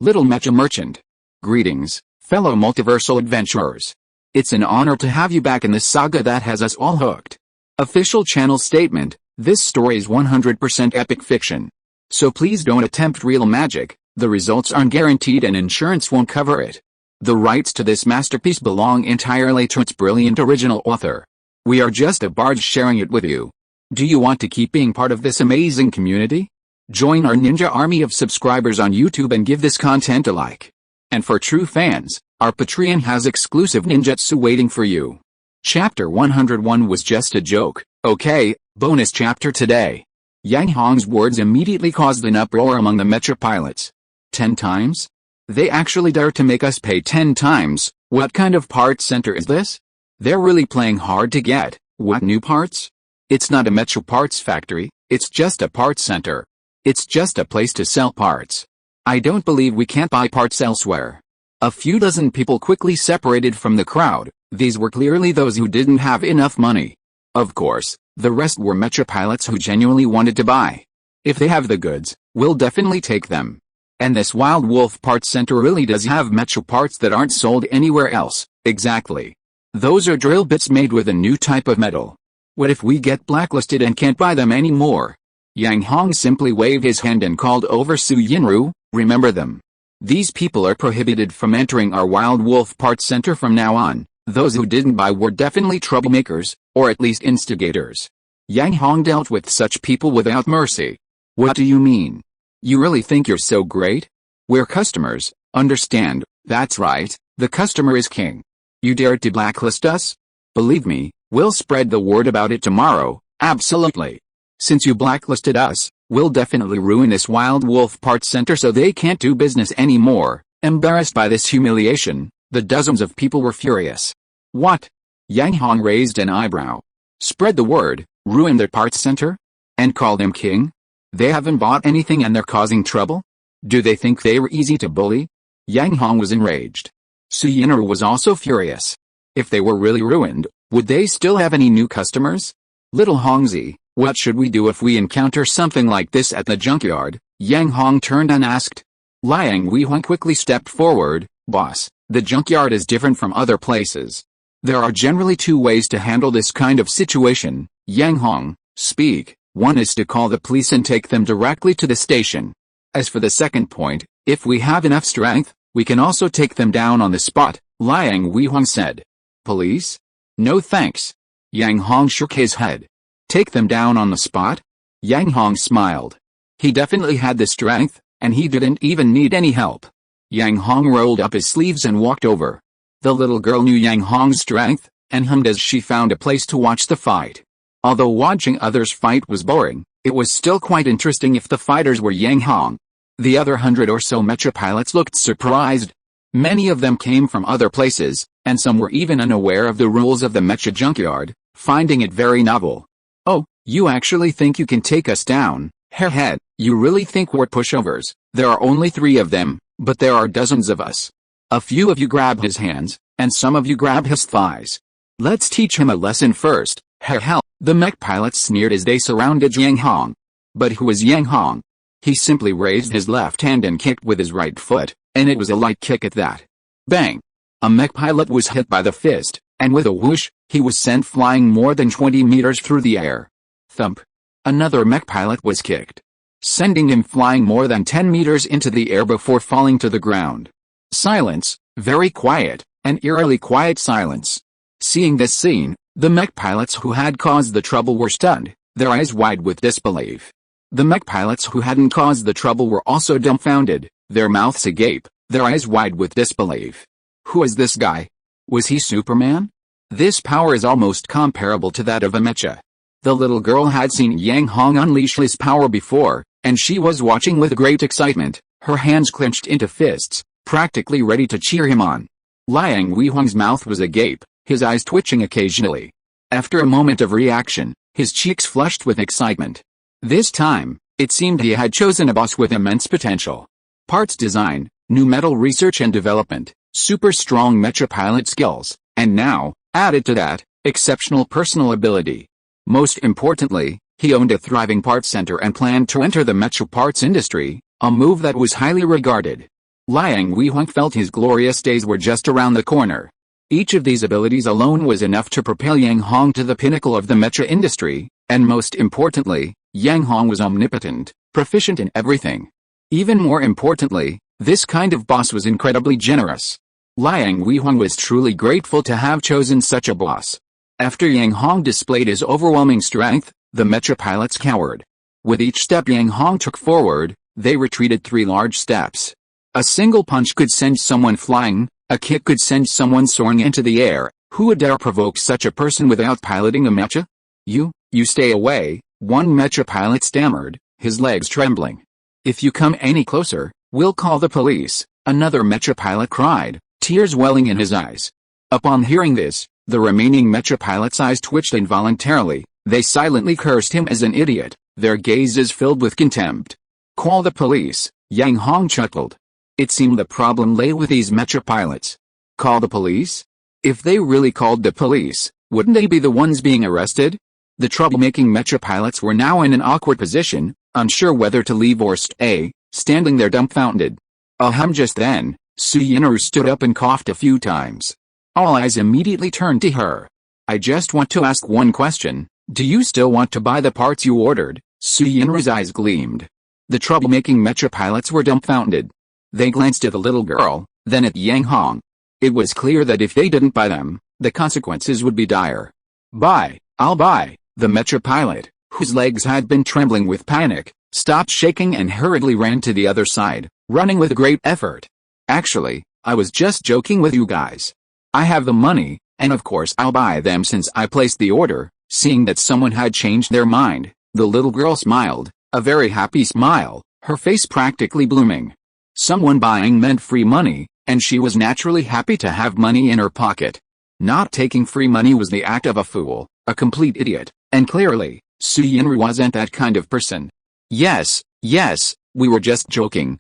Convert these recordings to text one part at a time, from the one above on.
Little Mecha Merchant. Greetings, fellow multiversal adventurers. It's an honor to have you back in this saga that has us all hooked. Official channel statement, this story is 100% epic fiction. So please don't attempt real magic, the results aren't guaranteed and insurance won't cover it. The rights to this masterpiece belong entirely to its brilliant original author. We are just a barge sharing it with you. Do you want to keep being part of this amazing community? Join our ninja army of subscribers on YouTube and give this content a like. And for true fans, our Patreon has exclusive ninjutsu waiting for you. Chapter 101 was just a joke, okay, bonus chapter today. Yang Hong's words immediately caused an uproar among the Mecha pilots. 10 times? They actually dare to make us pay 10 times, what kind of parts center is this? They're really playing hard to get. What new parts? It's not a Mecha parts factory, it's just a parts center. It's just a place to sell parts. I don't believe we can't buy parts elsewhere. A few dozen people quickly separated from the crowd. These were clearly those who didn't have enough money. Of course, the rest were Mecha pilots who genuinely wanted to buy. If they have the goods, we'll definitely take them. And this Wild Wolf Parts Center really does have Mecha parts that aren't sold anywhere else. Exactly. Those are drill bits made with a new type of metal. What if we get blacklisted and can't buy them anymore? Yang Hong simply waved his hand and called over Su Yinru. Remember them. These people are prohibited from entering our Wild Wolf Parts Center from now on. Those who didn't buy were definitely troublemakers, or at least instigators. Yang Hong dealt with such people without mercy. What do you mean? You really think you're so great? We're customers, understand? That's right, the customer is king. You dared to blacklist us? Believe me, we'll spread the word about it tomorrow, absolutely. Since you blacklisted us, we'll definitely ruin this Wild Wolf Parts Center so they can't do business anymore. Embarrassed by this humiliation, the dozens of people were furious. What? Yang Hong raised an eyebrow. Spread the word, ruin their parts center? And call them king? They haven't bought anything and they're causing trouble? Do they think they were easy to bully? Yang Hong was enraged. Su Yinru was also furious. If they were really ruined, would they still have any new customers? Little Hongzi, what should we do if we encounter something like this at the junkyard? Yang Hong turned and asked. Liang Weihong quickly stepped forward. Boss, the junkyard is different from other places. There are generally two ways to handle this kind of situation. Yang Hong, speak. One is to call the police and take them directly to the station. As for the second point, if we have enough strength, we can also take them down on the spot, Liang Weihong said. Police? No thanks. Yang Hong shook his head. Take them down on the spot? Yang Hong smiled. He definitely had the strength, and he didn't even need any help. Yang Hong rolled up his sleeves and walked over. The little girl knew Yang Hong's strength, and hummed as she found a place to watch the fight. Although watching others fight was boring, it was still quite interesting if the fighters were Yang Hong. The other 100 or so Mecha pilots looked surprised. Many of them came from other places, and some were even unaware of the rules of the Mecha junkyard, finding it very novel. Oh, you actually think you can take us down? Head, you really think we're pushovers? There are only 3 of them, but there are dozens of us. A few of you grab his hands, and some of you grab his thighs. Let's teach him a lesson first. Hell, the mech pilots sneered as they surrounded Yang Hong. But who is Yang Hong? He simply raised his left hand and kicked with his right foot, and it was a light kick at that. Bang! A mech pilot was hit by the fist, and with a whoosh, he was sent flying more than 20 meters through the air. Thump! Another mech pilot was kicked, sending him flying more than 10 meters into the air before falling to the ground. Silence, very quiet, an eerily quiet silence. Seeing this scene, the mech pilots who had caused the trouble were stunned, their eyes wide with disbelief. The mech pilots who hadn't caused the trouble were also dumbfounded, their mouths agape, their eyes wide with disbelief. Who is this guy? Was he Superman? This power is almost comparable to that of a mecha. The little girl had seen Yang Hong unleash his power before, and she was watching with great excitement, her hands clenched into fists, practically ready to cheer him on. Liang Weihong's mouth was agape, his eyes twitching occasionally. After a moment of reaction, his cheeks flushed with excitement. This time, it seemed he had chosen a boss with immense potential. Parts design, new metal research and development, super strong Mecha pilot skills, and now, added to that, exceptional personal ability. Most importantly, he owned a thriving parts center and planned to enter the Mecha parts industry, a move that was highly regarded. Liang Weihong felt his glorious days were just around the corner. Each of these abilities alone was enough to propel Yang Hong to the pinnacle of the mecha industry, and most importantly, Yang Hong was omnipotent, proficient in everything. Even more importantly, this kind of boss was incredibly generous. Liang Weihong was truly grateful to have chosen such a boss. After Yang Hong displayed his overwhelming strength, the mecha pilots cowered. With each step Yang Hong took forward, they retreated 3 large steps. A single punch could send someone flying, a kick could send someone soaring into the air. Who would dare provoke such a person without piloting a mecha? You stay away, one mecha pilot stammered, his legs trembling. If you come any closer, we'll call the police, another mecha pilot cried, tears welling in his eyes. Upon hearing this, the remaining mecha pilot's eyes twitched involuntarily. They silently cursed him as an idiot, their gazes filled with contempt. Call the police, Yang Hong chuckled. It seemed the problem lay with these mecha pilots. Call the police? If they really called the police, wouldn't they be the ones being arrested? The troublemaking mecha pilots were now in an awkward position, unsure whether to leave or stay, standing there dumbfounded. Just then, Su Yinru stood up and coughed a few times. All eyes immediately turned to her. I just want to ask one question. Do you still want to buy the parts you ordered? Su Yinru's eyes gleamed. The troublemaking mecha pilots were dumbfounded. They glanced at the little girl, then at Yang Hong. It was clear that if they didn't buy them, the consequences would be dire. Buy, I'll buy. The mecha pilot, whose legs had been trembling with panic, stopped shaking and hurriedly ran to the other side, running with great effort. Actually, I was just joking with you guys. I have the money, and of course I'll buy them since I placed the order. Seeing that someone had changed their mind, the little girl smiled, a very happy smile, her face practically blooming. Someone buying meant free money, and she was naturally happy to have money in her pocket. Not taking free money was the act of a fool, a complete idiot, and clearly, Su Yinru wasn't that kind of person. Yes, we were just joking.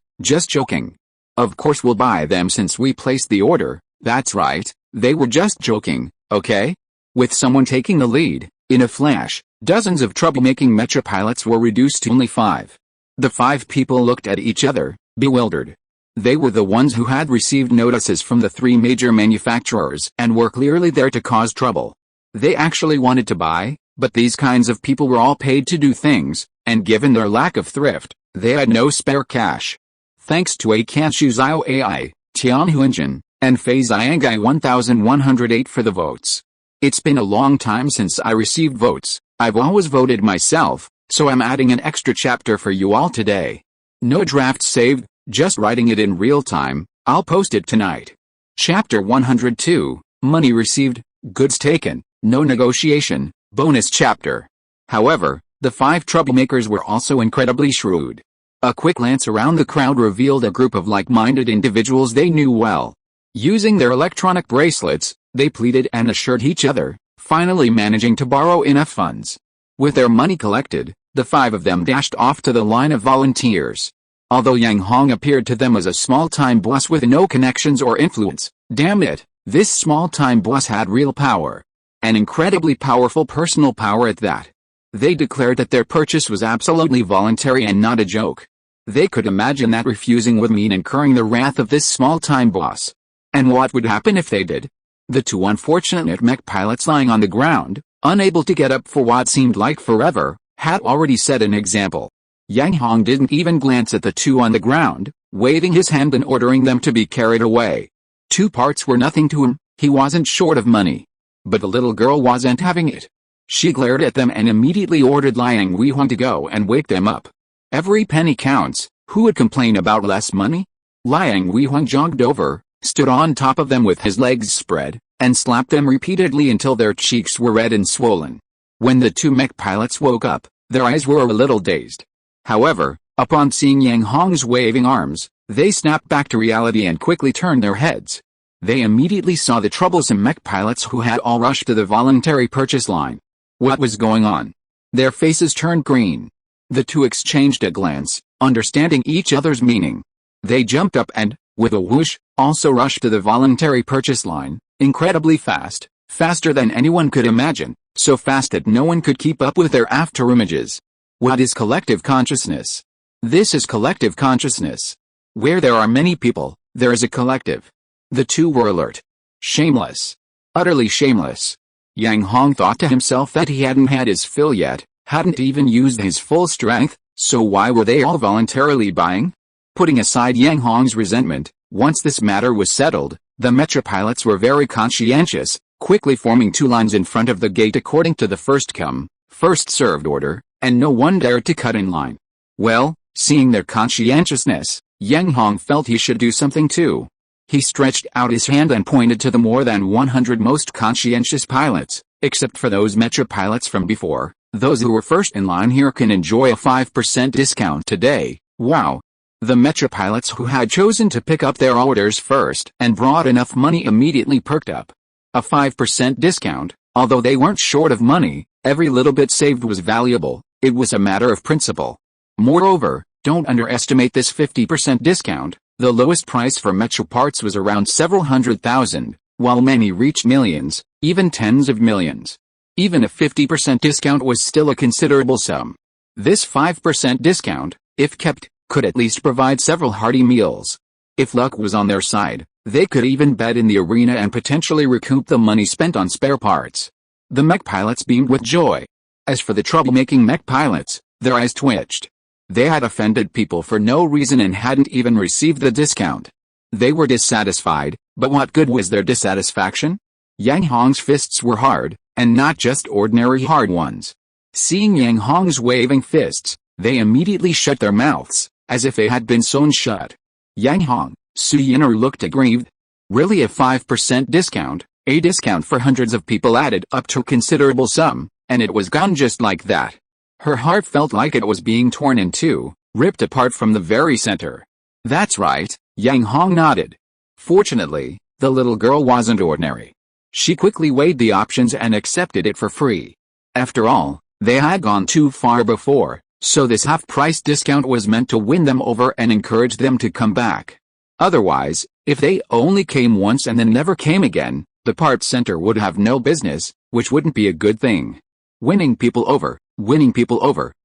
Of course we'll buy them since we placed the order, that's right, they were just joking, okay? With someone taking the lead, in a flash, dozens of troublemaking mecha pilots were reduced to only 5. The 5 people looked at each other, bewildered. They were the ones who had received notices from the 3 major manufacturers and were clearly there to cause trouble. They actually wanted to buy, but these kinds of people were all paid to do things, and given their lack of thrift, they had no spare cash. Thanks to Akanshu Zhao AI, Tian Huinjin, and Fei Xiangai 1108 for the votes. It's been a long time since I received votes. I've always voted myself, so I'm adding an extra chapter for you all today. No draft saved, just writing it in real time. I'll post it tonight. Chapter 102, Money Received, Goods Taken, No Negotiation, Bonus Chapter. However, the 5 troublemakers were also incredibly shrewd. A quick glance around the crowd revealed a group of like-minded individuals they knew well. Using their electronic bracelets, they pleaded and assured each other, finally managing to borrow enough funds. With their money collected, the 5 of them dashed off to the line of volunteers. Although Yang Hong appeared to them as a small-time boss with no connections or influence, damn it, this small-time boss had real power. An incredibly powerful personal power at that. They declared that their purchase was absolutely voluntary and not a joke. They could imagine that refusing would mean incurring the wrath of this small-time boss. And what would happen if they did? The 2 unfortunate mech pilots lying on the ground, unable to get up for what seemed like forever, had already set an example. Yang Hong didn't even glance at the 2 on the ground, waving his hand and ordering them to be carried away. 2 parts were nothing to him, he wasn't short of money. But the little girl wasn't having it. She glared at them and immediately ordered Liang Weihong to go and wake them up. Every penny counts, who would complain about less money? Liang Weihong jogged over, stood on top of them with his legs spread, and slapped them repeatedly until their cheeks were red and swollen. When the 2 mech pilots woke up, their eyes were a little dazed. However, upon seeing Yang Hong's waving arms, they snapped back to reality and quickly turned their heads. They immediately saw the troublesome mech pilots who had all rushed to the voluntary purchase line. What was going on? Their faces turned green. The 2 exchanged a glance, understanding each other's meaning. They jumped up and, with a whoosh, also rushed to the voluntary purchase line, incredibly fast, faster than anyone could imagine, so fast that no one could keep up with their afterimages. What is collective consciousness? This is collective consciousness. Where there are many people, there is a collective. The two were alert. Shameless. Utterly shameless. Yang Hong thought to himself that he hadn't had his fill yet, hadn't even used his full strength, so why were they all voluntarily buying? Putting aside Yang Hong's resentment, once this matter was settled, the Mecha pilots were very conscientious, quickly forming two lines in front of the gate according to the first come, first served order, and no one dared to cut in line. Well, seeing their conscientiousness, Yang Hong felt he should do something too. He stretched out his hand and pointed to the more than 100 most conscientious pilots, except for those Mecha pilots from before. Those who were first in line here can enjoy a 5% discount today. Wow! The Mecha pilots who had chosen to pick up their orders first and brought enough money immediately perked up. A 5% discount, although they weren't short of money, every little bit saved was valuable. It was a matter of principle. Moreover, don't underestimate this 50% discount. The lowest price for Mecha parts was around several $100,000, while many reached millions, even tens of millions. Even a 50% discount was still a considerable sum. This 5% discount, if kept, could at least provide several hearty meals. If luck was on their side, they could even bet in the arena and potentially recoup the money spent on spare parts. The mech pilots beamed with joy. As for the troublemaking mech pilots, their eyes twitched. They had offended people for no reason and hadn't even received the discount. They were dissatisfied, but what good was their dissatisfaction? Yang Hong's fists were hard, and not just ordinary hard ones. Seeing Yang Hong's waving fists, they immediately shut their mouths, as if they had been sewn shut. Yang Hong, Su Yin'er looked aggrieved. Really, a 5% discount, a discount for hundreds of people added up to a considerable sum, and it was gone just like that. Her heart felt like it was being torn in two, ripped apart from the very center. That's right, Yang Hong nodded. Fortunately, the little girl wasn't ordinary. She quickly weighed the options and accepted it for free. After all, they had gone too far before, so this half-price discount was meant to win them over and encourage them to come back. Otherwise, if they only came once and then never came again, the parts center would have no business, which wouldn't be a good thing. Winning people over,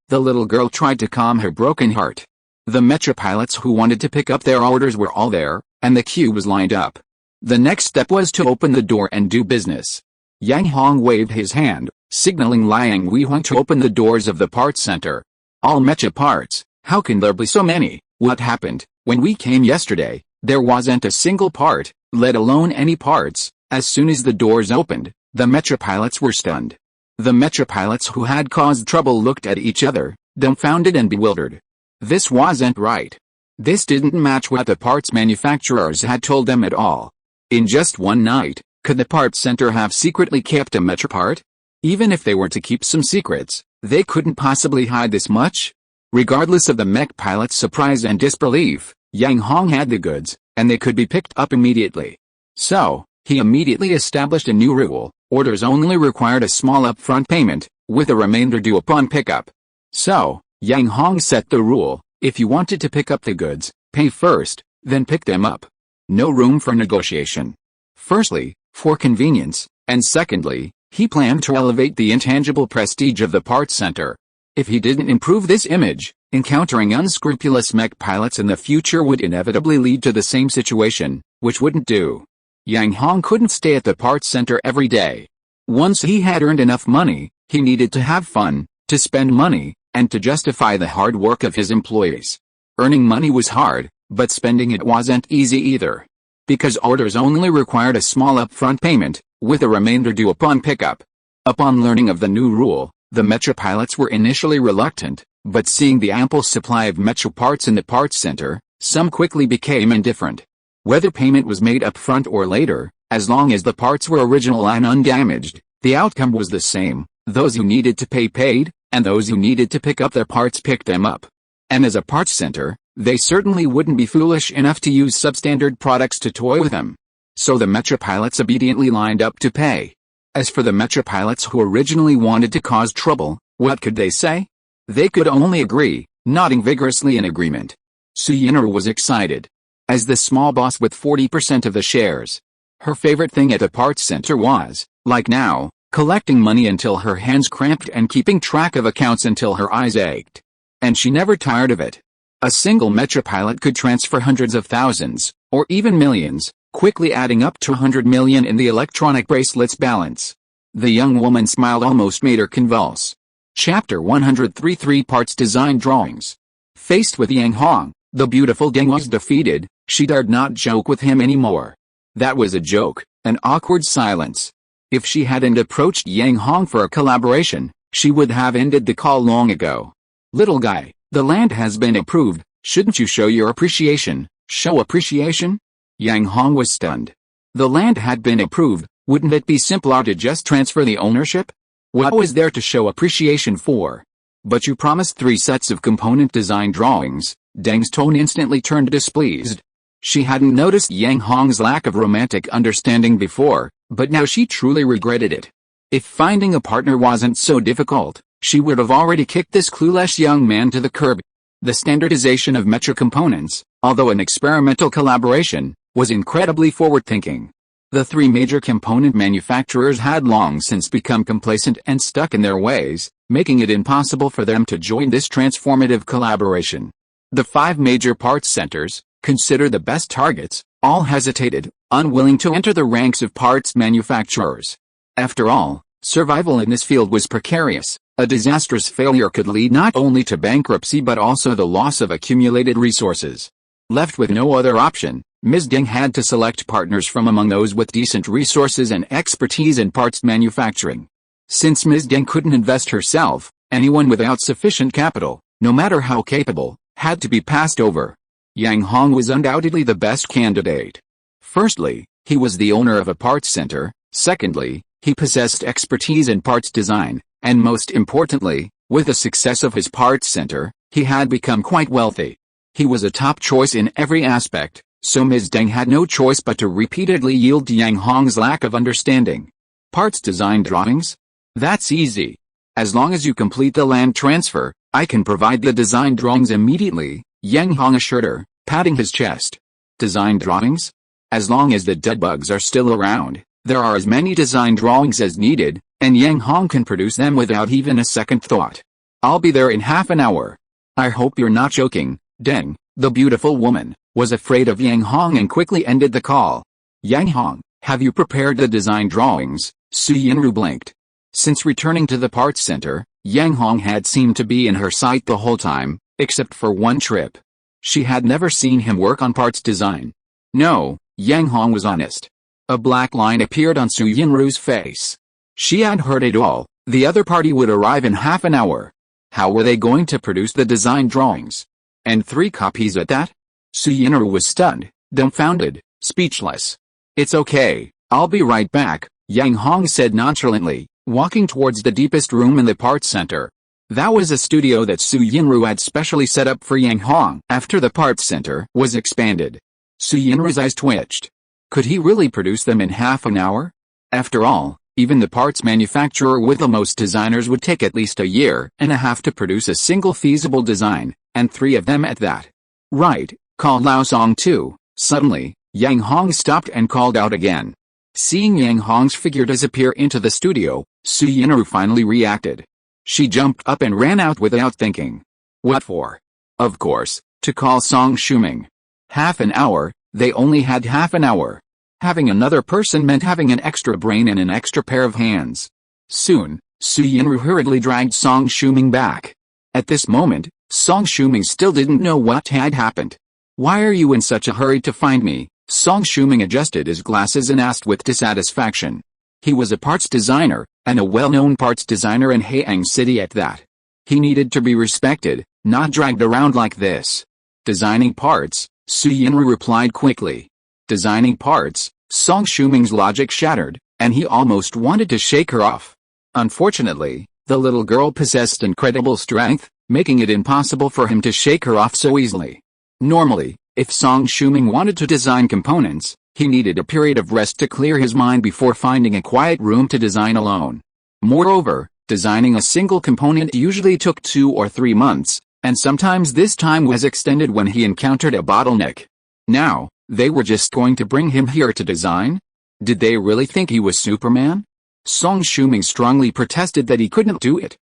the little girl tried to calm her broken heart. The Mecha pilots who wanted to pick up their orders were all there, and the queue was lined up. The next step was to open the door and do business. Yang Hong waved his hand, signaling Liang Weihong to open the doors of the parts center. All Mecha parts, how can there be so many? What happened? When we came yesterday, there wasn't a single part, let alone any parts. As soon as the doors opened, the Mecha pilots were stunned. The Mecha pilots who had caused trouble looked at each other, dumbfounded and bewildered. This wasn't right. This didn't match what the parts manufacturers had told them at all. In just one night, could the parts center have secretly kept a Mecha part? Even if they were to keep some secrets, they couldn't possibly hide this much. Regardless of the mech pilot's surprise and disbelief, Yang Hong had the goods, and they could be picked up immediately. So, he immediately established a new rule: orders only required a small upfront payment, with the remainder due upon pickup. So, Yang Hong set the rule: if you wanted to pick up the goods, pay first, then pick them up. No room for negotiation. Firstly, for convenience, and secondly, he planned to elevate the intangible prestige of the parts center. If he didn't improve this image, encountering unscrupulous mech pilots in the future would inevitably lead to the same situation, which wouldn't do. Yang Hong couldn't stay at the parts center every day. Once he had earned enough money, he needed to have fun, to spend money, and to justify the hard work of his employees. Earning money was hard, but spending it wasn't easy either. Because orders only required a small upfront payment, with the remainder due upon pickup. Upon learning of the new rule, the Mecha pilots were initially reluctant, but seeing the ample supply of Mecha parts in the parts center, some quickly became indifferent. Whether payment was made up front or later, as long as the parts were original and undamaged, the outcome was the same. Those who needed to pay paid, and those who needed to pick up their parts picked them up. And as a parts center, they certainly wouldn't be foolish enough to use substandard products to toy with them. So the Mecha pilots obediently lined up to pay. As for the Mecha pilots who originally wanted to cause trouble, what could they say? They could only agree, nodding vigorously in agreement. Su Yin'er was excited. As the small boss with 40% of the shares, her favorite thing at a parts center was, like now, collecting money until her hands cramped and keeping track of accounts until her eyes ached. And she never tired of it. A single Mecha pilot could transfer hundreds of thousands, or even millions, quickly adding up to 100 million in the electronic bracelet's balance. The young woman's smile almost made her convulse. Chapter 103 3 Parts Design Drawings. Faced with Yang Hong, the beautiful Deng was defeated. She dared not joke with him anymore. That was a joke, an awkward silence. If she hadn't approached Yang Hong for a collaboration, she would have ended the call long ago. Little guy, the land has been approved, shouldn't you show your appreciation? Show appreciation? Yang Hong was stunned. The land had been approved, wouldn't it be simpler to just transfer the ownership? What was there to show appreciation for? But you promised 3 sets of component design drawings. Deng's tone instantly turned displeased. She hadn't noticed Yang Hong's lack of romantic understanding before, but now she truly regretted it. If finding a partner wasn't so difficult, she would have already kicked this clueless young man to the curb. The standardization of Mecha components, although an experimental collaboration, was incredibly forward-thinking. The 3 major component manufacturers had long since become complacent and stuck in their ways, making it impossible for them to join this transformative collaboration. The 5 major parts centers, considered the best targets, all hesitated, unwilling to enter the ranks of parts manufacturers. After all, survival in this field was precarious. A disastrous failure could lead not only to bankruptcy but also the loss of accumulated resources. Left with no other option, Ms. Deng had to select partners from among those with decent resources and expertise in parts manufacturing. Since Ms. Deng couldn't invest herself, anyone without sufficient capital, no matter how capable, had to be passed over. Yang Hong was undoubtedly the best candidate. Firstly, he was the owner of a parts center. Secondly, he possessed expertise in parts design, and most importantly, with the success of his parts center, he had become quite wealthy. He was a top choice in every aspect, so Ms. Deng had no choice but to repeatedly yield to Yang Hong's lack of understanding. Parts design drawings? That's easy. As long as you complete the land transfer, I can provide the design drawings immediately, Yang Hong assured her, patting his chest. Design drawings? As long as the dead bugs are still around, there are as many design drawings as needed, and Yang Hong can produce them without even a second thought. I'll be there in half an hour. I hope you're not joking. Deng, the beautiful woman, was afraid of Yang Hong and quickly ended the call. Yang Hong, have you prepared the design drawings? Su Yinru blinked. Since returning to the parts center, Yang Hong had seemed to be in her sight the whole time, except for one trip. She had never seen him work on parts design. No, Yang Hong was honest. A black line appeared on Su Yinru's face. She had heard it all. The other party would arrive in half an hour. How were they going to produce the design drawings? And 3 copies at that? Su Yinru was stunned, dumbfounded, speechless. It's okay, I'll be right back, Yang Hong said nonchalantly, walking towards the deepest room in the parts center. That was a studio that Su Yinru had specially set up for Yang Hong after the parts center was expanded. Su Yinru's eyes twitched. Could he really produce them in half an hour? After all, even the parts manufacturer with the most designers would take at least a year and a half to produce a single feasible design, and 3 of them at that. Right, called Lao Song too. Suddenly, Yang Hong stopped and called out again. Seeing Yang Hong's figure disappear into the studio, Su Yinru finally reacted. She jumped up and ran out without thinking. What for? Of course, to call Song Shuming. Half an hour, they only had half an hour. Having another person meant having an extra brain and an extra pair of hands. Soon, Su Yinru hurriedly dragged Song Shuming back. At this moment, Song Shuming still didn't know what had happened. Why are you in such a hurry to find me? Song Shuming adjusted his glasses and asked with dissatisfaction. He was a parts designer, and a well-known parts designer in Haiyang City at that. He needed to be respected, not dragged around like this. Designing parts, Su Yinru replied quickly. Designing parts, Song Shuming's logic shattered, and he almost wanted to shake her off. Unfortunately, the little girl possessed incredible strength, making it impossible for him to shake her off so easily. Normally, if Song Shuming wanted to design components, he needed a period of rest to clear his mind before finding a quiet room to design alone. Moreover, designing a single component usually took 2 or 3 months, and sometimes this time was extended when he encountered a bottleneck. Now, they were just going to bring him here to design? Did they really think he was Superman? Song Shuming strongly protested that he couldn't do it.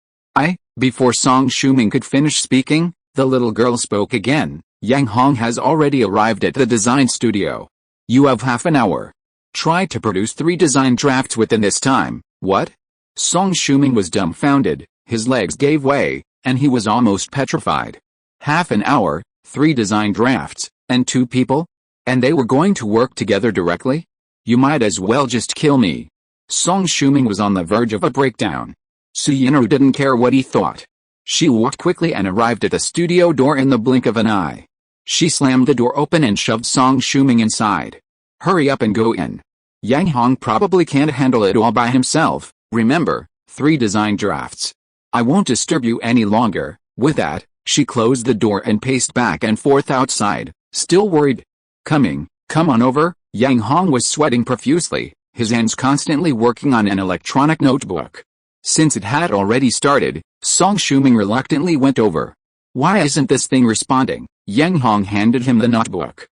Before Song Shuming could finish speaking, The little girl spoke again. Yang Hong has already arrived at the design studio. You have half an hour. Try to produce 3 design drafts within this time. What? Song Shuming was dumbfounded, his legs gave way, and he was almost petrified. Half an hour, 3 design drafts, and 2 people? And they were going to work together directly? You might as well just kill me. Song Shuming was on the verge of a breakdown. Su Yinru didn't care what he thought. She walked quickly and arrived at the studio door in the blink of an eye. She slammed the door open and shoved Song Shuming inside. Hurry up and go in. Yang Hong probably can't handle it all by himself. Remember, 3 design drafts. I won't disturb you any longer. With that, she closed the door and paced back and forth outside, still worried. Come on over. Yang Hong was sweating profusely, his hands constantly working on an electronic notebook. Since it had already started, Song Shuming reluctantly went over. Why isn't this thing responding? Yang Hong handed him the notebook.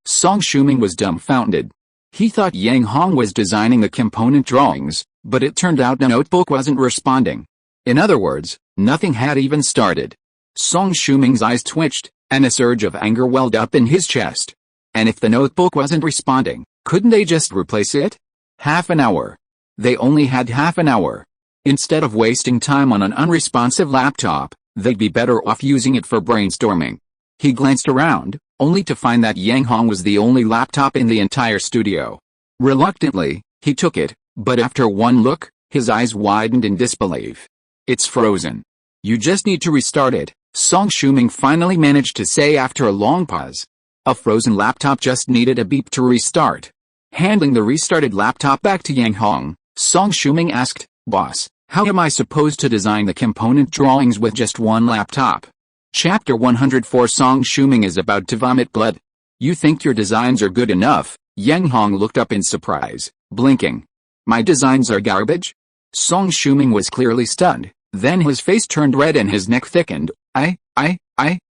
Song Shuming was dumbfounded. He thought Yang Hong was designing the component drawings, but it turned out the notebook wasn't responding. In other words, nothing had even started. Song Shuming's eyes twitched, and a surge of anger welled up in his chest. And if the notebook wasn't responding, couldn't they just replace it? Half an hour. They only had half an hour. Instead of wasting time on an unresponsive laptop, they'd be better off using it for brainstorming. He glanced around, only to find that Yang Hong was the only laptop in the entire studio. Reluctantly, he took it, but after one look, his eyes widened in disbelief. It's frozen. You just need to restart it, Song Shuming finally managed to say after a long pause. A frozen laptop just needed a beep to restart. Handing the restarted laptop back to Yang Hong, Song Shuming asked, Boss, how am I supposed to design the component drawings with just one laptop? Chapter 104 Song Shuming is about to vomit blood. You think your designs are good enough? Yang Hong looked up in surprise, blinking. My designs are garbage? Song Shuming was clearly stunned, then his face turned red and his neck thickened.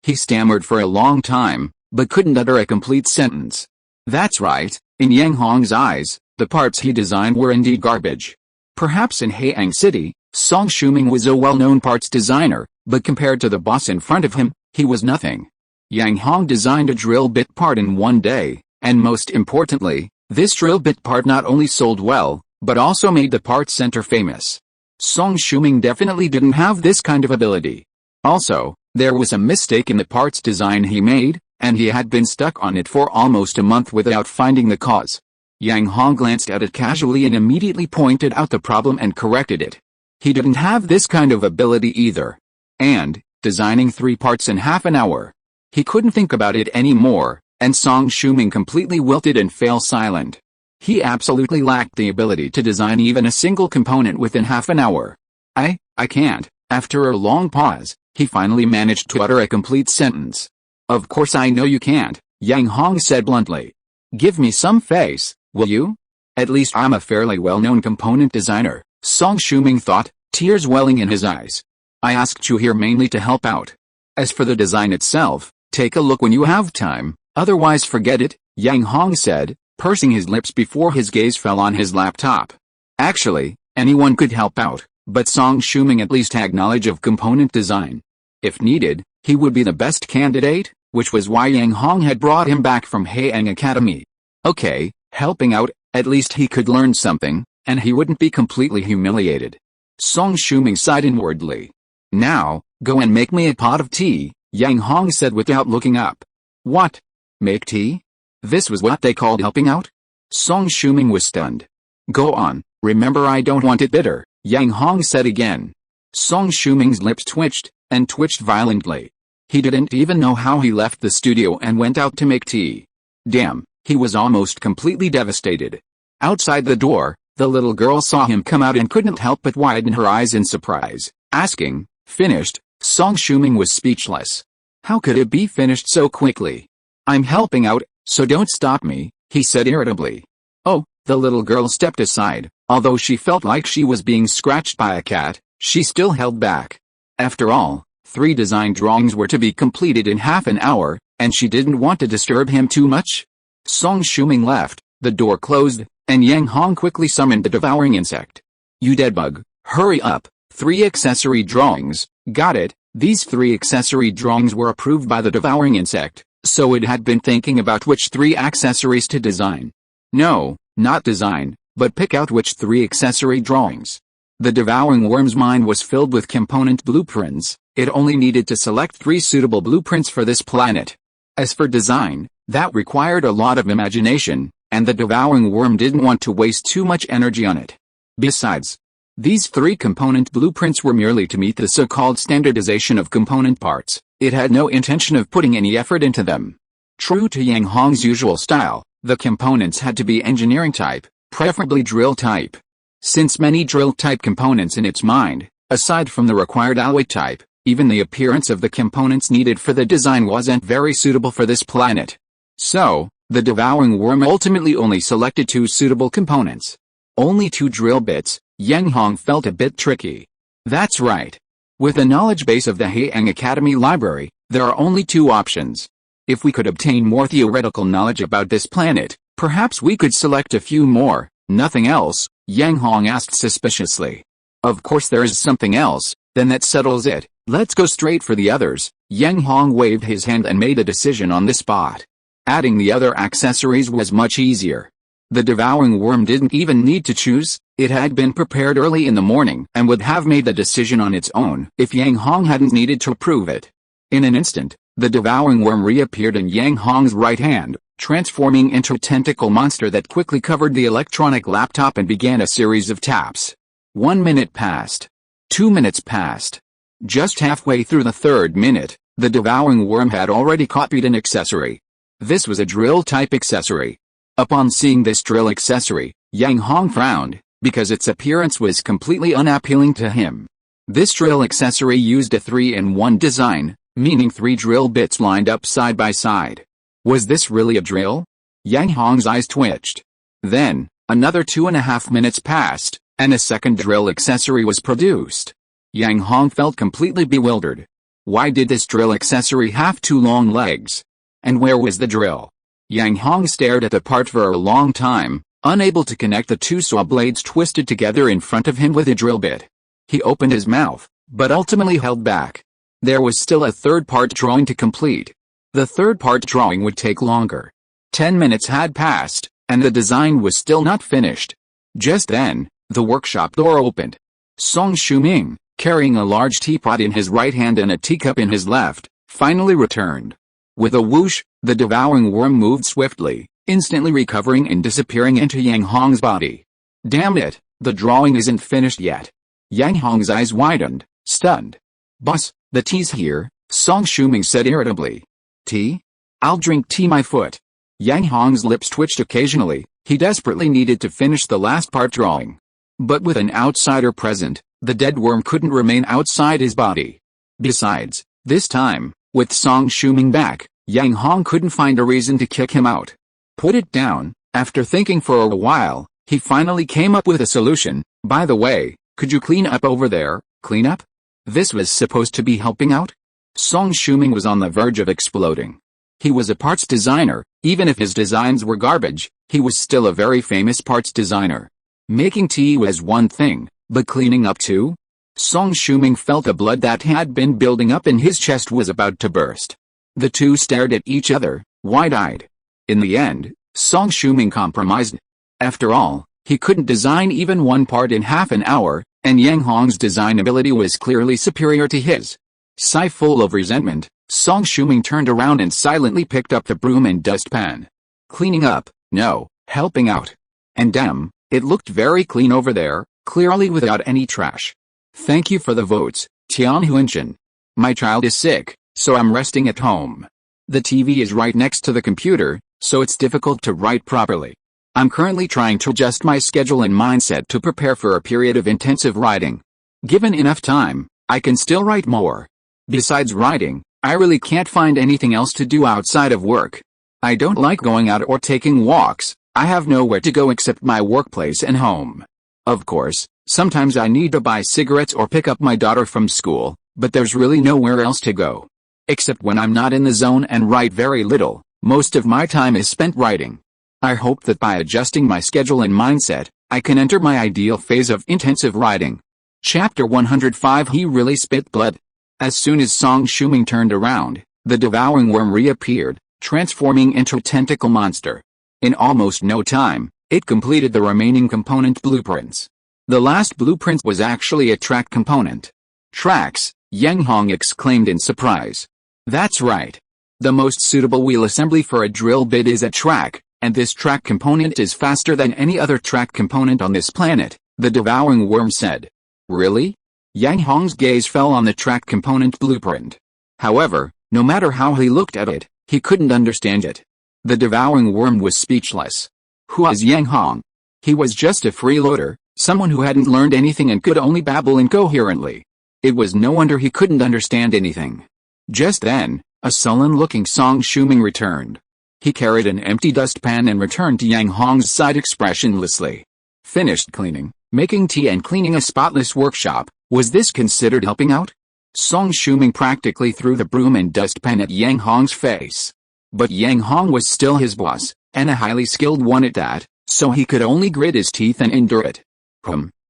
He stammered for a long time, but couldn't utter a complete sentence. That's right, in Yang Hong's eyes, the parts he designed were indeed garbage. Perhaps in Haiyang City, Song Shuming was a well-known parts designer, but compared to the boss in front of him, he was nothing. Yang Hong designed a drill bit part in one day, and most importantly, this drill bit part not only sold well, but also made the parts center famous. Song Shuming definitely didn't have this kind of ability. Also, there was a mistake in the parts design he made, and he had been stuck on it for almost a month without finding the cause. Yang Hong glanced at it casually and immediately pointed out the problem and corrected it. He didn't have this kind of ability either. And, designing 3 parts in half an hour. He couldn't think about it anymore, and Song Shuming completely wilted and fell silent. He absolutely lacked the ability to design even a single component within half an hour. I can't. After a long pause, he finally managed to utter a complete sentence. Of course I know you can't, Yang Hong said bluntly. Give me some face, will you? At least I'm a fairly well-known component designer, Song Shuming thought, tears welling in his eyes. I asked you here mainly to help out. As for the design itself, take a look when you have time, otherwise forget it, Yang Hong said, pursing his lips before his gaze fell on his laptop. Actually, anyone could help out, but Song Shuming at least had knowledge of component design. If needed, he would be the best candidate, which was why Yang Hong had brought him back from Haiyang Academy. Okay, helping out, at least he could learn something, and he wouldn't be completely humiliated. Song Shuming sighed inwardly. Now, go and make me a pot of tea, Yang Hong said without looking up. What? Make tea? This was what they called helping out? Song Shuming was stunned. Go on, remember I don't want it bitter, Yang Hong said again. Song Shuming's lips twitched, and twitched violently. He didn't even know how he left the studio and went out to make tea. Damn, he was almost completely devastated. Outside the door, the little girl saw him come out and couldn't help but widen her eyes in surprise, asking, finished? Song Shuming was speechless. How could it be finished so quickly? I'm helping out, so don't stop me, he said irritably. Oh, the little girl stepped aside. Although she felt like she was being scratched by a cat, she still held back. After all, 3 design drawings were to be completed in half an hour, and she didn't want to disturb him too much. Song Shuming left, the door closed, and Yang Hong quickly summoned the devouring insect. You dead bug, hurry up, 3 accessory drawings, got it, These 3 accessory drawings were approved by the devouring insect, so it had been thinking about which 3 accessories to design. No, not design, but pick out which 3 accessory drawings. The devouring worm's mind was filled with component blueprints. It only needed to select 3 suitable blueprints for this planet. As for design, that required a lot of imagination, and the devouring worm didn't want to waste too much energy on it. Besides, these 3 component blueprints were merely to meet the so-called standardization of component parts. It had no intention of putting any effort into them. True to Yang Hong's usual style, the components had to be engineering type, preferably drill type. Since many drill-type components in its mind, aside from the required alloy type, even the appearance of the components needed for the design wasn't very suitable for this planet. So, the devouring worm ultimately only selected 2 suitable components. Only 2 drill bits. Yang Hong felt a bit tricky. That's right. With the knowledge base of the Haiyang Academy Library, there are only 2 options. If we could obtain more theoretical knowledge about this planet, perhaps we could select a few more. Nothing else? Yang Hong asked suspiciously. Of course there is something else, then that settles it. Let's go straight for the others. Yang Hong waved his hand and made a decision on the spot. Adding the other accessories was much easier. The devouring worm didn't even need to choose. It had been prepared early in the morning and would have made the decision on its own if Yang Hong hadn't needed to approve it. In an instant, the devouring worm reappeared in Yang Hong's right hand, transforming into a tentacle monster that quickly covered the electronic laptop and began a series of taps. 1 minute passed. 2 minutes passed. Just halfway through the 3rd minute, the devouring worm had already copied an accessory. This was a drill-type accessory. Upon seeing this drill accessory, Yang Hong frowned, because its appearance was completely unappealing to him. This drill accessory used a 3-in-1 design, meaning 3 drill bits lined up side by side. Was this really a drill? Yang Hong's eyes twitched. Then, another 2.5 minutes passed, and a second drill accessory was produced. Yang Hong felt completely bewildered. Why did this drill accessory have 2 long legs? And where was the drill? Yang Hong stared at the part for a long time, unable to connect the 2 saw blades twisted together in front of him with a drill bit. He opened his mouth, but ultimately held back. There was still a 3rd part drawing to complete. The 3rd part drawing would take longer. 10 minutes had passed, and the design was still not finished. Just then, the workshop door opened. Song Shuming, carrying a large teapot in his right hand and a teacup in his left, finally returned. With a whoosh, the devouring worm moved swiftly, instantly recovering and disappearing into Yang Hong's body. Damn it, the drawing isn't finished yet. Yang Hong's eyes widened, stunned. Boss, the tea's here, Song Shuming said irritably. Tea? I'll drink tea my foot. Yang Hong's lips twitched occasionally. He desperately needed to finish the last part drawing. But with an outsider present, the dead worm couldn't remain outside his body. Besides, this time, with Song Shuming back, Yang Hong couldn't find a reason to kick him out. Put it down. After thinking for a while, he finally came up with a solution. By the way, could you clean up over there? Clean up? This was supposed to be helping out? Song Shuming was on the verge of exploding. He was a parts designer. Even if his designs were garbage, he was still a very famous parts designer. Making tea was one thing, but cleaning up too? Song Shuming felt the blood that had been building up in his chest was about to burst. The two stared at each other, wide-eyed. In the end, Song Shuming compromised. After all, he couldn't design even one part in half an hour, and Yang Hong's design ability was clearly superior to his. Sigh full of resentment, Song Shuming turned around and silently picked up the broom and dustpan. Cleaning up, no, helping out. And damn, it looked very clean over there, clearly without any trash. Thank you for the votes, Tian Huinshan. My child is sick, so I'm resting at home. The TV is right next to the computer, so it's difficult to write properly. I'm currently trying to adjust my schedule and mindset to prepare for a period of intensive writing. Given enough time, I can still write more. Besides writing, I really can't find anything else to do outside of work. I don't like going out or taking walks. I have nowhere to go except my workplace and home. Of course, sometimes I need to buy cigarettes or pick up my daughter from school, but there's really nowhere else to go. Except when I'm not in the zone and write very little, most of my time is spent writing. I hope that by adjusting my schedule and mindset, I can enter my ideal phase of intensive writing. Chapter 105 He really spit blood. As soon as Song Shuming turned around, the devouring worm reappeared, transforming into a tentacle monster. In almost no time, it completed the remaining component blueprints. The last blueprint was actually a track component. Tracks, Yang Hong exclaimed in surprise. That's right. The most suitable wheel assembly for a drill bit is a track, and this track component is faster than any other track component on this planet, the devouring worm said. Really? Yang Hong's gaze fell on the track component blueprint. However, no matter how he looked at it, he couldn't understand it. The devouring worm was speechless. Who was Yang Hong? He was just a freeloader, someone who hadn't learned anything and could only babble incoherently. It was no wonder he couldn't understand anything. Just then, a sullen-looking Song Shuming returned. He carried an empty dustpan and returned to Yang Hong's side expressionlessly. Finished cleaning, making tea and cleaning a spotless workshop, was this considered helping out? Song Shuming practically threw the broom and dustpan at Yang Hong's face. But Yang Hong was still his boss, and a highly skilled one at that, so he could only grit his teeth and endure it.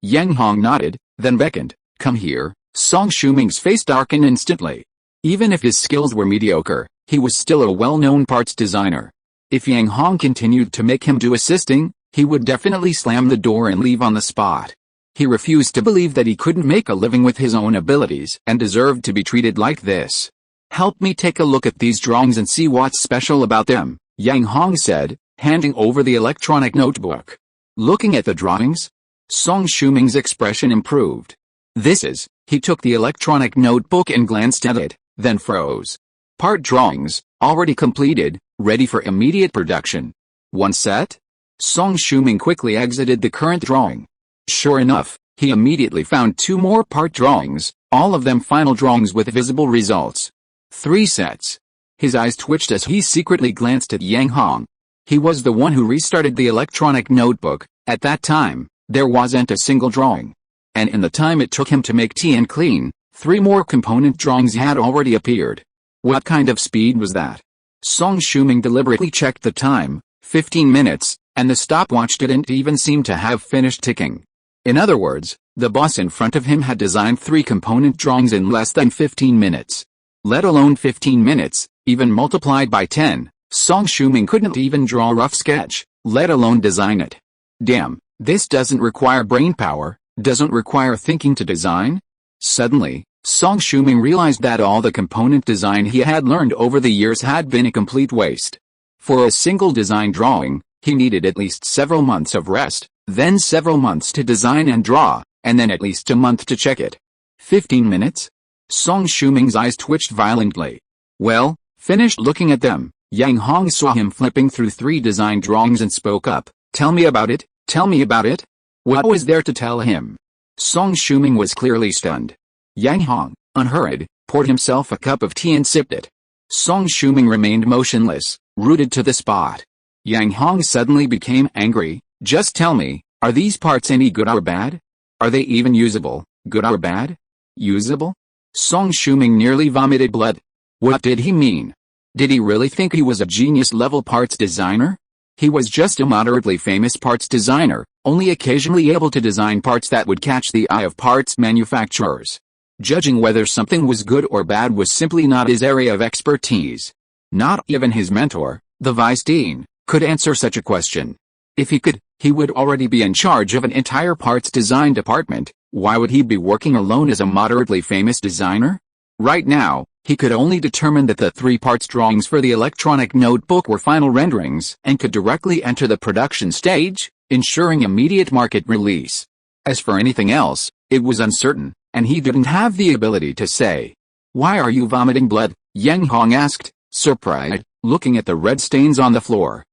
Yang Hong nodded, then beckoned. Come here. Song Shuming's face darkened instantly. Even if his skills were mediocre, he was still a well-known parts designer. If Yang Hong continued to make him do assisting, he would definitely slam the door and leave on the spot. He refused to believe that he couldn't make a living with his own abilities and deserved to be treated like this. Help me take a look at these drawings and see what's special about them, Yang Hong said, handing over the electronic notebook. Looking at the drawings, Song Shuming's expression improved. He took the electronic notebook and glanced at it, then froze. Part drawings, already completed, ready for immediate production. One set? Song Shuming quickly exited the current drawing. Sure enough, he immediately found 2 more part drawings, all of them final drawings with visible results. 3 sets. His eyes twitched as he secretly glanced at Yang Hong. He was the one who restarted the electronic notebook. At that time, there wasn't a single drawing. And in the time it took him to make tea and clean, 3 more component drawings had already appeared. What kind of speed was that? Song Shuming deliberately checked the time, 15 minutes, and the stopwatch didn't even seem to have finished ticking. In other words, the boss in front of him had designed 3 component drawings in less than 15 minutes. Let alone 15 minutes, even multiplied by 10, Song Shuming couldn't even draw a rough sketch, let alone design it. Damn, this doesn't require brain power, doesn't require thinking to design? Suddenly, Song Shuming realized that all the component design he had learned over the years had been a complete waste. For a single design drawing, he needed at least several months of rest, then several months to design and draw, and then at least a month to check it. 15 minutes? Song Shuming's eyes twitched violently. Well, finished looking at them, Yang Hong saw him flipping through 3 design drawings and spoke up. Tell me about it, tell me about it. What was there to tell him? Song Shuming was clearly stunned. Yang Hong, unhurried, poured himself a cup of tea and sipped it. Song Shuming remained motionless, rooted to the spot. Yang Hong suddenly became angry. Just tell me, are these parts any good or bad? Are they even usable, good or bad? Usable? Song Shuming nearly vomited blood. What did he mean? Did he really think he was a genius-level parts designer? He was just a moderately famous parts designer, only occasionally able to design parts that would catch the eye of parts manufacturers. Judging whether something was good or bad was simply not his area of expertise. Not even his mentor, the vice dean, could answer such a question. If he could, he would already be in charge of an entire parts design department. Why would he be working alone as a moderately famous designer? Right now, he could only determine that the 3 parts drawings for the electronic notebook were final renderings and could directly enter the production stage, ensuring immediate market release. As for anything else, it was uncertain, and he didn't have the ability to say. Why are you vomiting blood? Yang Hong asked, surprised, looking at the red stains on the floor.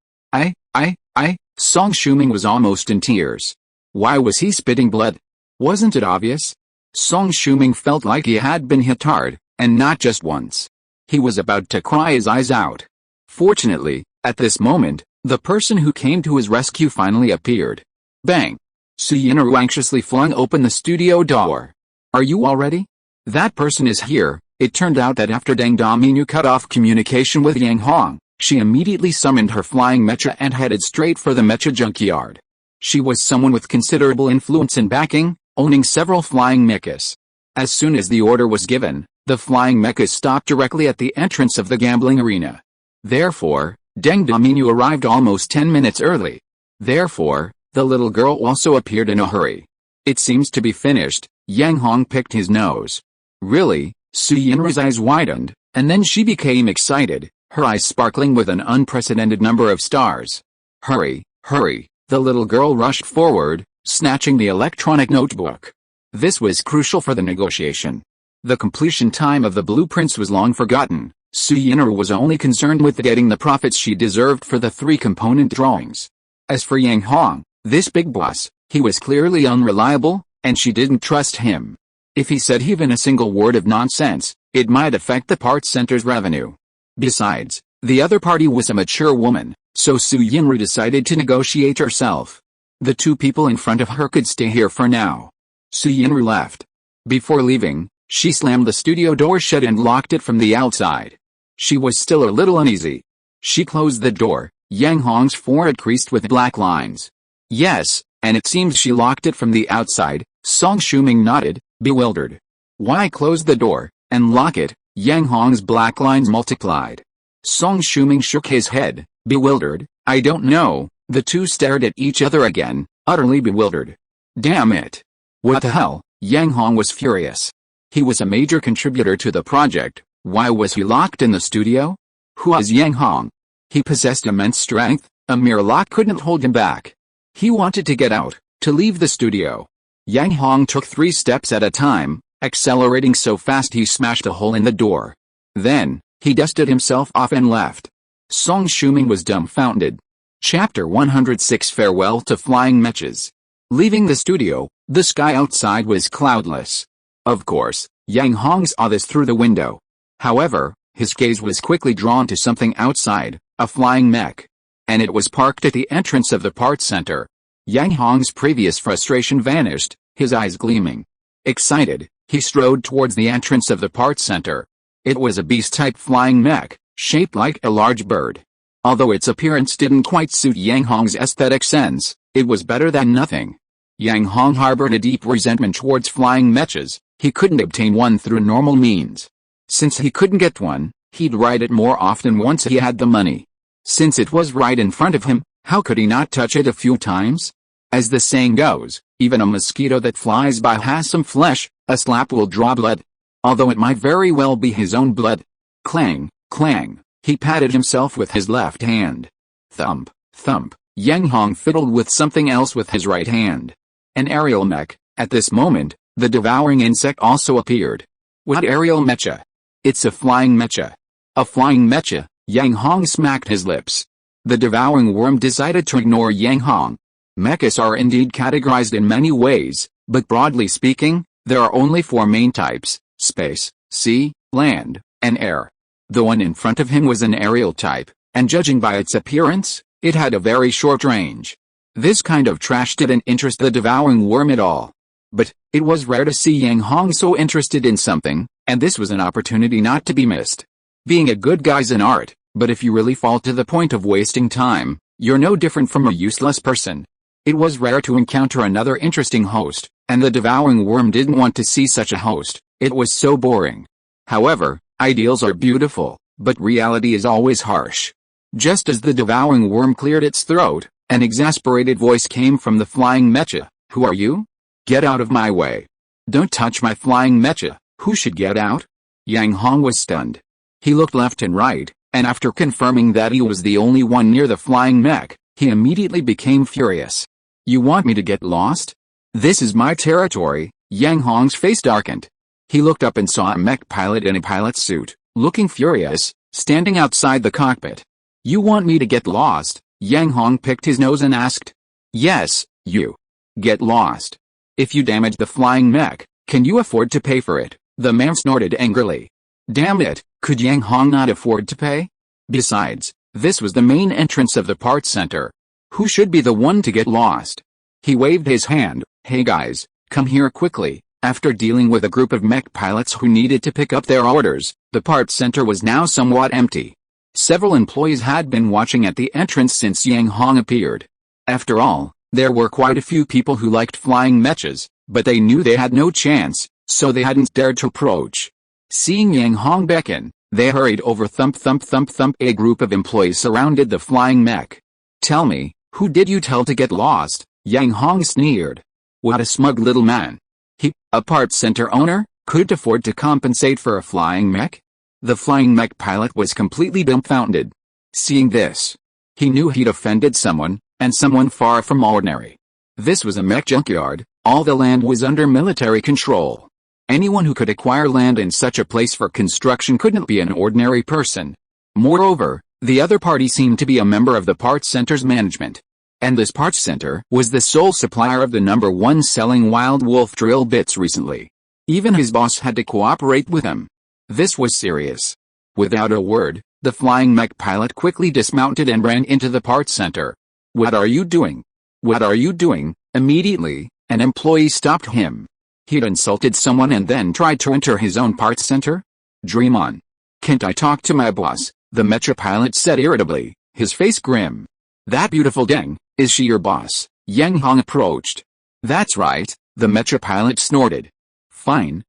Song Shuming was almost in tears. Why was he spitting blood? Wasn't it obvious? Song Shuming felt like he had been hit hard, and not just once. He was about to cry his eyes out. Fortunately, at this moment, the person who came to his rescue finally appeared. Bang! Suyinaru anxiously flung open the studio door. Are you all ready? That person is here. It turned out that after Deng Daminu cut off communication with Yang Hong, she immediately summoned her flying mecha and headed straight for the mecha junkyard. She was someone with considerable influence and backing, owning several flying mechas. As soon as the order was given, The flying mechas stopped directly at the entrance of the gambling arena. Therefore, Deng Dominu arrived almost 10 minutes early. Therefore, the little girl also appeared in a hurry. It seems to be finished. Yang Hong picked his nose. Really? Su Yinru's eyes widened, and then she became excited, her eyes sparkling with an unprecedented number of stars. Hurry, hurry, the little girl rushed forward, snatching the electronic notebook. This was crucial for the negotiation. The completion time of the blueprints was long forgotten. Su Yinru was only concerned with getting the profits she deserved for the 3-component drawings. As for Yang Hong, this big boss, he was clearly unreliable, and she didn't trust him. If he said even a single word of nonsense, it might affect the parts center's revenue. Besides, the other party was a mature woman, so Su Yinru decided to negotiate herself. The 2 people in front of her could stay here for now. Su Yinru left. Before leaving, she slammed the studio door shut and locked it from the outside. She was still a little uneasy. She closed the door. Yang Hong's forehead creased with black lines. Yes, and it seems she locked it from the outside. Song Shuming nodded, bewildered. Why close the door and lock it? Yang Hong's black lines multiplied. Song Shuming shook his head, bewildered. I don't know. The 2 stared at each other again, utterly bewildered. Damn it. What the hell? Yang Hong was furious. He was a major contributor to the project. Why was he locked in the studio? Who was Yang Hong? He possessed immense strength. A mere lock couldn't hold him back. He wanted to get out, to leave the studio. Yang Hong took 3 steps at a time, accelerating so fast he smashed a hole in the door. Then, he dusted himself off and left. Song Shuming was dumbfounded. Chapter 106 Farewell to Flying Mechas. Leaving the studio, the sky outside was cloudless. Of course, Yang Hong saw this through the window. However, his gaze was quickly drawn to something outside, a flying mech. And it was parked at the entrance of the parts center. Yang Hong's previous frustration vanished, his eyes gleaming. Excited, he strode towards the entrance of the parts center. It was a beast-type flying mech, shaped like a large bird. Although its appearance didn't quite suit Yang Hong's aesthetic sense, it was better than nothing. Yang Hong harbored a deep resentment towards flying mechas. He couldn't obtain one through normal means. Since he couldn't get one, he'd ride it more often once he had the money. Since it was right in front of him, how could he not touch it a few times? As the saying goes, even a mosquito that flies by has some flesh, a slap will draw blood. Although it might very well be his own blood. Clang, clang, he patted himself with his left hand. Thump, thump, Yang Hong fiddled with something else with his right hand. An aerial mech. At this moment, the devouring insect also appeared. What aerial mecha? It's a flying mecha. A flying mecha. Yang Hong smacked his lips. The devouring worm decided to ignore Yang Hong. Mechas are indeed categorized in many ways, but broadly speaking, there are only 4 main types: space, sea, land, and air. The one in front of him was an aerial type, and judging by its appearance, it had a very short range. This kind of trash didn't interest the devouring worm at all. But, it was rare to see Yang Hong so interested in something, and this was an opportunity not to be missed. Being a good guy's an art, but if you really fall to the point of wasting time, you're no different from a useless person. It was rare to encounter another interesting host, and the devouring worm didn't want to see such a host. It was so boring. However, ideals are beautiful, but reality is always harsh. Just as the devouring worm cleared its throat, an exasperated voice came from the flying mecha. Who are you? Get out of my way. Don't touch my flying mecha. Who should get out? Yang Hong was stunned. He looked left and right, and after confirming that he was the only one near the flying mech, he immediately became furious. You want me to get lost? This is my territory. Yang Hong's face darkened. He looked up and saw a mech pilot in a pilot's suit, looking furious, standing outside the cockpit. You want me to get lost? Yang Hong picked his nose and asked. Yes, you. Get lost. If you damage the flying mech, can you afford to pay for it? The man snorted angrily. Damn it, could Yang Hong not afford to pay? Besides, this was the main entrance of the parts center. Who should be the one to get lost? He waved his hand. Hey guys, come here quickly. After dealing with a group of mech pilots who needed to pick up their orders, the parts center was now somewhat empty. Several employees had been watching at the entrance since Yang Hong appeared. After all, there were quite a few people who liked flying mechas, but they knew they had no chance, so they hadn't dared to approach. Seeing Yang Hong beckon, they hurried over. Thump thump thump thump. A group of employees surrounded the flying mech. Tell me, who did you tell to get lost? Yang Hong sneered. What a smug little man. He, a parts center owner, couldn't afford to compensate for a flying mech? The flying mech pilot was completely dumbfounded. Seeing this, he knew he'd offended someone, and someone far from ordinary. This was a mech junkyard. All the land was under military control. Anyone who could acquire land in such a place for construction couldn't be an ordinary person. Moreover, the other party seemed to be a member of the parts center's management. And this parts center was the sole supplier of the #1 selling Wild Wolf drill bits recently. Even his boss had to cooperate with him. This was serious. Without a word, the flying mech pilot quickly dismounted and ran into the parts center. What are you doing? What are you doing? Immediately, an employee stopped him. He'd insulted someone and then tried to enter his own parts center? Dream on. Can't I talk to my boss? The Mecha pilot said irritably, his face grim. That beautiful Deng, is she your boss? Yang Hong approached. That's right, the Mecha pilot snorted. Fine,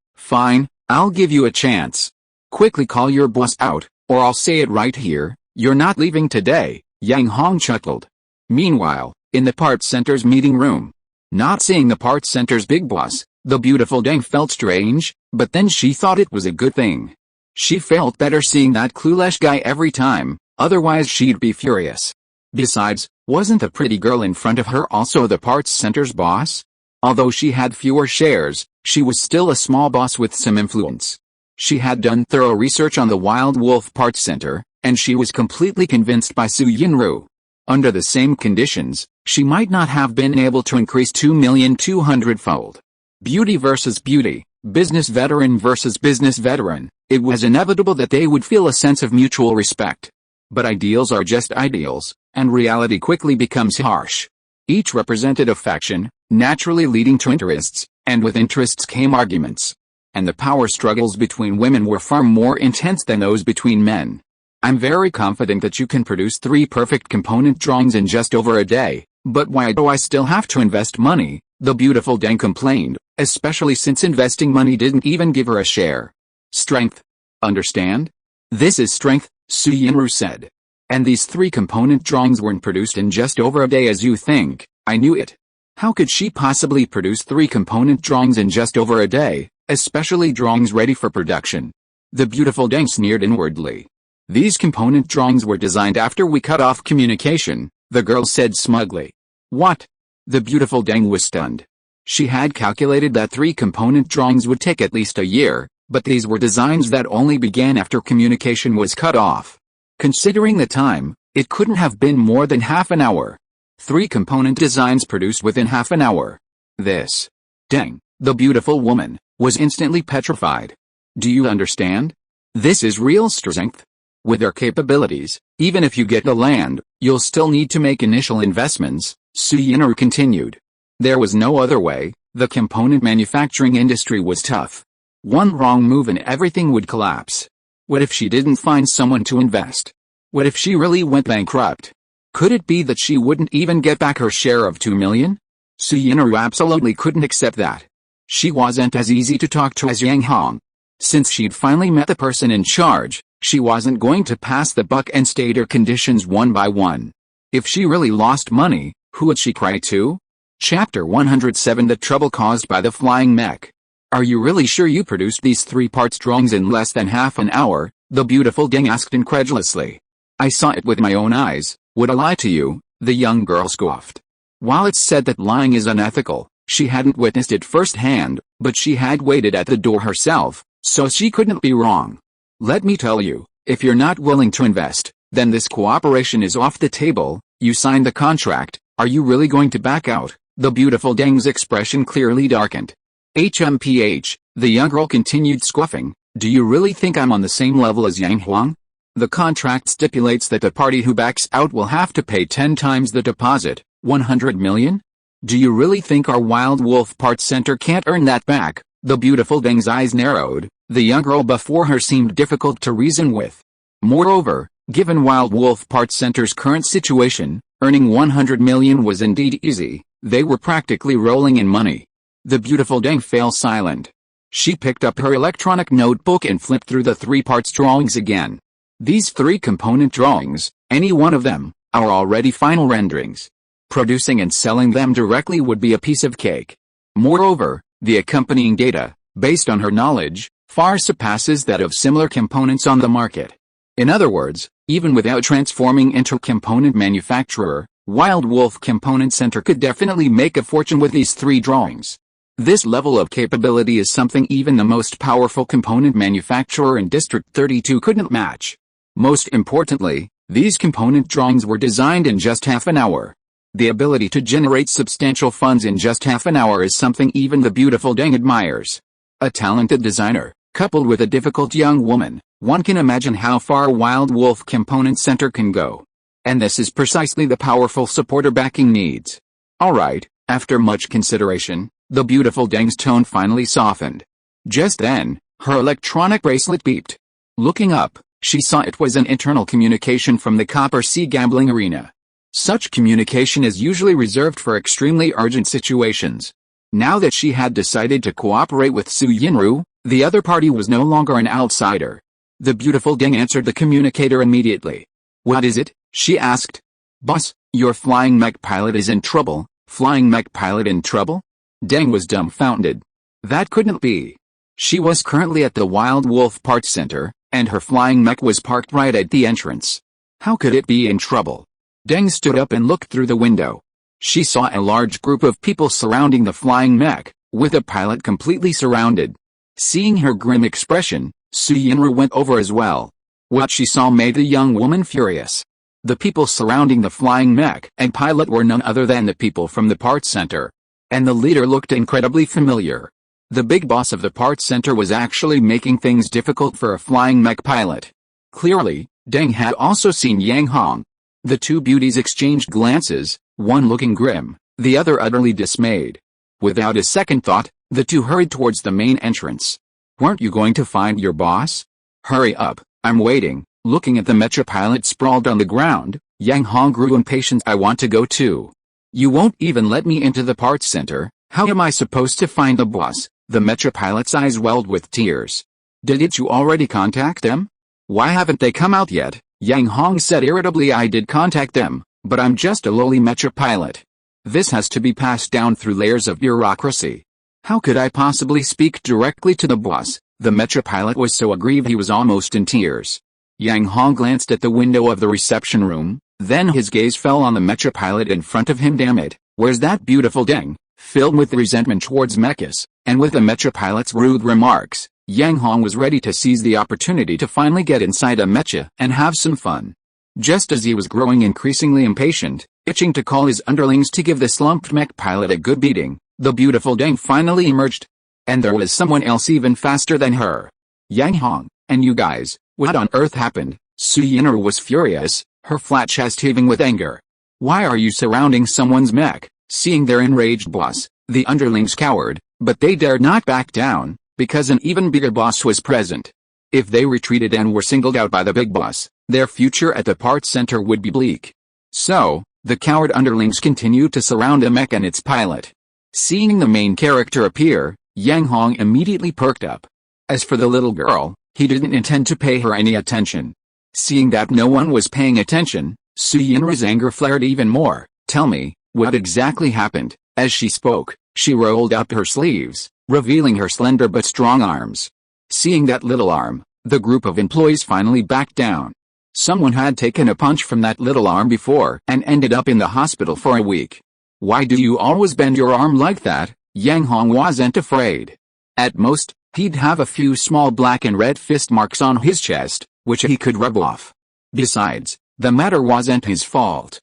I'll give you a chance. Quickly call your boss out, or I'll say it right here, you're not leaving today, Yang Hong chuckled. Meanwhile, in the parts center's meeting room. Not seeing the parts center's big boss, the beautiful Deng felt strange, but then she thought it was a good thing. She felt better seeing that clueless guy every time, otherwise she'd be furious. Besides, wasn't the pretty girl in front of her also the parts center's boss? Although she had fewer shares, she was still a small boss with some influence. She had done thorough research on the Wild Wolf Parts Center, and she was completely convinced by Su Yinru. Under the same conditions, she might not have been able to increase 2,200-fold. Beauty versus beauty, business veteran versus business veteran, it was inevitable that they would feel a sense of mutual respect. But ideals are just ideals, and reality quickly becomes harsh. Each represented a faction, naturally leading to interests, and with interests came arguments. And the power struggles between women were far more intense than those between men. I'm very confident that you can produce 3 perfect component drawings in just over a day, but why do I still have to invest money? The beautiful Deng complained, especially since investing money didn't even give her a share. Strength. Understand? This is strength, Su Yinru said. And these 3 component drawings weren't produced in just over a day as you think. I knew it. How could she possibly produce 3 component drawings in just over a day, especially drawings ready for production? The beautiful Deng sneered inwardly. These component drawings were designed after we cut off communication, the girl said smugly. What? The beautiful Deng was stunned. She had calculated that 3 component drawings would take at least a year, but these were designs that only began after communication was cut off. Considering the time, it couldn't have been more than half an hour. 3 component designs produced within half an hour. This. Deng, the beautiful woman, was instantly petrified. Do you understand? This is real strength. With their capabilities, even if you get the land, you'll still need to make initial investments, Su Yinru continued. There was no other way, the component manufacturing industry was tough. One wrong move and everything would collapse. What if she didn't find someone to invest? What if she really went bankrupt? Could it be that she wouldn't even get back her share of 2 million? Su Yinru absolutely couldn't accept that. She wasn't as easy to talk to as Yang Hong. Since she'd finally met the person in charge, she wasn't going to pass the buck and state her conditions one by one. If she really lost money, who would she cry to? Chapter 107 The Trouble Caused by the Flying Mech. Are you really sure you produced these 3 parts drawings in less than half an hour? The beautiful Deng asked incredulously. I saw it with my own eyes, would I lie to you? The young girl scoffed. While it's said that lying is unethical, she hadn't witnessed it firsthand, but she had waited at the door herself, so she couldn't be wrong. Let me tell you, if you're not willing to invest, then this cooperation is off the table. You signed the contract, are you really going to back out? The beautiful Deng's expression clearly darkened. HMPH, the young girl continued scoffing, do you really think I'm on the same level as Yang Huang? The contract stipulates that the party who backs out will have to pay 10 times the deposit, 100 million? Do you really think our Wild Wolf Parts Center can't earn that back? The beautiful Deng's eyes narrowed, the young girl before her seemed difficult to reason with. Moreover, given Wild Wolf Parts Center's current situation, earning 100 million was indeed easy, they were practically rolling in money. The beautiful Deng fell silent. She picked up her electronic notebook and flipped through the 3 parts drawings again. These 3 component drawings, any one of them, are already final renderings. Producing and selling them directly would be a piece of cake. Moreover, the accompanying data, based on her knowledge, far surpasses that of similar components on the market. In other words, even without transforming into a component manufacturer, Wild Wolf Component Center could definitely make a fortune with these 3 drawings. This level of capability is something even the most powerful component manufacturer in District 32 couldn't match. Most importantly, these component drawings were designed in just half an hour. The ability to generate substantial funds in just half an hour is something even the beautiful Deng admires. A talented designer, coupled with a difficult young woman, one can imagine how far Wild Wolf Component Center can go. And this is precisely the powerful supporter backing needs. Alright, after much consideration, the beautiful Deng's tone finally softened. Just then, her electronic bracelet beeped. Looking up, she saw it was an internal communication from the Copper Sea gambling arena. Such communication is usually reserved for extremely urgent situations. Now that she had decided to cooperate with Su Yinru, the other party was no longer an outsider. The beautiful Deng answered the communicator immediately. What is it? She asked. Boss, your flying mech pilot is in trouble. Flying mech pilot in trouble? Deng was dumbfounded. That couldn't be. She was currently at the Wild Wolf Parts Center, and her flying mech was parked right at the entrance. How could it be in trouble? Deng stood up and looked through the window. She saw a large group of people surrounding the flying mech, with the pilot completely surrounded. Seeing her grim expression, Su Yinru went over as well. What she saw made the young woman furious. The people surrounding the flying mech and pilot were none other than the people from the parts center. And the leader looked incredibly familiar. The big boss of the parts center was actually making things difficult for a flying mech pilot. Clearly, Deng had also seen Yang Hong. The 2 beauties exchanged glances, one looking grim, the other utterly dismayed. Without a second thought, the 2 hurried towards the main entrance. Weren't you going to find your boss? Hurry up, I'm waiting. Looking at the Mecha pilot sprawled on the ground, Yang Hong grew impatient. I want to go too. You won't even let me into the parts center. How am I supposed to find the boss? The Mecha pilot's eyes welled with tears. Didn't you already contact them? Why haven't they come out yet? Yang Hong said irritably. I did contact them, but I'm just a lowly Mecha pilot. This has to be passed down through layers of bureaucracy. How could I possibly speak directly to the boss? The Mecha pilot was so aggrieved he was almost in tears. Yang Hong glanced at the window of the reception room, then his gaze fell on the Mecha pilot in front of him. Damn it, where's that beautiful Deng? Filled with resentment towards mechas, and with the Mecha pilot's rude remarks, Yang Hong was ready to seize the opportunity to finally get inside a mecha and have some fun. Just as he was growing increasingly impatient, itching to call his underlings to give the slumped mech pilot a good beating, the beautiful Deng finally emerged. And there was someone else even faster than her. Yang Hong, and you guys, what on earth happened? Su Yinru was furious, her flat chest heaving with anger. Why are you surrounding someone's mech? Seeing their enraged boss, the underlings cowered, but they dared not back down, because an even bigger boss was present. If they retreated and were singled out by the big boss, their future at the parts center would be bleak. So, the coward underlings continued to surround the mech and its pilot. Seeing the main character appear, Yang Hong immediately perked up. As for the little girl, he didn't intend to pay her any attention. Seeing that no one was paying attention, Su Yinru's anger flared even more. Tell me, what exactly happened? As she spoke, she rolled up her sleeves, revealing her slender but strong arms. Seeing that little arm, the group of employees finally backed down. Someone had taken a punch from that little arm before and ended up in the hospital for a week. Why do you always bend your arm like that? Yang Hong wasn't afraid. At most, he'd have a few small black and red fist marks on his chest, which he could rub off. Besides, the matter wasn't his fault.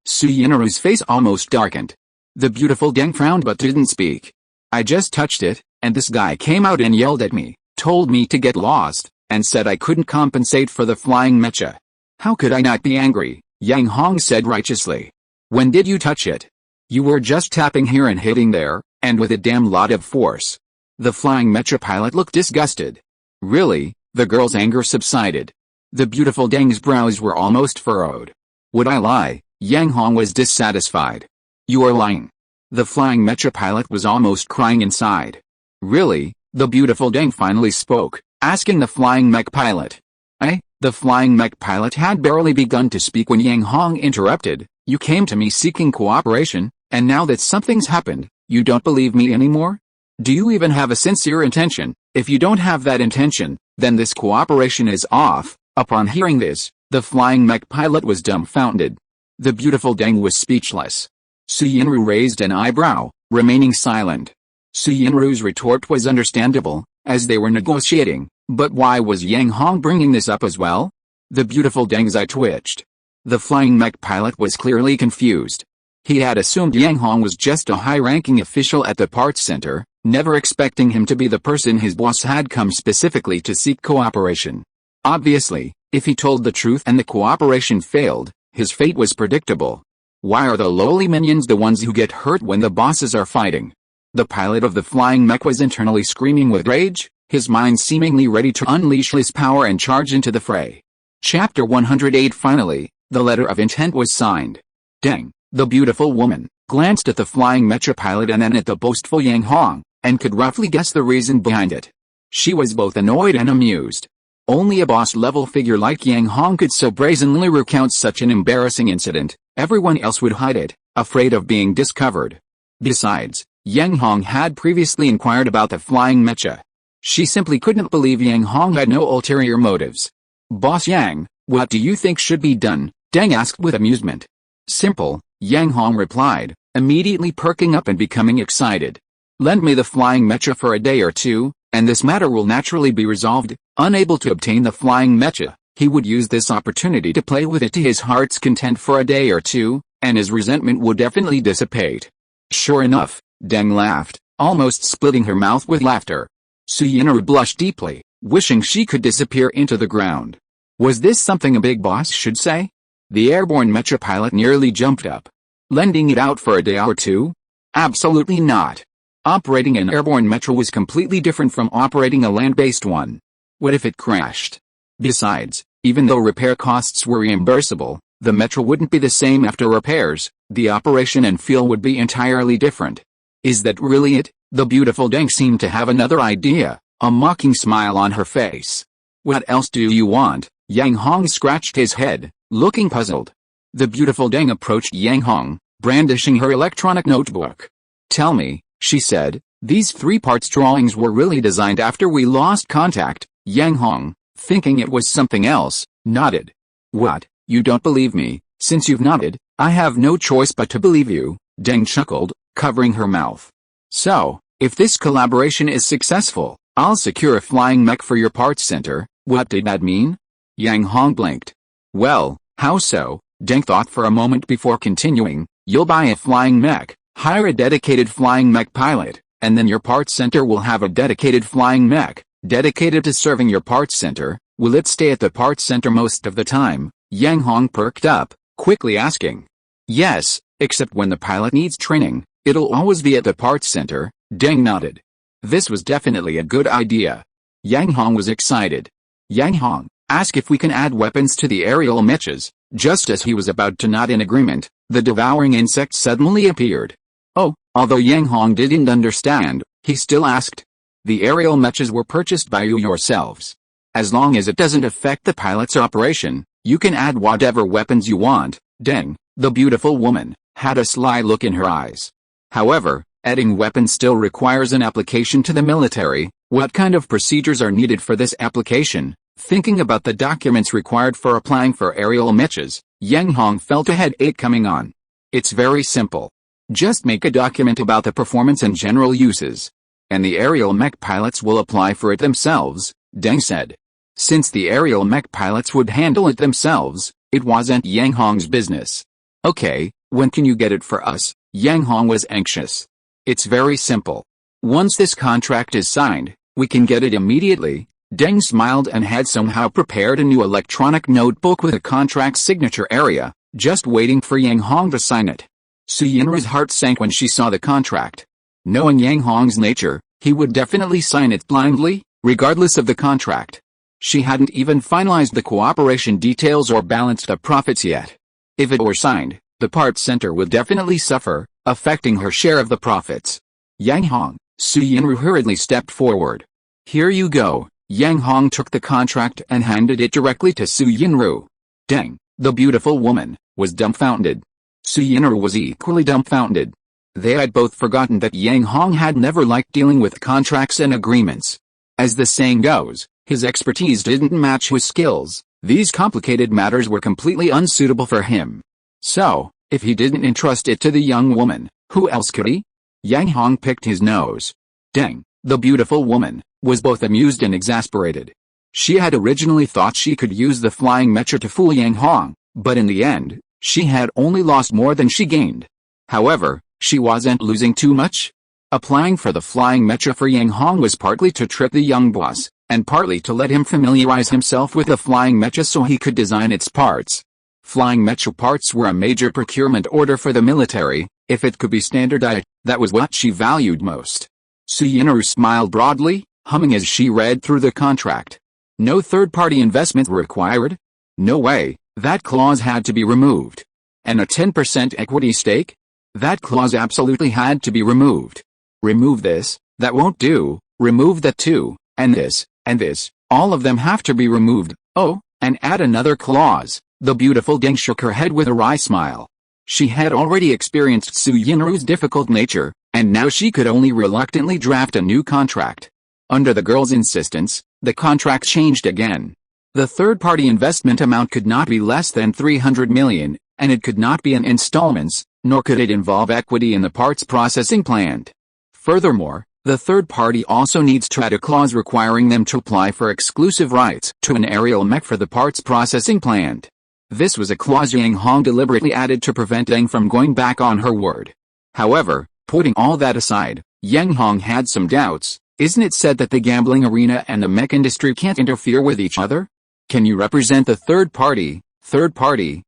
Su Yinru's face almost darkened. The beautiful Deng frowned but didn't speak. I just touched it, and this guy came out and yelled at me, told me to get lost, and said I couldn't compensate for the flying mecha. How could I not be angry? Yang Hong said righteously. When did you touch it? You were just tapping here and hitting there, and with a damn lot of force. The flying mecha pilot looked disgusted. Really? The girl's anger subsided. The beautiful Deng's brows were almost furrowed. Would I lie? Yang Hong was dissatisfied. You are lying. The flying mecha pilot was almost crying inside. Really? The beautiful Deng finally spoke, asking the flying mech pilot. The flying mech pilot had barely begun to speak when Yang Hong interrupted. You came to me seeking cooperation, and now that something's happened, you don't believe me anymore? Do you even have a sincere intention? If you don't have that intention, then this cooperation is off. Upon hearing this, the flying mech pilot was dumbfounded. The beautiful Deng was speechless. Su Yinru raised an eyebrow, remaining silent. Su Yinru's retort was understandable, as they were negotiating, but why was Yang Hong bringing this up as well? The beautiful Deng's eye twitched. The flying mech pilot was clearly confused. He had assumed Yang Hong was just a high-ranking official at the parts center, never expecting him to be the person his boss had come specifically to seek cooperation. Obviously, if he told the truth and the cooperation failed, his fate was predictable. Why are the lowly minions the ones who get hurt when the bosses are fighting? The pilot of the flying mech was internally screaming with rage, his mind seemingly ready to unleash his power and charge into the fray. Chapter 108. Finally, the letter of intent was signed. Deng, the beautiful woman, glanced at the flying mecha pilot and then at the boastful Yang Hong, and could roughly guess the reason behind it. She was both annoyed and amused. Only a boss-level figure like Yang Hong could so brazenly recount such an embarrassing incident. Everyone else would hide it, afraid of being discovered. Besides, Yang Hong had previously inquired about the flying mecha. She simply couldn't believe Yang Hong had no ulterior motives. Boss Yang, what do you think should be done? Deng asked with amusement. Simple, Yang Hong replied, immediately perking up and becoming excited. Lend me the flying mecha for a day or two, and this matter will naturally be resolved. Unable to obtain the flying mecha, he would use this opportunity to play with it to his heart's content for a day or two, and his resentment would definitely dissipate. Sure enough, Deng laughed, almost splitting her mouth with laughter. Su Yinru blushed deeply, wishing she could disappear into the ground. Was this something a big boss should say? The airborne mecha pilot nearly jumped up. Lending it out for a day or two? Absolutely not. Operating an airborne mecha was completely different from operating a land-based one. What if it crashed? Besides, even though repair costs were reimbursable, the mecha wouldn't be the same after repairs. The operation and feel would be entirely different. Is that really it? The beautiful Deng seemed to have another idea, a mocking smile on her face. What else do you want? Yang Hong scratched his head, looking puzzled. The beautiful Deng approached Yang Hong, brandishing her electronic notebook. Tell me, she said, these 3 parts drawings were really designed after we lost contact. Yang Hong, thinking it was something else, nodded. What, you don't believe me? Since you've nodded, I have no choice but to believe you, Deng chuckled, covering her mouth. So, if this collaboration is successful, I'll secure a flying mech for your parts center. What did that mean? Yang Hong blinked. Well, how so? Deng thought for a moment before continuing. You'll buy a flying mech, hire a dedicated flying mech pilot, and then your parts center will have a dedicated flying mech, dedicated to serving your parts center. Will it stay at the parts center most of the time? Yang Hong perked up, quickly asking. Yes, except when the pilot needs training, it'll always be at the parts center. Deng nodded. This was definitely a good idea. Yang Hong was excited. Yang Hong, ask if we can add weapons to the aerial mechas. Just as he was about to nod in agreement, the devouring insect suddenly appeared. Oh, although Yang Hong didn't understand, he still asked. The aerial mechas were purchased by you yourselves. As long as it doesn't affect the pilot's operation, you can add whatever weapons you want. Deng, the beautiful woman, had a sly look in her eyes. However, adding weapons still requires an application to the military. What kind of procedures are needed for this application? Thinking about the documents required for applying for aerial mechas, Yang Hong felt a headache coming on. It's very simple. Just make a document about the performance and general uses. And the aerial mech pilots will apply for it themselves, Deng said. Since the aerial mech pilots would handle it themselves, it wasn't Yang Hong's business. Okay, when can you get it for us? Yang Hong was anxious. It's very simple. Once this contract is signed, we can get it immediately. Deng smiled and had somehow prepared a new electronic notebook with a contract signature area, just waiting for Yang Hong to sign it. Su Yinru's heart sank when she saw the contract. Knowing Yang Hong's nature, he would definitely sign it blindly, regardless of the contract. She hadn't even finalized the cooperation details or balanced the profits yet. If it were signed, the parts center would definitely suffer, affecting her share of the profits. Yang Hong, Su Yinru hurriedly stepped forward. "Here you go." Yang Hong took the contract and handed it directly to Su Yinru. Deng, the beautiful woman, was dumbfounded. Su Yinru was equally dumbfounded. They had both forgotten that Yang Hong had never liked dealing with contracts and agreements. As the saying goes, his expertise didn't match his skills. These complicated matters were completely unsuitable for him. So, if he didn't entrust it to the young woman, who else could he? Yang Hong picked his nose. Deng, the beautiful woman, was both amused and exasperated. She had originally thought she could use the flying mecha to fool Yang Hong, but in the end, she had only lost more than she gained. However, she wasn't losing too much. Applying for the flying mecha for Yang Hong was partly to trick the young boss, and partly to let him familiarize himself with the flying mecha so he could design its parts. Flying mecha parts were a major procurement order for the military. If it could be standardized, that was what she valued most. Su Yinru smiled broadly, humming as she read through the contract. No third-party investment required? No way, that clause had to be removed. And a 10% equity stake? That clause absolutely had to be removed. Remove this, that won't do, remove that too, and this, all of them have to be removed. Oh, and add another clause. The beautiful Deng shook her head with a wry smile. She had already experienced Su Yinru's difficult nature, and now she could only reluctantly draft a new contract. Under the girl's insistence, the contract changed again. The third-party investment amount could not be less than 300 million, and it could not be in installments, nor could it involve equity in the parts processing plant. Furthermore, the third party also needs to add a clause requiring them to apply for exclusive rights to an aerial mech for the parts processing plant. This was a clause Yang Hong deliberately added to prevent Deng from going back on her word. However, putting all that aside, Yang Hong had some doubts. Isn't it said that the gambling arena and the mech industry can't interfere with each other? Can you represent the third party? Third party,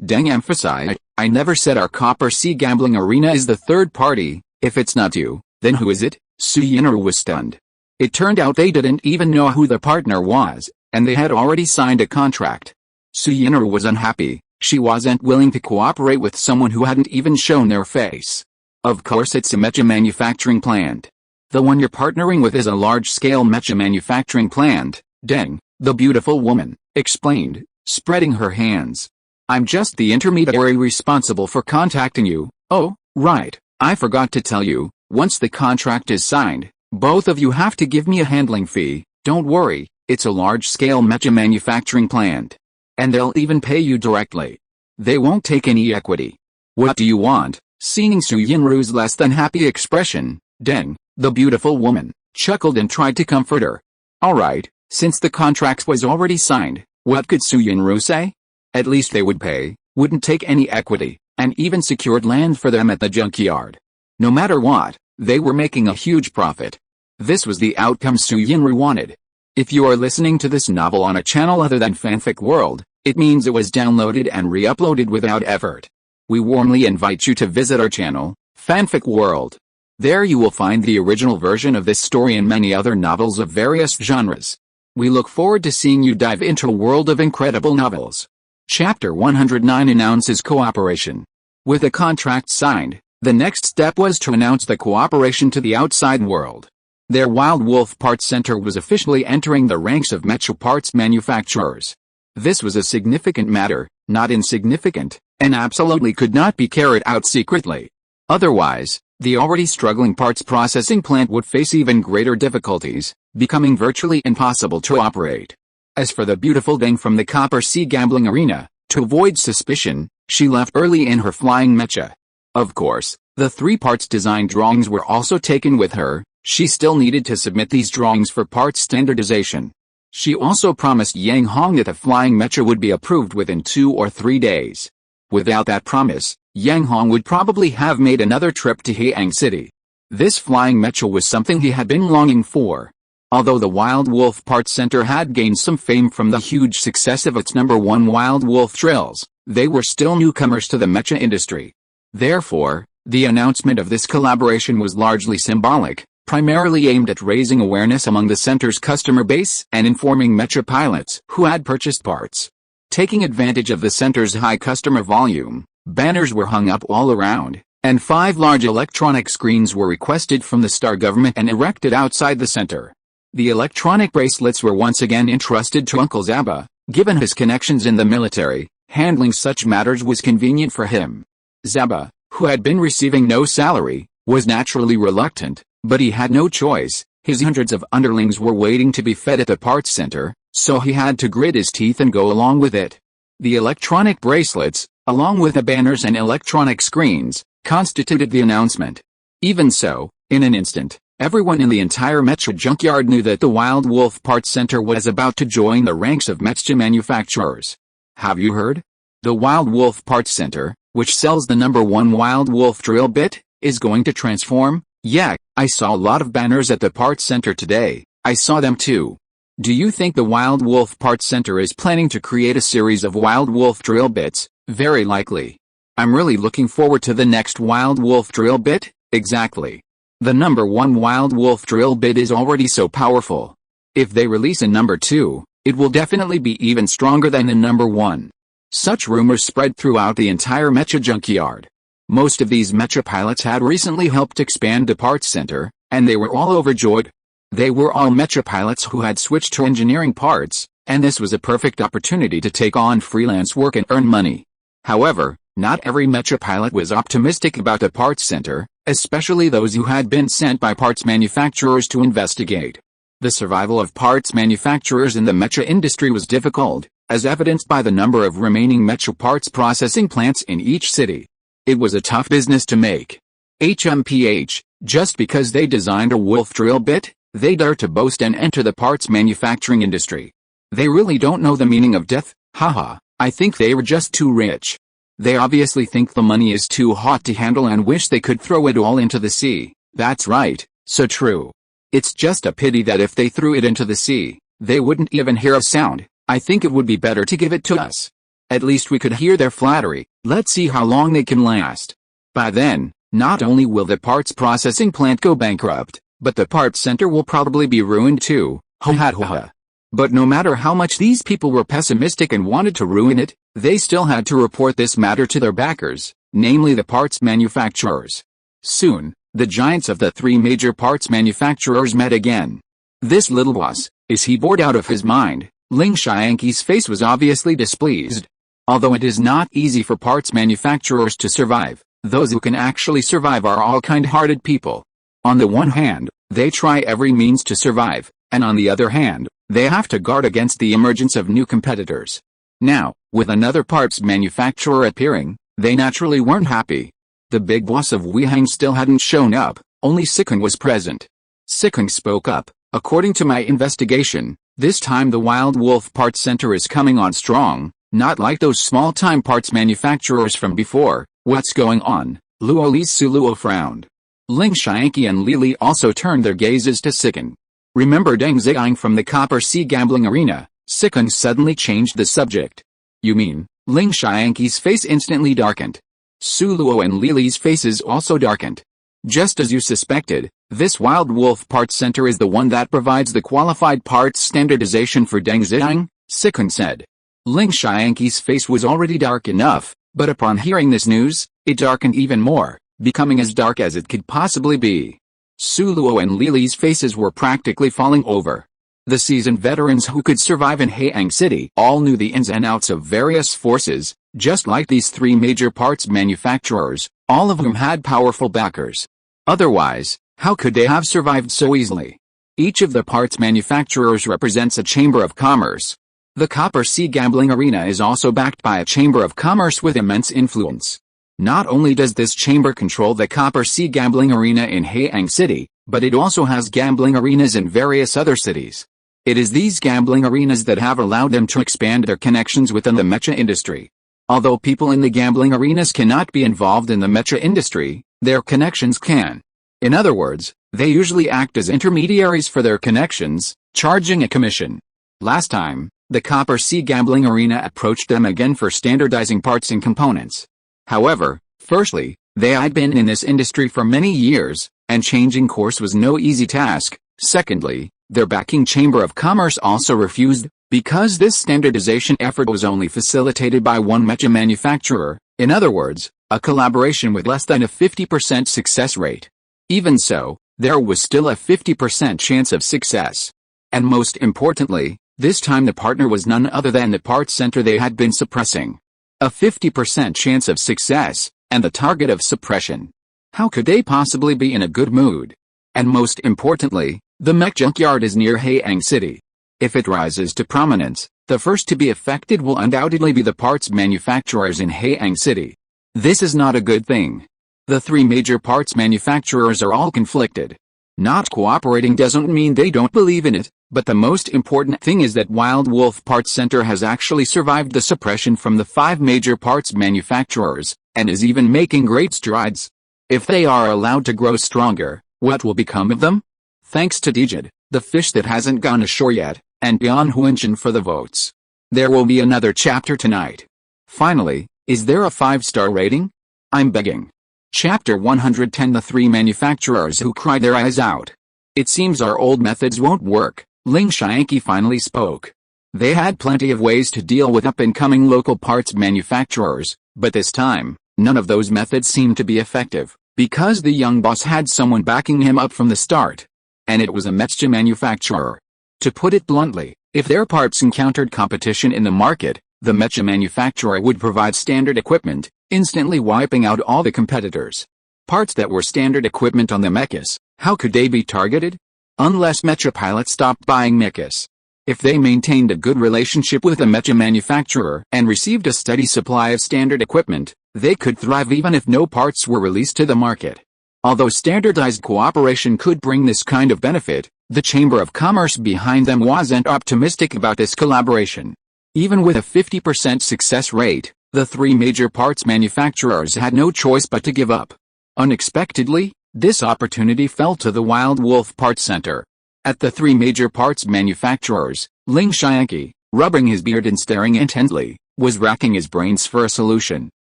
Deng emphasized. I never said our Copper Sea gambling arena is the third party. If it's not you, then who is it? Su Yinru was stunned. It turned out they didn't even know who the partner was, and they had already signed a contract. Su Yinru was unhappy. She wasn't willing to cooperate with someone who hadn't even shown their face. Of course it's a mecha manufacturing plant. The one you're partnering with is a large-scale mecha manufacturing plant, Deng, the beautiful woman, explained, spreading her hands. I'm just the intermediary responsible for contacting you. Oh, right, I forgot to tell you, once the contract is signed, both of you have to give me a handling fee. Don't worry, it's a large-scale mecha manufacturing plant. And they'll even pay you directly. They won't take any equity. What do you want? Seeing Su Yinru's less than happy expression, Deng, the beautiful woman, chuckled and tried to comfort her. Alright, since the contract was already signed, what could Su Yinru say? At least they would pay, wouldn't take any equity, and even secured land for them at the junkyard. No matter what, they were making a huge profit. This was the outcome Su Yinru wanted. If you are listening to this novel on a channel other than Fanfic World, it means it was downloaded and re-uploaded without effort. We warmly invite you to visit our channel, Fanfic World. There you will find the original version of this story and many other novels of various genres. We look forward to seeing you dive into a world of incredible novels. Chapter 109 announces cooperation. With a contract signed, the next step was to announce the cooperation to the outside world. Their Wild Wolf Parts Center was officially entering the ranks of mecha parts manufacturers. This was a significant matter, not insignificant, and absolutely could not be carried out secretly. Otherwise, the already struggling parts processing plant would face even greater difficulties, becoming virtually impossible to operate. As for the beautiful Deng from the Copper Sea gambling arena, to avoid suspicion, she left early in her flying mecha. Of course, the 3 parts design drawings were also taken with her. She still needed to submit these drawings for parts standardization. She also promised Yang Hong that the flying mecha would be approved within 2 or 3 days. Without that promise, Yang Hong would probably have made another trip to Haiyang City. This flying mecha was something he had been longing for. Although the Wild Wolf Parts Center had gained some fame from the huge success of its #1 Wild Wolf drills, they were still newcomers to the mecha industry. Therefore, the announcement of this collaboration was largely symbolic, primarily aimed at raising awareness among the center's customer base and informing mecha pilots who had purchased parts. Taking advantage of the center's high customer volume, banners were hung up all around, and 5 large electronic screens were requested from the star government and erected outside the center. The electronic bracelets were once again entrusted to Uncle Zaba. Given his connections in the military, handling such matters was convenient for him. Zaba, who had been receiving no salary, was naturally reluctant, but he had no choice. His hundreds of underlings were waiting to be fed at the parts center, so he had to grit his teeth and go along with it. The electronic bracelets, along with the banners and electronic screens, constituted the announcement. Even so, in an instant, everyone in the entire Mecha junkyard knew that the Wild Wolf Parts Center was about to join the ranks of Mecha manufacturers. Have you heard? The Wild Wolf Parts Center, which sells the #1 Wild Wolf drill bit, is going to transform? Yeah, I saw a lot of banners at the parts center today. I saw them too. Do you think the Wild Wolf Parts Center is planning to create a series of Wild Wolf drill bits? Very likely. I'm really looking forward to the next Wild Wolf drill bit. Exactly. The #1 Wild Wolf drill bit is already so powerful. If they release a #2, it will definitely be even stronger than the #1. Such rumors spread throughout the entire Mecha junkyard. Most of these Mecha pilots had recently helped expand the parts center, and they were all overjoyed. They were all Mecha pilots who had switched to engineering parts, and this was a perfect opportunity to take on freelance work and earn money. However, not every Mecha pilot was optimistic about the parts center, especially those who had been sent by parts manufacturers to investigate. The survival of parts manufacturers in the Mecha industry was difficult, as evidenced by the number of remaining Mecha parts processing plants in each city. It was a tough business to make. HMPH, just because they designed a wolf drill bit, they dare to boast and enter the parts manufacturing industry. They really don't know the meaning of death, haha, I think they were just too rich. They obviously think the money is too hot to handle and wish they could throw it all into the sea. That's right, so true. It's just a pity that if they threw it into the sea, they wouldn't even hear a sound. I think it would be better to give it to us. At least we could hear their flattery. Let's see how long they can last. By then, not only will the parts processing plant go bankrupt, but the parts center will probably be ruined too. Ho ha ho ha. But no matter how much these people were pessimistic and wanted to ruin it, they still had to report this matter to their backers, namely the parts manufacturers. Soon, the giants of the 3 major parts manufacturers met again. This little boss, is he bored out of his mind? Ling Xiangqi's face was obviously displeased. Although it is not easy for parts manufacturers to survive, those who can actually survive are all kind-hearted people. On the one hand, they try every means to survive, and on the other hand, they have to guard against the emergence of new competitors. Now, with another parts manufacturer appearing, they naturally weren't happy. The big boss of Weihang still hadn't shown up, only Sikun was present. Sikun spoke up. According to my investigation, this time the Wild Wolf Parts Center is coming on strong, not like those small-time parts manufacturers from before. What's going on? Luo Li Suluo frowned. Ling Xiangqi and Li Li also turned their gazes to Sikun. Remember Deng Ziyang from the Copper Sea gambling arena? Sikun suddenly changed the subject. You mean? Ling Xiangqi's face instantly darkened. Suluo and Li Li's faces also darkened. Just as you suspected, this Wild Wolf Parts Center is the one that provides the qualified parts standardization for Deng Ziyang, Sikun said. Ling Xiangqi's face was already dark enough, but upon hearing this news, it darkened even more, becoming as dark as it could possibly be. Suluo and Li Li's faces were practically falling over. The seasoned veterans who could survive in Haiyang City all knew the ins and outs of various forces, just like these 3 major parts manufacturers, all of whom had powerful backers. Otherwise, how could they have survived so easily? Each of the parts manufacturers represents a chamber of commerce. The Copper Sea gambling arena is also backed by a chamber of commerce with immense influence. Not only does this chamber control the Copper Sea gambling arena in Haiyang City, but it also has gambling arenas in various other cities. It is these gambling arenas that have allowed them to expand their connections within the Mecha industry. Although people in the gambling arenas cannot be involved in the Mecha industry, their connections can. In other words, they usually act as intermediaries for their connections, charging a commission. Last time, the Copper Sea gambling arena approached them again for standardizing parts and components. However, firstly, they had been in this industry for many years, and changing course was no easy task. Secondly, their backing chamber of commerce also refused, because this standardization effort was only facilitated by one Mecha manufacturer. In other words, a collaboration with less than a 50% success rate. Even so, there was still a 50% chance of success. And most importantly, this time the partner was none other than the parts center they had been suppressing. A 50% chance of success, and the target of suppression. How could they possibly be in a good mood? And most importantly, the mech junkyard is near Haeang City. If it rises to prominence, the first to be affected will undoubtedly be the parts manufacturers in Haeang City. This is not a good thing. The three major parts manufacturers are all conflicted. Not cooperating doesn't mean they don't believe in it, but the most important thing is that Wild Wolf Parts Center has actually survived the suppression from the 5 major parts manufacturers, and is even making great strides. If they are allowed to grow stronger, what will become of them? Thanks to Digid, the fish that hasn't gone ashore yet, and Byon Huinchin for the votes. There will be another chapter tonight. Finally, is there a 5-star rating? I'm begging. Chapter 110, The 3 manufacturers who cried their eyes out. It seems our old methods won't work, Ling Xianqi finally spoke. They had plenty of ways to deal with up-and-coming local parts manufacturers, but this time, none of those methods seemed to be effective, because the young boss had someone backing him up from the start. And it was a mecha manufacturer. To put it bluntly, if their parts encountered competition in the market, the mecha manufacturer would provide standard equipment, instantly wiping out all the competitors. Parts that were standard equipment on the mechas, how could they be targeted? Unless mecha pilots stopped buying mechas. If they maintained a good relationship with a mecha manufacturer and received a steady supply of standard equipment, they could thrive even if no parts were released to the market. Although standardized cooperation could bring this kind of benefit, the Chamber of Commerce behind them wasn't optimistic about this collaboration. Even with a 50% success rate, the 3 major parts manufacturers had no choice but to give up. Unexpectedly, this opportunity fell to the Wild Wolf Parts Center. At the 3 major parts manufacturers, Ling Xianqi, rubbing his beard and staring intently, was racking his brains for a solution.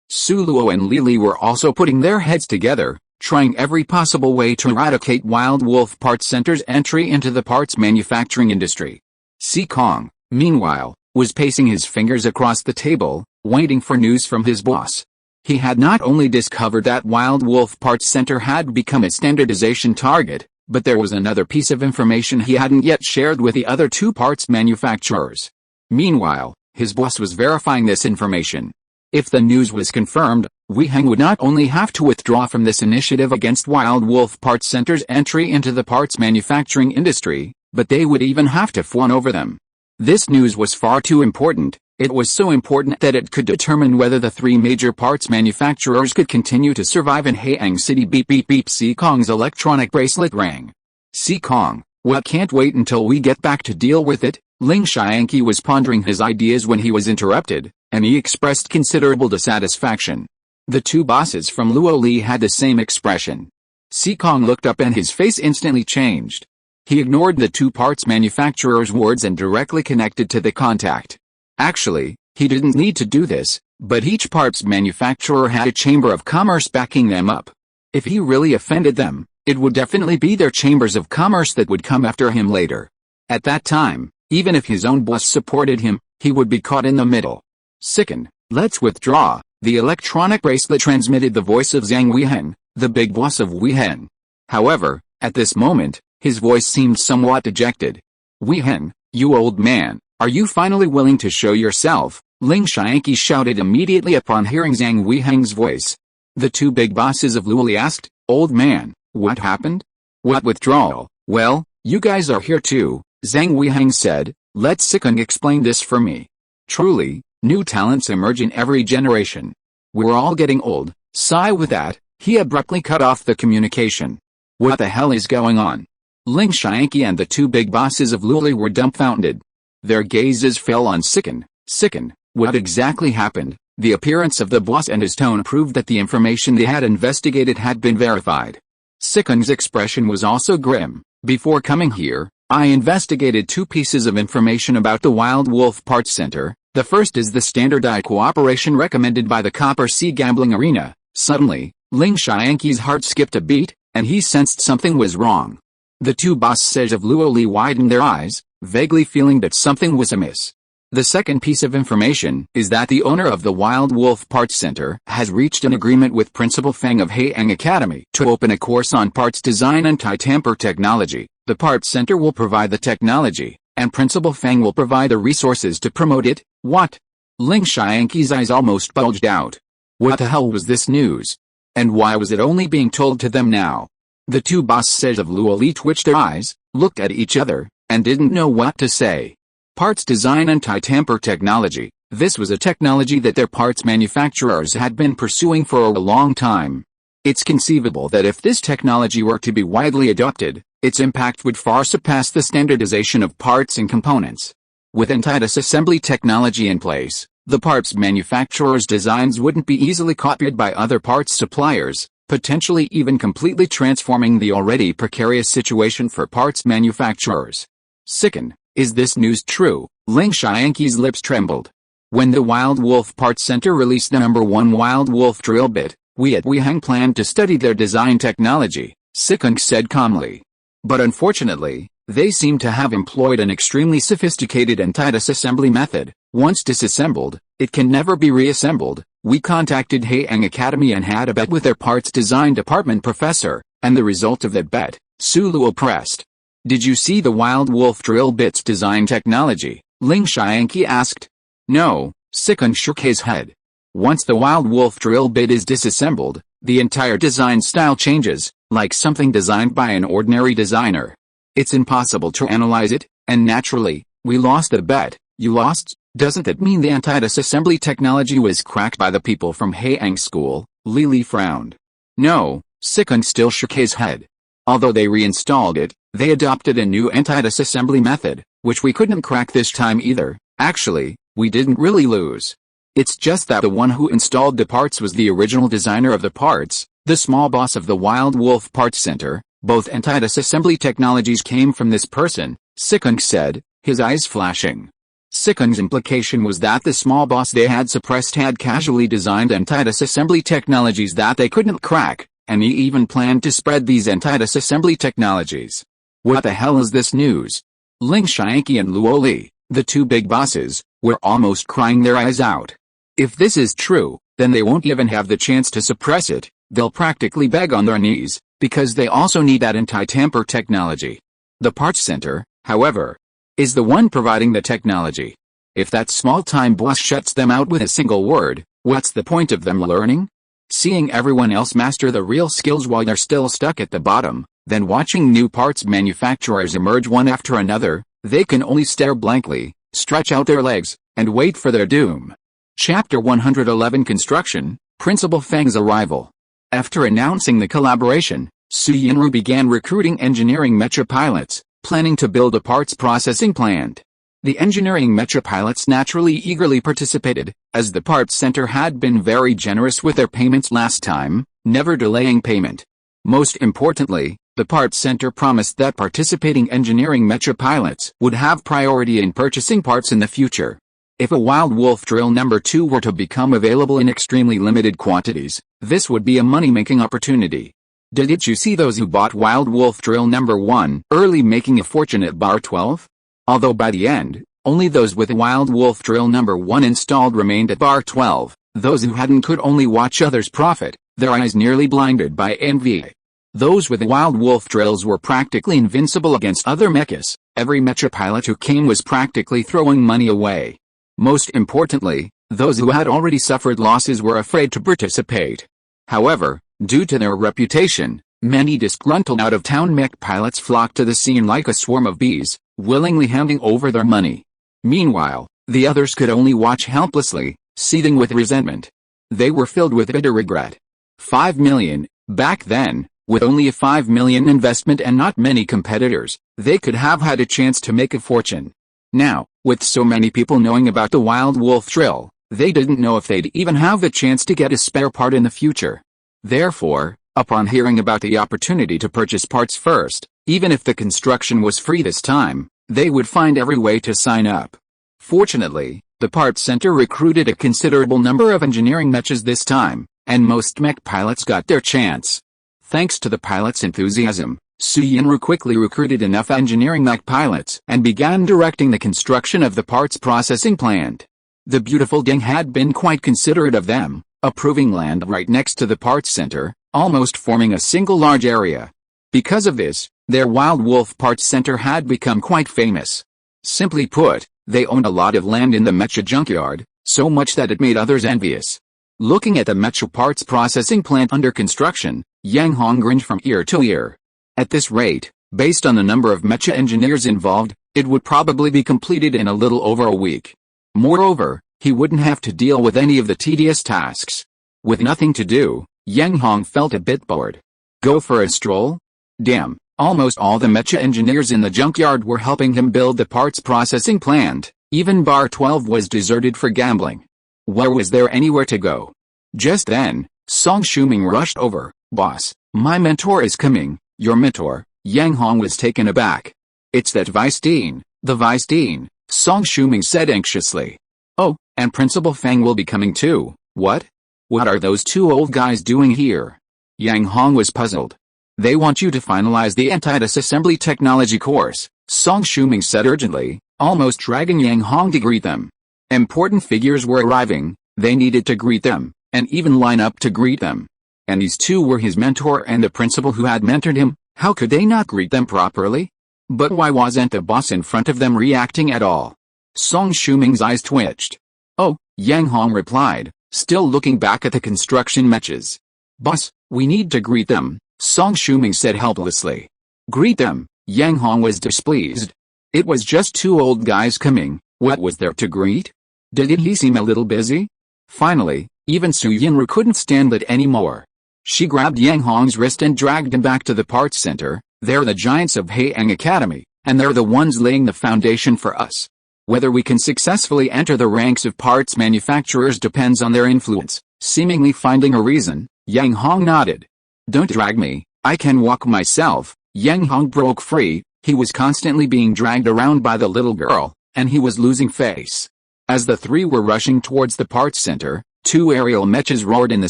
Su Luo and Li Li were also putting their heads together, trying every possible way to eradicate Wild Wolf Parts Center's entry into the parts manufacturing industry. Si Kong, meanwhile, was pacing his fingers across the table, waiting for news from his boss. He had not only discovered that Wild Wolf Parts Center had become a standardization target, but there was another piece of information he hadn't yet shared with the other 2 parts manufacturers. Meanwhile, his boss was verifying this information. If the news was confirmed, Weiheng would not only have to withdraw from this initiative against Wild Wolf Parts Center's entry into the parts manufacturing industry, but they would even have to fawn over them. This news was far too important. It was so important that it could determine whether the 3 major parts manufacturers could continue to survive in Haeang City. Beep beep beep. Si Kong's electronic bracelet rang. Si Kong, what, can't wait until we get back to deal with it? Ling Xianqi was pondering his ideas when he was interrupted, and he expressed considerable dissatisfaction. The 2 bosses from Luo Li had the same expression. Si Kong looked up and his face instantly changed. He ignored the 2 parts manufacturers' words and directly connected to the contact. Actually, he didn't need to do this, but each parts manufacturer had a chamber of commerce backing them up. If he really offended them, it would definitely be their chambers of commerce that would come after him later. At that time, even if his own boss supported him, he would be caught in the middle. Sicken, let's withdraw. The electronic bracelet transmitted the voice of Zhang Weiheng, the big boss of Weiheng. However, at this moment, his voice seemed somewhat dejected. Weiheng, you old man, are you finally willing to show yourself? Ling Xianqi shouted immediately upon hearing Zhang Weiheng's voice. The 2 big bosses of Luoli asked, old man, what happened? What withdrawal? Well, you guys are here too, Zhang Weiheng said. Let Sicken explain this for me. Truly, new talents emerge in every generation. We're all getting old. Sigh. With that, he abruptly cut off the communication. What the hell is going on? Ling Xianqi and the 2 big bosses of Luoli were dumbfounded. Their gazes fell on Sicken. Sicken, what exactly happened? The appearance of the boss and his tone proved that the information they had investigated had been verified. Sicken's expression was also grim. Before coming here, I investigated 2 pieces of information about the Wild Wolf Parts Center. The first is the standardized cooperation recommended by the Copper Sea Gambling Arena. Suddenly, Ling Xianqi's heart skipped a beat, and he sensed something was wrong. The 2 bosses of Luoli widened their eyes, vaguely feeling that something was amiss. The second piece of information is that the owner of the Wild Wolf Parts Center has reached an agreement with Principal Feng of Haiyang Academy to open a course on parts design and anti-tamper technology. The Parts Center will provide the technology, and Principal Feng will provide the resources to promote it. What? Ling Xiangqi's eyes almost bulged out. What the hell was this news? And why was it only being told to them now? The two bosses of Luoli twitched their eyes, looked at each other, and didn't know what to say. Parts design and anti-tamper technology. This was a technology that their parts manufacturers had been pursuing for a long time. It's conceivable that if this technology were to be widely adopted, its impact would far surpass the standardization of parts and components. With anti-disassembly technology in place, the parts manufacturers' designs wouldn't be easily copied by other parts suppliers, potentially even completely transforming the already precarious situation for parts manufacturers. Second, is this news true? Ling Xiangqi's lips trembled. When the Wild Wolf Parts Center released the #1 Wild Wolf drill bit, we at Weihang planned to study their design technology, Sikung said calmly. But unfortunately, they seem to have employed an extremely sophisticated anti-disassembly method. Once disassembled, it can never be reassembled. We contacted Haiyang Academy and had a bet with their parts design department professor, and the result of that bet, Su Luo pressed. Did you see the Wild Wolf drill bit's design technology? Ling Xiangqi asked. No, Sikun shook his head. Once the Wild Wolf drill bit is disassembled, the entire design style changes, like something designed by an ordinary designer. It's impossible to analyze it, and naturally, we lost the bet. You lost? Doesn't that mean the anti-disassembly technology was cracked by the people from Haiyang School? Lili frowned. No, Sikun still shook his head. Although they reinstalled it, they adopted a new anti-disassembly method, which we couldn't crack this time either. Actually, we didn't really lose. It's just that the one who installed the parts was the original designer of the parts, the small boss of the Wild Wolf Parts Center. Both anti-disassembly technologies came from this person, Sikung said, his eyes flashing. Sikung's implication was that the small boss they had suppressed had casually designed anti-disassembly technologies that they couldn't crack, and he even planned to spread these anti-disassembly technologies. What the hell is this news? Ling Xiangqi and Luo Li, the two big bosses, were almost crying their eyes out. If this is true, then they won't even have the chance to suppress it. They'll practically beg on their knees, because they also need that anti-tamper technology. The Parts Center, however, is the one providing the technology. If that small-time boss shuts them out with a single word, what's the point of them learning? Seeing everyone else master the real skills while they're still stuck at the bottom, then watching new parts manufacturers emerge one after another, they can only stare blankly, stretch out their legs, and wait for their doom. Chapter 111 Construction, Principal Feng's Arrival. After announcing the collaboration, Su Yinru began recruiting engineering mecha pilots, planning to build a parts processing plant. The engineering mecha pilots naturally eagerly participated, as the Parts Center had been very generous with their payments last time, never delaying payment. Most importantly, the Parts Center promised that participating engineering mecha pilots would have priority in purchasing parts in the future. If a Wild Wolf drill #2 were to become available in extremely limited quantities, this would be a money-making opportunity. Didn't you see those who bought Wild Wolf drill #1 early making a fortune at bar 12? Although by the end, only those with Wild Wolf drill #1 installed remained at bar 12, those who hadn't could only watch others profit, their eyes nearly blinded by envy. Those with Wild Wolf drills were practically invincible against other mechas. Every mecha pilot who came was practically throwing money away. Most importantly, those who had already suffered losses were afraid to participate. However, due to their reputation, many disgruntled out-of-town mech pilots flocked to the scene like a swarm of bees, willingly handing over their money. Meanwhile, the others could only watch helplessly, seething with resentment. They were filled with bitter regret. 5 million, back then, with only a 5 million investment and not many competitors, they could have had a chance to make a fortune. Now, with so many people knowing about the Wild Wolf drill, they didn't know if they'd even have the chance to get a spare part in the future. Therefore, upon hearing about the opportunity to purchase parts first, even if the construction was free this time, they would find every way to sign up. Fortunately, the Parts Center recruited a considerable number of engineering mechas this time, and most mech pilots got their chance. Thanks to the pilots' enthusiasm, Su Yinru quickly recruited enough engineering mech pilots and began directing the construction of the parts processing plant. The beautiful Deng had been quite considerate of them, approving land right next to the parts center, almost forming a single large area. Because of this, their Wild Wolf Parts Center had become quite famous. Simply put, they owned a lot of land in the Mecha junkyard, so much that it made others envious. Looking at the Mecha parts processing plant under construction, Yang Hong grinned from ear to ear. At this rate, based on the number of Mecha engineers involved, it would probably be completed in a little over a week. Moreover, he wouldn't have to deal with any of the tedious tasks. With nothing to do, Yang Hong felt a bit bored. Go for a stroll? Damn, almost all the Mecha engineers in the junkyard were helping him build the parts processing plant. Even Bar 12 was deserted for gambling. Where was there anywhere to go? Just then, Song Shuming rushed over. Boss, my mentor is coming. Your mentor? Yang Hong was taken aback. It's that Vice Dean, the Vice Dean, Song Shuming said anxiously. Oh, and Principal Fang will be coming too. What? What are those two old guys doing here? Yang Hong was puzzled. They want you to finalize the anti-disassembly technology course, Song Shuming said urgently, almost dragging Yang Hong to greet them. Important figures were arriving, they needed to greet them, and even line up to greet them. And these two were his mentor and the principal who had mentored him. How could they not greet them properly? But why wasn't the boss in front of them reacting at all? Song Shuming's eyes twitched. Oh, Yang Hong replied, still looking back at the construction mechas. Boss, we need to greet them, Song Shuming said helplessly. Greet them? Yang Hong was displeased. It was just two old guys coming, what was there to greet? Didn't he seem a little busy? Finally, even Su Yinru couldn't stand it anymore. She grabbed Yang Hong's wrist and dragged him back to the parts center. They're the giants of Haiyang Academy, and they're the ones laying the foundation for us. Whether we can successfully enter the ranks of parts manufacturers depends on their influence. Seemingly finding a reason, Yang Hong nodded. Don't drag me, I can walk myself. Yang Hong broke free. He was constantly being dragged around by the little girl, and he was losing face. As the three were rushing towards the parts center, two aerial mechas roared in the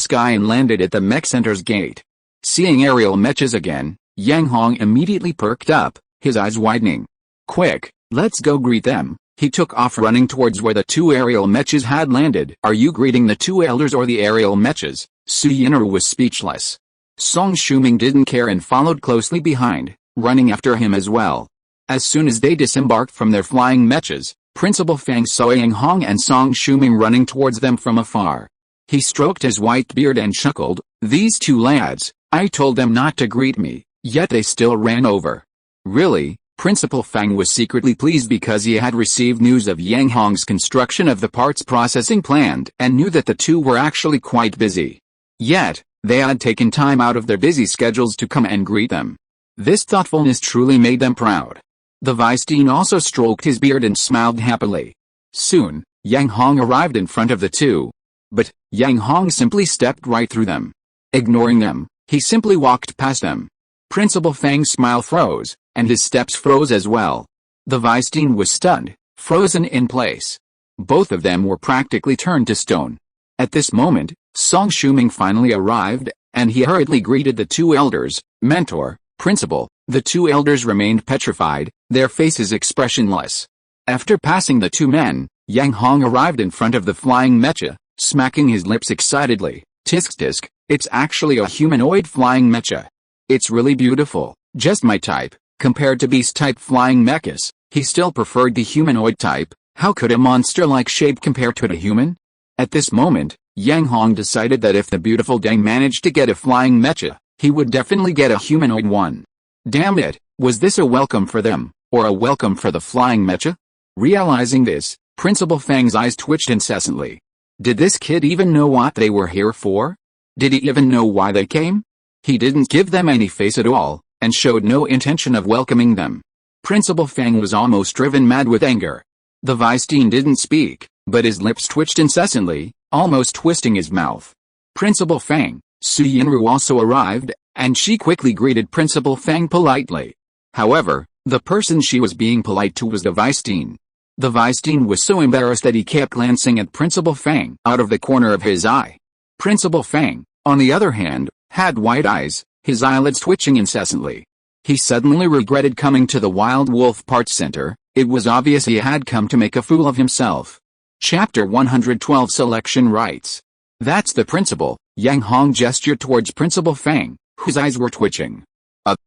sky and landed at the mech center's gate. Seeing aerial mechas again, Yang Hong immediately perked up, his eyes widening. Quick, let's go greet them. He took off running towards where the two aerial mechas had landed. Are you greeting the two elders or the aerial mechas? Su Yinru was speechless. Song Shuming didn't care and followed closely behind, running after him as well. As soon as they disembarked from their flying mechas, Principal Fang saw Yang Hong and Song Shuming running towards them from afar. He stroked his white beard and chuckled, these two lads, I told them not to greet me, yet they still ran over. Really? Principal Fang was secretly pleased because he had received news of Yang Hong's construction of the parts processing plant and knew that the two were actually quite busy. Yet, they had taken time out of their busy schedules to come and greet them. This thoughtfulness truly made them proud. The Vice Dean also stroked his beard and smiled happily. Soon, Yang Hong arrived in front of the two. But, Yang Hong simply stepped right through them. Ignoring them, he simply walked past them. Principal Fang's smile froze, and his steps froze as well. The Vice Dean was stunned, frozen in place. Both of them were practically turned to stone. At this moment, Song Shuming finally arrived, and he hurriedly greeted the two elders, mentor, principal. The two elders remained petrified, their faces expressionless. After passing the two men, Yang Hong arrived in front of the flying mecha, smacking his lips excitedly. Tisk tisk, it's actually a humanoid flying mecha. It's really beautiful, just my type. Compared to beast-type flying mechas, he still preferred the humanoid type. How could a monster-like shape compare to a human? At this moment, Yang Hong decided that if the beautiful Deng managed to get a flying mecha, he would definitely get a humanoid one. Damn it, was this a welcome for them, or a welcome for the flying mecha? Realizing this, Principal Fang's eyes twitched incessantly. Did this kid even know what they were here for? Did he even know why they came? He didn't give them any face at all, and showed no intention of welcoming them. Principal Fang was almost driven mad with anger. The Vice Dean didn't speak, but his lips twitched incessantly, almost twisting his mouth. Principal Fang, Su Yinru also arrived, and she quickly greeted Principal Fang politely. However, the person she was being polite to was the Vice Dean. The Vice Dean was so embarrassed that he kept glancing at Principal Fang out of the corner of his eye. Principal Fang, on the other hand, had white eyes, his eyelids twitching incessantly. He suddenly regretted coming to the Wild Wolf Parts Center. It was obvious he had come to make a fool of himself. Chapter 112 Selection Rights. That's the principal. Yang Hong gestured towards Principal Fang, whose eyes were twitching.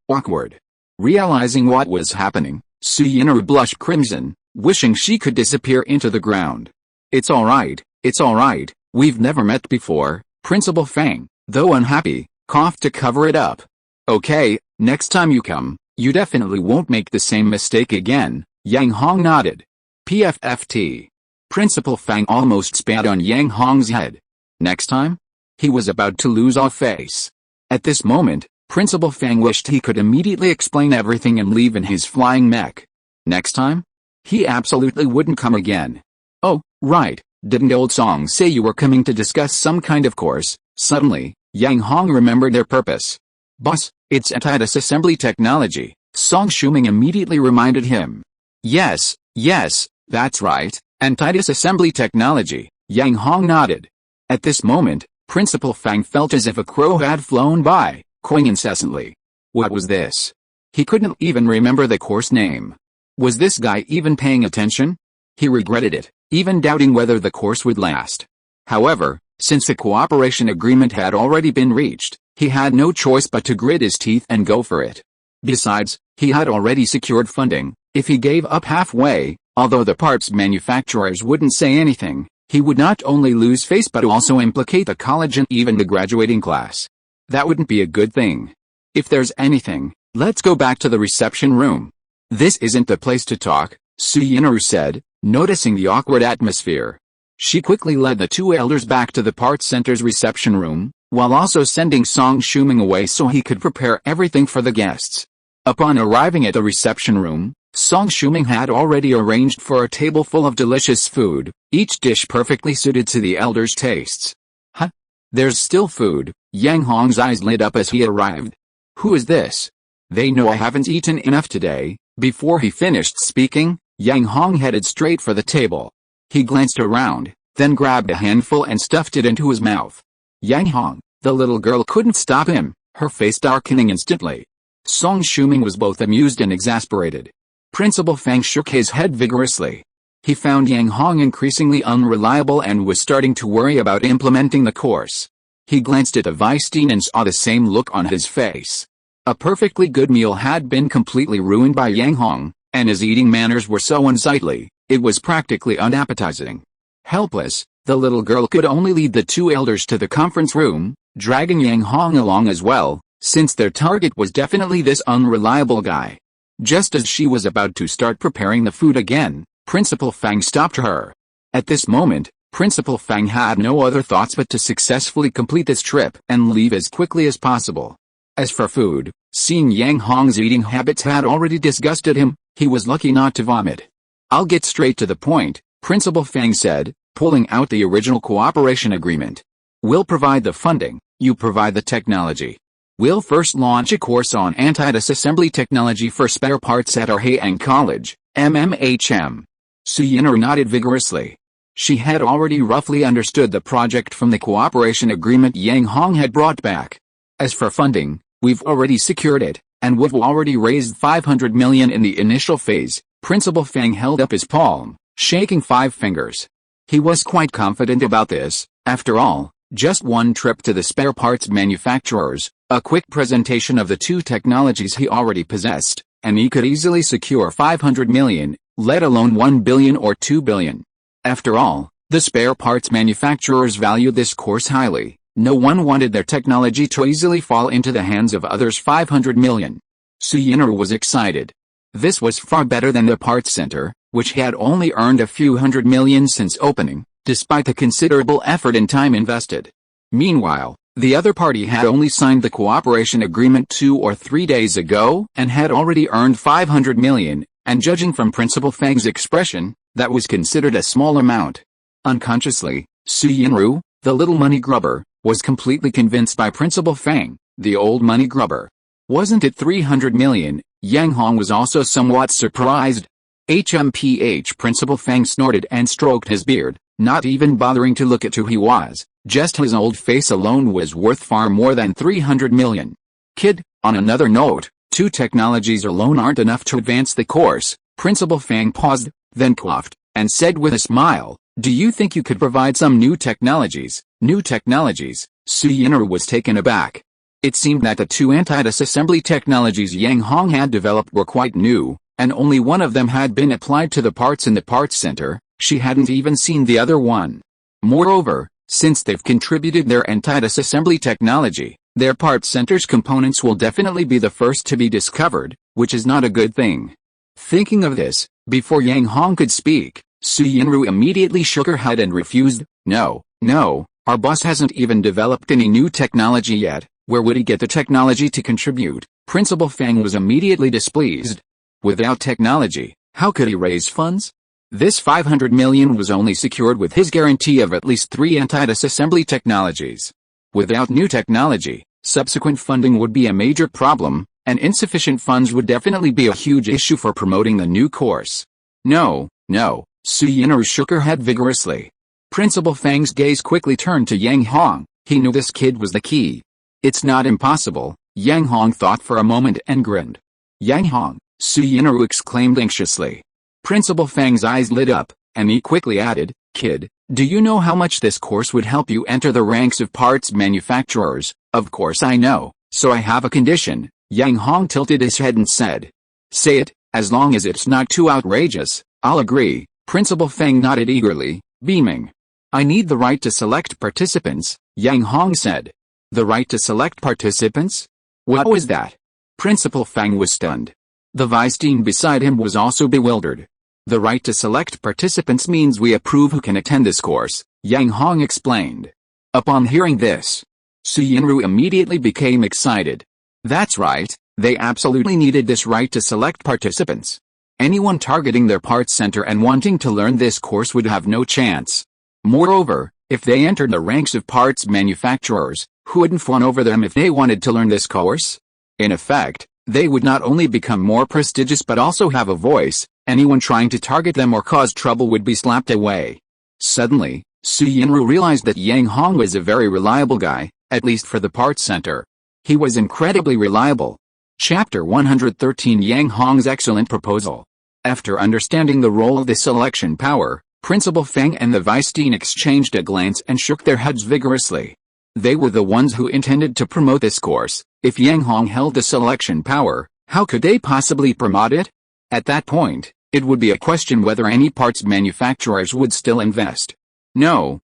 Awkward. Realizing what was happening, Su Yinru blushed crimson, wishing she could disappear into the ground. It's alright, we've never met before, Principal Fang, though unhappy, coughed to cover it up. Okay, next time you come, you definitely won't make the same mistake again, Yang Hong nodded. PFFT. Principal Fang almost spat on Yang Hong's head. Next time? He was about to lose all face. At this moment, Principal Fang wished he could immediately explain everything and leave in his flying mech. Next time? He absolutely wouldn't come again. Oh, right, didn't Old Song say you were coming to discuss some kind of course? Suddenly, Yang Hong remembered their purpose. Boss, it's anti-disassembly technology, Song Shuming immediately reminded him. Yes, that's right, anti-disassembly technology, Yang Hong nodded. At this moment, Principal Fang felt as if a crow had flown by, cawing incessantly. What was this? He couldn't even remember the course name. Was this guy even paying attention? He regretted it, even doubting whether the course would last. However, since the cooperation agreement had already been reached, he had no choice but to grit his teeth and go for it. Besides, he had already secured funding. If he gave up halfway, although the parts manufacturers wouldn't say anything, he would not only lose face but also implicate the college and even the graduating class. That wouldn't be a good thing. If there's anything, let's go back to the reception room. This isn't the place to talk, Su Yinru said, noticing the awkward atmosphere. She quickly led the two elders back to the parts center's reception room, while also sending Song Shuming away so he could prepare everything for the guests. Upon arriving at the reception room, Song Shuming had already arranged for a table full of delicious food, each dish perfectly suited to the elders' tastes. Huh? There's still food, Yang Hong's eyes lit up as he arrived. Who is this? They know I haven't eaten enough today. Before he finished speaking, Yang Hong headed straight for the table. He glanced around, then grabbed a handful and stuffed it into his mouth. Yang Hong, the little girl couldn't stop him, her face darkening instantly. Song Shuming was both amused and exasperated. Principal Fang shook his head vigorously. He found Yang Hong increasingly unreliable and was starting to worry about implementing the course. He glanced at the Vice-Dean and saw the same look on his face. A perfectly good meal had been completely ruined by Yang Hong, and his eating manners were so unsightly, it was practically unappetizing. Helpless, the little girl could only lead the two elders to the conference room, dragging Yang Hong along as well, since their target was definitely this unreliable guy. Just as she was about to start preparing the food again, Principal Fang stopped her. At this moment, Principal Fang had no other thoughts but to successfully complete this trip and leave as quickly as possible. As for food, seeing Yang Hong's eating habits had already disgusted him, he was lucky not to vomit. I'll get straight to the point, Principal Fang said, pulling out the original cooperation agreement. We'll provide the funding, you provide the technology. We'll first launch a course on anti-disassembly technology for spare parts at our Haiyang College, MMHM. Su Yinru nodded vigorously. She had already roughly understood the project from the cooperation agreement Yang Hong had brought back. As for funding, we've already secured it, and we've already raised 500 million in the initial phase. Principal Fang held up his palm, shaking 5 fingers. He was quite confident about this. After all, just one trip to the spare parts manufacturers, a quick presentation of the two technologies he already possessed, and he could easily secure 500 million, let alone 1 billion or 2 billion. After all, the spare parts manufacturers valued this course highly. No one wanted their technology to easily fall into the hands of others. 500 million. Su Yinru was excited. This was far better than the parts center, which had only earned a few hundred million since opening, despite the considerable effort and time invested. Meanwhile, the other party had only signed the cooperation agreement 2 or 3 days ago and had already earned 500 million, and judging from Principal Fang's expression, that was considered a small amount. Unconsciously, Su Yinru, the little money grubber, was completely convinced by Principal Fang, the old money grubber. Wasn't it 300 million? Yang Hong was also somewhat surprised. HMPH. Principal Fang snorted and stroked his beard, not even bothering to look at who he was. Just his old face alone was worth far more than 300 million. Kid, on another note, two technologies alone aren't enough to advance the course. Principal Fang paused, then coughed, and said with a smile, "Do you think you could provide some new technologies?" New technologies? Su Yinru was taken aback. It seemed that the two anti-disassembly technologies Yang Hong had developed were quite new, and only one of them had been applied to the parts in the parts center. She hadn't even seen the other one. Moreover, since they've contributed their anti-disassembly technology, their parts center's components will definitely be the first to be discovered, which is not a good thing. Thinking of this, before Yang Hong could speak, Su Yinru immediately shook her head and refused. No, our boss hasn't even developed any new technology yet. Where would he get the technology to contribute? Principal Fang was immediately displeased. Without technology, how could he raise funds? This 500 million was only secured with his guarantee of at least 3 anti-disassembly technologies. Without new technology, subsequent funding would be a major problem, and insufficient funds would definitely be a huge issue for promoting the new course. No, Su Yinru shook her head vigorously. Principal Fang's gaze quickly turned to Yang Hong. He knew this kid was the key. It's not impossible. Yang Hong thought for a moment and grinned. Yang Hong, Su Yinru exclaimed anxiously. Principal Fang's eyes lit up, and he quickly added, "Kid, do you know how much this course would help you enter the ranks of parts manufacturers?" "Of course I know, so I have a condition." Yang Hong tilted his head and said. "Say it, as long as it's not too outrageous, I'll agree." Principal Fang nodded eagerly, beaming. "I need the right to select participants," Yang Hong said. The right to select participants? What was that? Principal Fang was stunned. The vice dean beside him was also bewildered. The right to select participants means we approve who can attend this course, Yang Hong explained. Upon hearing this, Su Yinru immediately became excited. That's right, they absolutely needed this right to select participants. Anyone targeting their parts center and wanting to learn this course would have no chance. Moreover, if they entered the ranks of parts manufacturers, who wouldn't fawn over them if they wanted to learn this course? In effect, they would not only become more prestigious but also have a voice. Anyone trying to target them or cause trouble would be slapped away. Suddenly, Su Yinru realized that Yang Hong was a very reliable guy, at least for the parts center. He was incredibly reliable. Chapter 113 Yang Hong's excellent proposal. After understanding the role of the selection power, Principal Fang and the Vice Dean exchanged a glance and shook their heads vigorously. They were the ones who intended to promote this course. If Yang Hong held the selection power, how could they possibly promote it? At that point, it would be a question whether any parts manufacturers would still invest. No,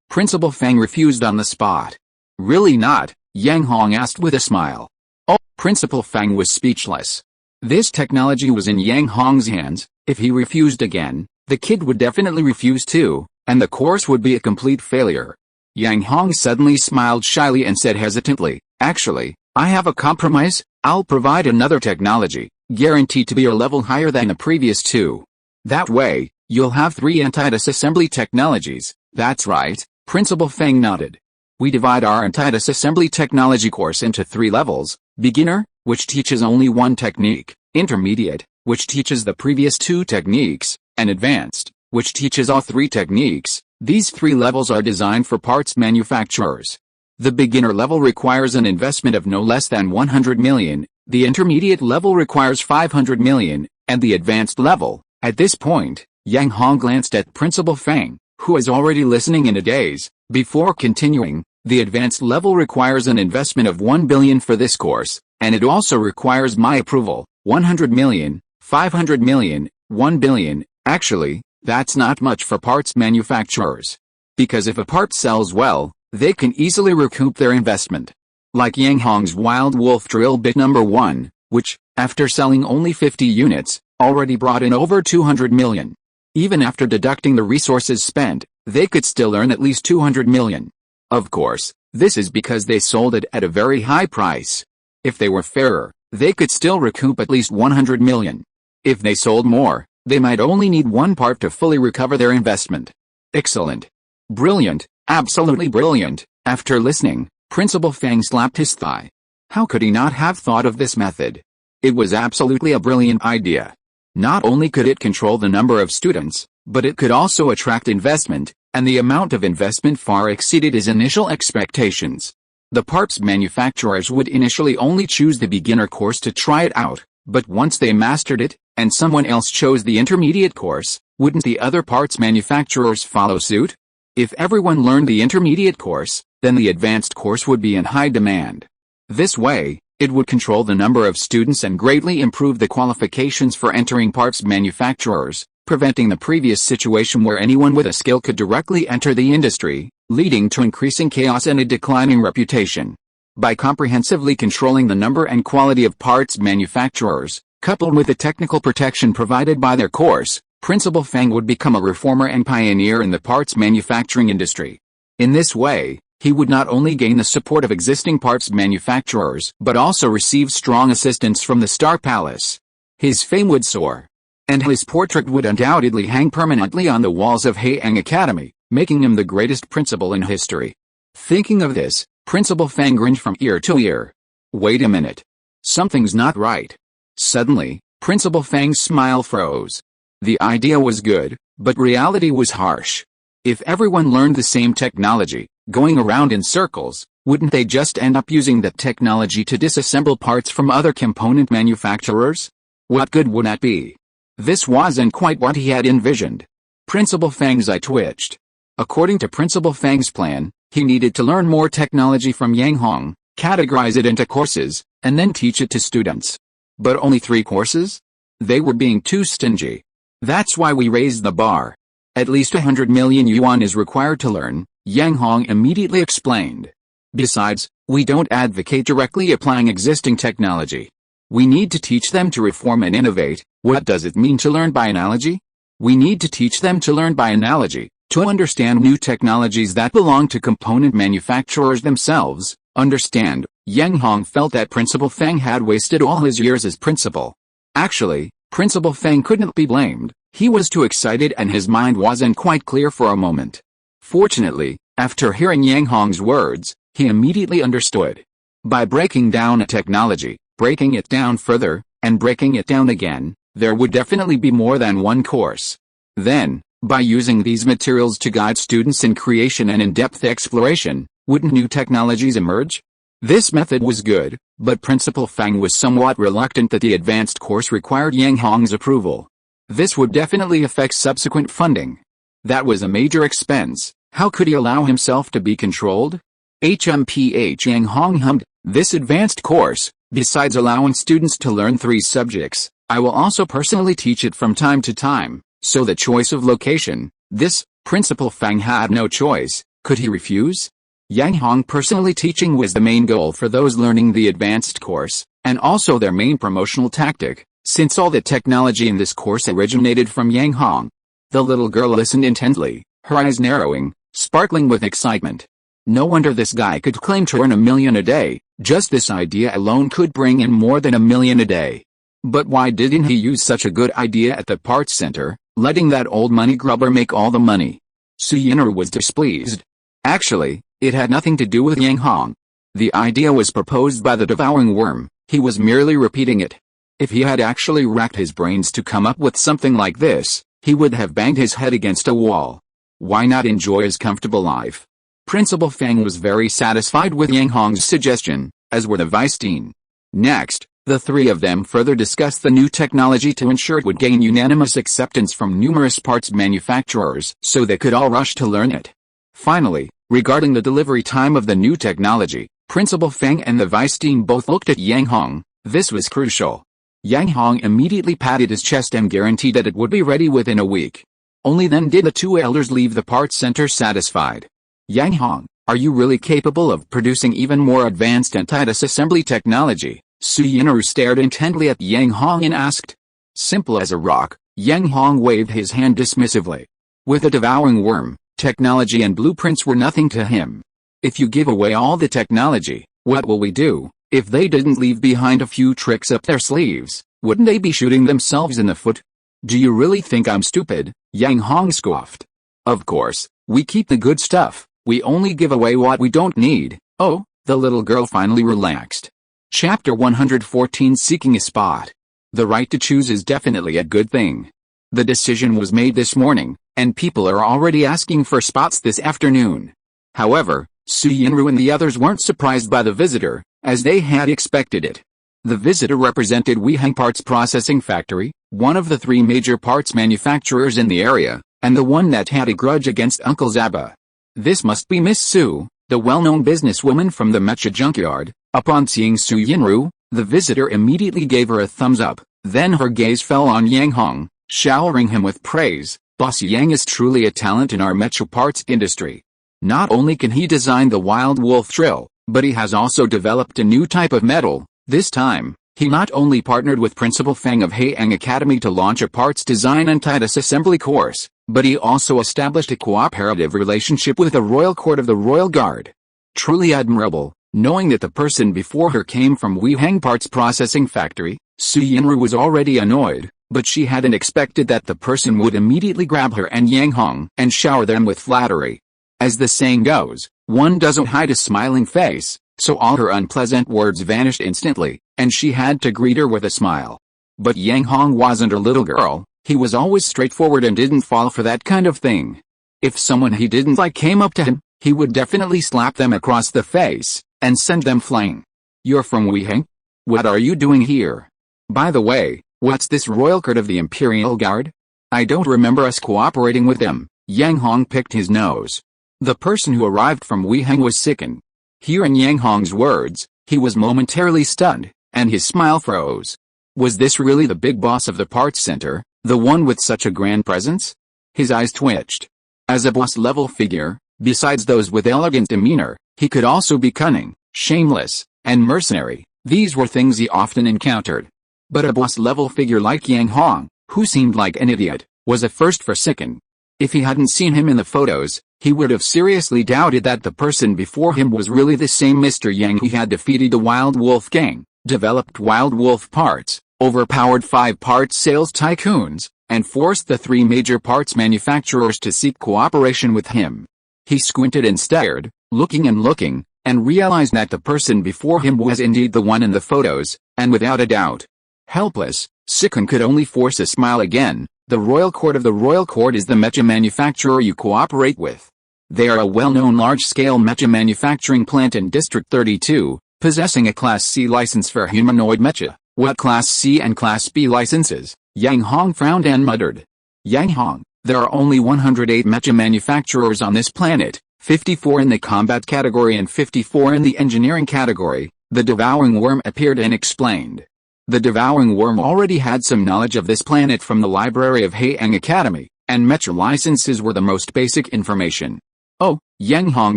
Principal Fang refused on the spot. Really not? Yang Hong asked with a smile. Oh, Principal Fang was speechless. This technology was in Yang Hong's hands. If he refused again, the kid would definitely refuse too, and the course would be a complete failure. Yang Hong suddenly smiled shyly and said hesitantly, "Actually, I have a compromise. I'll provide another technology, guaranteed to be a level higher than the previous two. That way, you'll have 3 anti-disassembly technologies." That's right, Principal Fang nodded. We divide our anti-disassembly technology course into 3 levels: beginner, which teaches only 1 technique; intermediate, which teaches the previous 2 techniques; and advanced, which teaches all 3 techniques. These 3 levels are designed for parts manufacturers. The beginner level requires an investment of no less than 100 million, the intermediate level requires 500 million, and the advanced level. At this point, Yang Hong glanced at Principal Fang, who was already listening in a daze. Before continuing, the advanced level requires an investment of 1 billion for this course, and it also requires my approval. 100 million, 500 million, 1 billion. Actually, that's not much for parts manufacturers. Because if a part sells well, they can easily recoup their investment. Like Yang Hong's Wild Wolf drill bit number 1, which, after selling only 50 units, already brought in over 200 million. Even after deducting the resources spent, they could still earn at least 200 million. Of course, this is because they sold it at a very high price. If they were fairer, they could still recoup at least 100 million. If they sold more, they might only need 1 part to fully recover their investment. Excellent. Brilliant, absolutely brilliant. After listening, Principal Fang slapped his thigh. How could he not have thought of this method? It was absolutely a brilliant idea. Not only could it control the number of students, but it could also attract investment, and the amount of investment far exceeded his initial expectations. The parts manufacturers would initially only choose the beginner course to try it out, but once they mastered it, and someone else chose the intermediate course, wouldn't the other parts manufacturers follow suit? If everyone learned the intermediate course, then the advanced course would be in high demand. This way, it would control the number of students and greatly improve the qualifications for entering parts manufacturers, preventing the previous situation where anyone with a skill could directly enter the industry, leading to increasing chaos and a declining reputation. By comprehensively controlling the number and quality of parts manufacturers, coupled with the technical protection provided by their course, Principal Feng would become a reformer and pioneer in the parts manufacturing industry. In this way, he would not only gain the support of existing parts manufacturers but also receive strong assistance from the Star Palace. His fame would soar, and his portrait would undoubtedly hang permanently on the walls of Heian Academy, making him the greatest principal in history. Thinking of this, Principal Feng grinned from ear to ear. Wait a minute. Something's not right. Suddenly, Principal Feng's smile froze. The idea was good, but reality was harsh. If everyone learned the same technology, going around in circles, wouldn't they just end up using that technology to disassemble parts from other component manufacturers? What good would that be? This wasn't quite what he had envisioned. Principal Feng's eye twitched. According to Principal Feng's plan, he needed to learn more technology from Yang Hong, categorize it into courses, and then teach it to students. But only 3 courses? They were being too stingy. That's why we raised the bar. At least 100 million yuan is required to learn, Yang Hong immediately explained. Besides, we don't advocate directly applying existing technology. We need to teach them to reform and innovate. What does it mean to learn by analogy? We need to teach them to learn by analogy, to understand new technologies that belong to component manufacturers themselves. Understand, Yang Hong felt that Principal Feng had wasted all his years as principal. Actually, Principal Feng couldn't be blamed. He was too excited and his mind wasn't quite clear for a moment. Fortunately, after hearing Yang Hong's words, he immediately understood. By breaking down a technology, breaking it down further, and breaking it down again, there would definitely be more than one course. Then, by using these materials to guide students in creation and in-depth exploration, wouldn't new technologies emerge? This method was good, but Principal Feng was somewhat reluctant that the advanced course required Yang Hong's approval. This would definitely affect subsequent funding. That was a major expense. How could he allow himself to be controlled? Yang Hong hummed. This advanced course, besides allowing students to learn 3 subjects, I will also personally teach it from time to time. So the choice of location, this, Principal Feng had no choice. Could he refuse? Yang Hong personally teaching was the main goal for those learning the advanced course, and also their main promotional tactic, since all the technology in this course originated from Yang Hong. The little girl listened intently, her eyes narrowing, sparkling with excitement. No wonder this guy could claim to earn $1 million a day. Just this idea alone could bring in more than $1 million a day. But why didn't he use such a good idea at the parts center, letting that old money grubber make all the money? Su Yin'er was displeased. Actually, it had nothing to do with Yang Hong. The idea was proposed by the devouring worm. He was merely repeating it. If he had actually racked his brains to come up with something like this, he would have banged his head against a wall. Why not enjoy his comfortable life? Principal Feng was very satisfied with Yang Hong's suggestion, as were the vice dean. Next, the 3 of them further discussed the new technology to ensure it would gain unanimous acceptance from numerous parts manufacturers so they could all rush to learn it. Finally, regarding the delivery time of the new technology, Principal Feng and the vice dean both looked at Yang Hong. This was crucial. Yang Hong immediately patted his chest and guaranteed that it would be ready within a week. Only then did the 2 elders leave the parts center satisfied. Yang Hong, are you really capable of producing even more advanced anti-disassembly technology? Su Yin'er stared intently at Yang Hong and asked. Simple as a rock, Yang Hong waved his hand dismissively. With a devouring worm, technology and blueprints were nothing to him. If you give away all the technology, what will we do? If they didn't leave behind a few tricks up their sleeves, wouldn't they be shooting themselves in the foot? Do you really think I'm stupid? Yang Hong scoffed. Of course, we keep the good stuff. We only give away what we don't need. Oh, the little girl finally relaxed. Chapter 114 Seeking a Spot. The right to choose is definitely a good thing. The decision was made this morning, and people are already asking for spots this afternoon. However, Su Yinru and the others weren't surprised by the visitor, as they had expected it. The visitor represented Weiheng Parts Processing Factory, one of the 3 major parts manufacturers in the area, and the one that had a grudge against Uncle Zaba. This must be Miss Su, the well-known businesswoman from the Mecha junkyard. Upon seeing Su Yinru, the visitor immediately gave her a thumbs up, then her gaze fell on Yang Hong, showering him with praise. Boss Yang is truly a talent in our Mecha parts industry. Not only can he design the Wild Wolf drill, but he has also developed a new type of metal. This time, he not only partnered with Principal Fang of Haiyang Academy to launch a parts design and Titus assembly course, but he also established a cooperative relationship with the Royal Court of the Royal Guard. Truly admirable. Knowing that the person before her came from Weiheng Parts Processing Factory, Su Yinru was already annoyed, but she hadn't expected that the person would immediately grab her and Yang Hong and shower them with flattery. As the saying goes, one doesn't hide a smiling face, so all her unpleasant words vanished instantly, and she had to greet her with a smile. But Yang Hong wasn't a little girl, he was always straightforward and didn't fall for that kind of thing. If someone he didn't like came up to him, he would definitely slap them across the face and send them flying. You're from Weiheng? What are you doing here? By the way, what's this Royal Court of the Imperial Guard? I don't remember us cooperating with them. Yang Hong picked his nose. The person who arrived from Weiheng was sickened. Hearing Yang Hong's words, he was momentarily stunned, and his smile froze. Was this really the big boss of the parts center, the one with such a grand presence? His eyes twitched. As a boss-level figure, besides those with elegant demeanor, he could also be cunning, shameless, and mercenary. These were things he often encountered. But a boss-level figure like Yang Hong, who seemed like an idiot, was a first for Sicken. If he hadn't seen him in the photos, he would have seriously doubted that the person before him was really the same Mr. Yang who had defeated the Wild Wolf gang, developed Wild Wolf parts, overpowered 5 parts sales tycoons, and forced the 3 major parts manufacturers to seek cooperation with him. He squinted and stared, looking and looking, and realized that the person before him was indeed the one in the photos, and without a doubt. Helpless, Sicken could only force a smile again. The Royal Court of the Royal Court is the mecha manufacturer you cooperate with. They are a well-known large-scale mecha manufacturing plant in District 32, possessing a Class C license for humanoid mecha. What Class C and Class B licenses? Yang Hong frowned and muttered. Yang Hong, there are only 108 mecha manufacturers on this planet, 54 in the combat category and 54 in the engineering category. The devouring worm appeared and explained. The devouring worm already had some knowledge of this planet from the library of Haiyang Academy, and mecha licenses were the most basic information. Oh, Yang Hong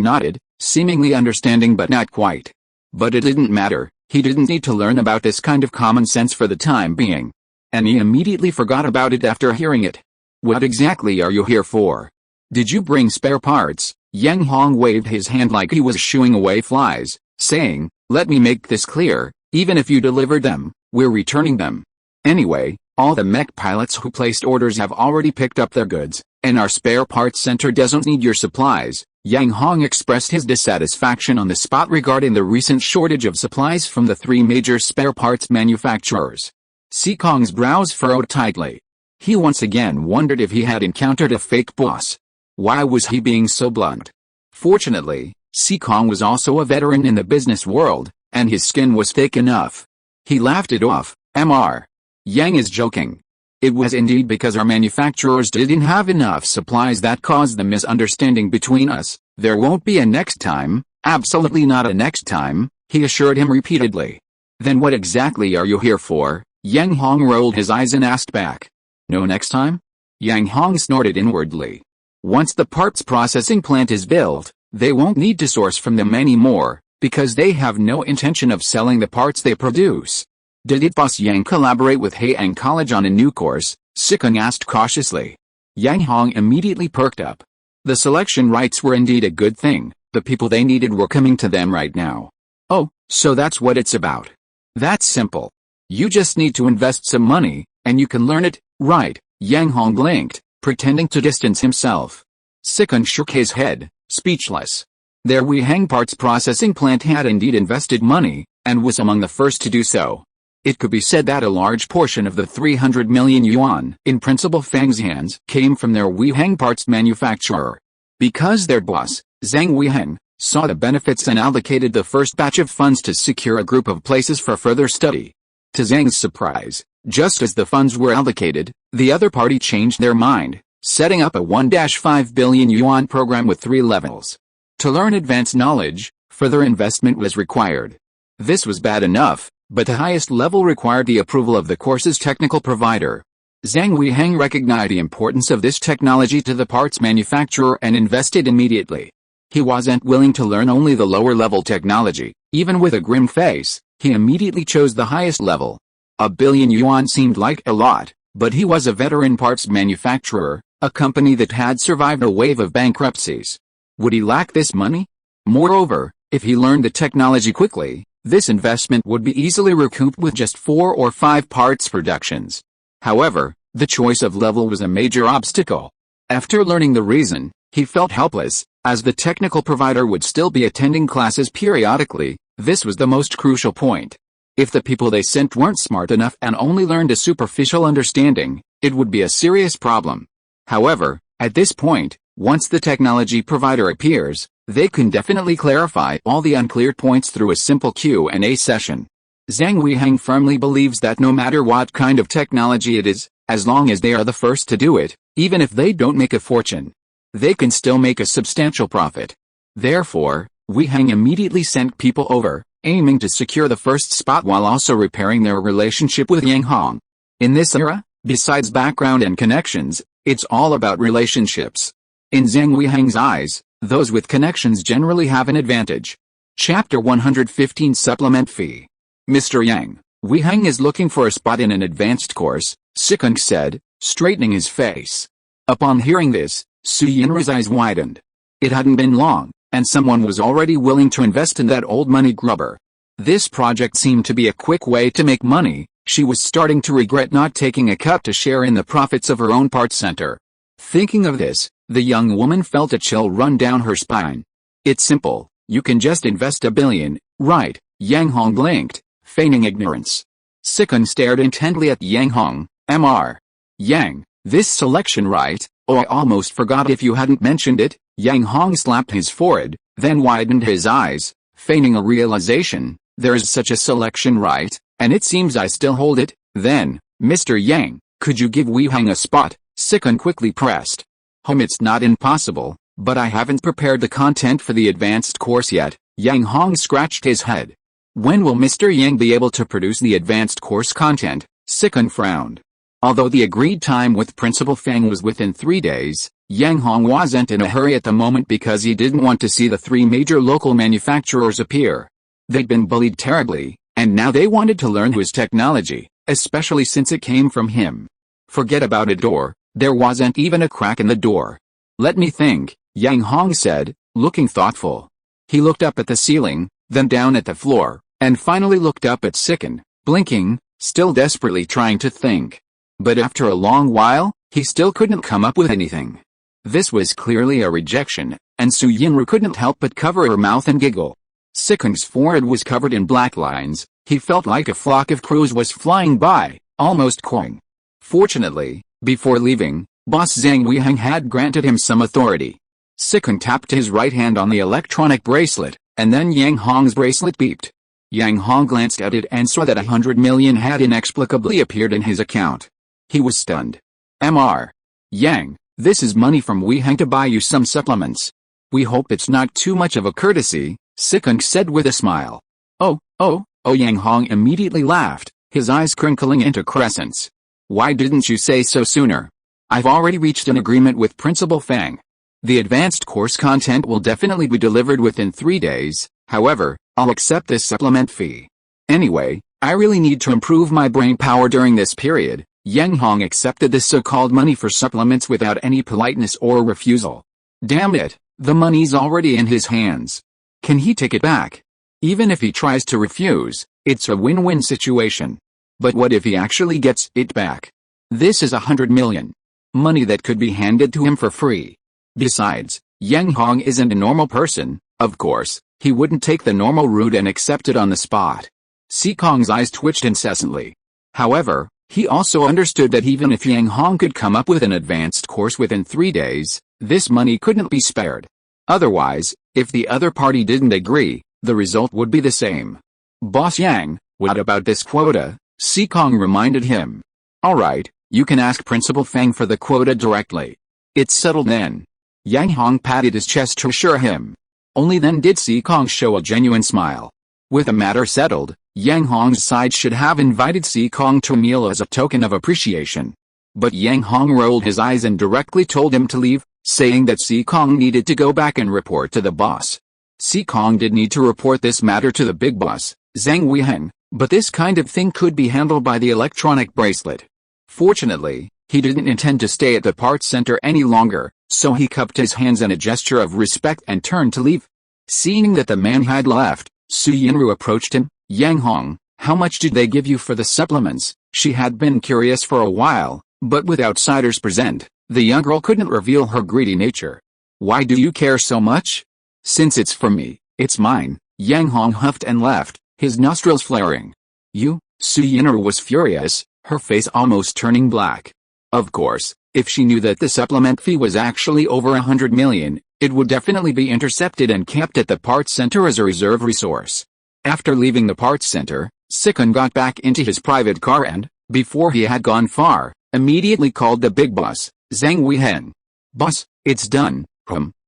nodded, seemingly understanding but not quite. But it didn't matter, he didn't need to learn about this kind of common sense for the time being. And he immediately forgot about it after hearing it. What exactly are you here for? Did you bring spare parts? Yang Hong waved his hand like he was shooing away flies, saying, let me make this clear, even if you delivered them, we're returning them. Anyway, all the mech pilots who placed orders have already picked up their goods, and our spare parts center doesn't need your supplies. Yang Hong expressed his dissatisfaction on the spot regarding the recent shortage of supplies from the 3 major spare parts manufacturers. Sikong's brows furrowed tightly. He once again wondered if he had encountered a fake boss. Why was he being so blunt? Fortunately, Sikong was also a veteran in the business world, and his skin was thick enough. He laughed it off. Mr. Yang is joking. It was indeed because our manufacturers didn't have enough supplies that caused the misunderstanding between us. There won't be a next time, absolutely not a next time, he assured him repeatedly. Then what exactly are you here for? Yang Hong rolled his eyes and asked back. No next time? Yang Hong snorted inwardly. Once the parts processing plant is built, they won't need to source from them anymore, because they have no intention of selling the parts they produce. Did it Boss Yang collaborate with Haiyang College on a new course? Sicken asked cautiously. Yang Hong immediately perked up. The selection rights were indeed a good thing, the people they needed were coming to them right now. Oh, so that's what it's about. That's simple. You just need to invest some money, and you can learn it, right? Yang Hong blinked, pretending to distance himself. Sicken shook his head, speechless. Their Weiheng parts processing plant had indeed invested money, and was among the first to do so. It could be said that a large portion of the 300 million yuan in Principal Fang's hands came from their Weiheng parts manufacturer. Because their boss, Zhang Weiheng, saw the benefits and allocated the first batch of funds to secure a group of places for further study. To Zhang's surprise, just as the funds were allocated, the other party changed their mind, setting up a 1-5 billion yuan program with 3 levels. To learn advanced knowledge, further investment was required. This was bad enough, but the highest level required the approval of the course's technical provider. Zhang Weiheng recognized the importance of this technology to the parts manufacturer and invested immediately. He wasn't willing to learn only the lower-level technology. Even with a grim face, he immediately chose the highest level. 1 billion yuan seemed like a lot, but he was a veteran parts manufacturer, a company that had survived a wave of bankruptcies. Would he lack this money? Moreover, if he learned the technology quickly, this investment would be easily recouped with just 4 or 5 parts productions. However, the choice of level was a major obstacle. After learning the reason, he felt helpless, as the technical provider would still be attending classes periodically. This was the most crucial point. If the people they sent weren't smart enough and only learned a superficial understanding, it would be a serious problem. However, at this point, once the technology provider appears, they can definitely clarify all the unclear points through a simple Q&A session. Zhang Weiheng firmly believes that no matter what kind of technology it is, as long as they are the first to do it, even if they don't make a fortune, they can still make a substantial profit. Therefore, Weiheng immediately sent people over, aiming to secure the first spot while also repairing their relationship with Yang Hong. In this era, besides background and connections, it's all about relationships. In Zhang Weiheng's eyes, those with connections generally have an advantage. Chapter 115 Supplement Fee. Mr. Yang, Weiheng is looking for a spot in an advanced course, Sikung said, straightening his face. Upon hearing this, Su Yinru's eyes widened. It hadn't been long, and someone was already willing to invest in that old money grubber. This project seemed to be a quick way to make money. She was starting to regret not taking a cut to share in the profits of her own parts center. Thinking of this, the young woman felt a chill run down her spine. It's simple, you can just invest 1 billion, right? Yang Hong blinked, feigning ignorance. Sikun stared intently at Yang Hong. Mr. Yang, this selection right? Oh, I almost forgot if you hadn't mentioned it. Yang Hong slapped his forehead, then widened his eyes, feigning a realization. There is such a selection right, and it seems I still hold it. Then, Mr. Yang, could you give Weiheng a spot? Sikun quickly pressed. It's not impossible, but I haven't prepared the content for the advanced course yet. Yang Hong scratched his head. When will Mr. Yang be able to produce the advanced course content? Sikun frowned. Although the agreed time with Principal Fang was within 3 days, Yang Hong wasn't in a hurry at the moment because he didn't want to see the 3 major local manufacturers appear. They'd been bullied terribly, and now they wanted to learn his technology, especially since it came from him. Forget about a door, there wasn't even a crack in the door. Let me think, Yang Hong said, looking thoughtful. He looked up at the ceiling, then down at the floor, and finally looked up at Sikun, blinking, still desperately trying to think. But after a long while, he still couldn't come up with anything. This was clearly a rejection, and Su Yinru couldn't help but cover her mouth and giggle. Sikun's forehead was covered in black lines. He felt like a flock of crows was flying by, almost cawing. Fortunately, before leaving, Boss Zhang Weiheng had granted him some authority. Sikun tapped his right hand on the electronic bracelet, and then Yang Hong's bracelet beeped. Yang Hong glanced at it and saw that 100 million had inexplicably appeared in his account. He was stunned. Mr. Yang, this is money from Weiheng to buy you some supplements. We hope it's not too much of a courtesy, Sikun said with a smile. Oh, Yang Hong immediately laughed, his eyes crinkling into crescents. Why didn't you say so sooner? I've already reached an agreement with Principal Fang. The advanced course content will definitely be delivered within 3 days, however, I'll accept this supplement fee. Anyway, I really need to improve my brain power during this period. Yang Hong accepted this so-called money for supplements without any politeness or refusal. Damn it, the money's already in his hands. Can he take it back? Even if he tries to refuse, it's a win-win situation. But what if he actually gets it back? This is 100 million. Money that could be handed to him for free. Besides, Yang Hong isn't a normal person, of course, he wouldn't take the normal route and accept it on the spot. Sikong's eyes twitched incessantly. However, he also understood that even if Yang Hong could come up with an advanced course within 3 days, this money couldn't be spared. Otherwise, if the other party didn't agree, the result would be the same. Boss Yang, what about this quota? Sikong reminded him. Alright, you can ask Principal Fang for the quota directly. It's settled then. Yang Hong patted his chest to assure him. Only then did Sikong show a genuine smile. With the matter settled, Yang Hong's side should have invited Sikong to a meal as a token of appreciation. But Yang Hong rolled his eyes and directly told him to leave, saying that Sikong needed to go back and report to the boss. Sikong did need to report this matter to the big boss, Zhang Weiheng, but this kind of thing could be handled by the electronic bracelet. Fortunately, he didn't intend to stay at the parts center any longer, so he cupped his hands in a gesture of respect and turned to leave. Seeing that the man had left, Su Yinru approached him. Yang Hong, how much did they give you for the supplements? She had been curious for a while, but with outsiders present, the young girl couldn't reveal her greedy nature. Why do you care so much? Since it's for me, it's mine. Yang Hong huffed and left, his nostrils flaring. You? Su Yinru was furious, her face almost turning black. Of course, if she knew that the supplement fee was actually over 100 million, it would definitely be intercepted and kept at the parts center as a reserve resource. After leaving the parts center, Sikun got back into his private car and, before he had gone far, immediately called the big boss, Zhang Weiheng. Boss, it's done.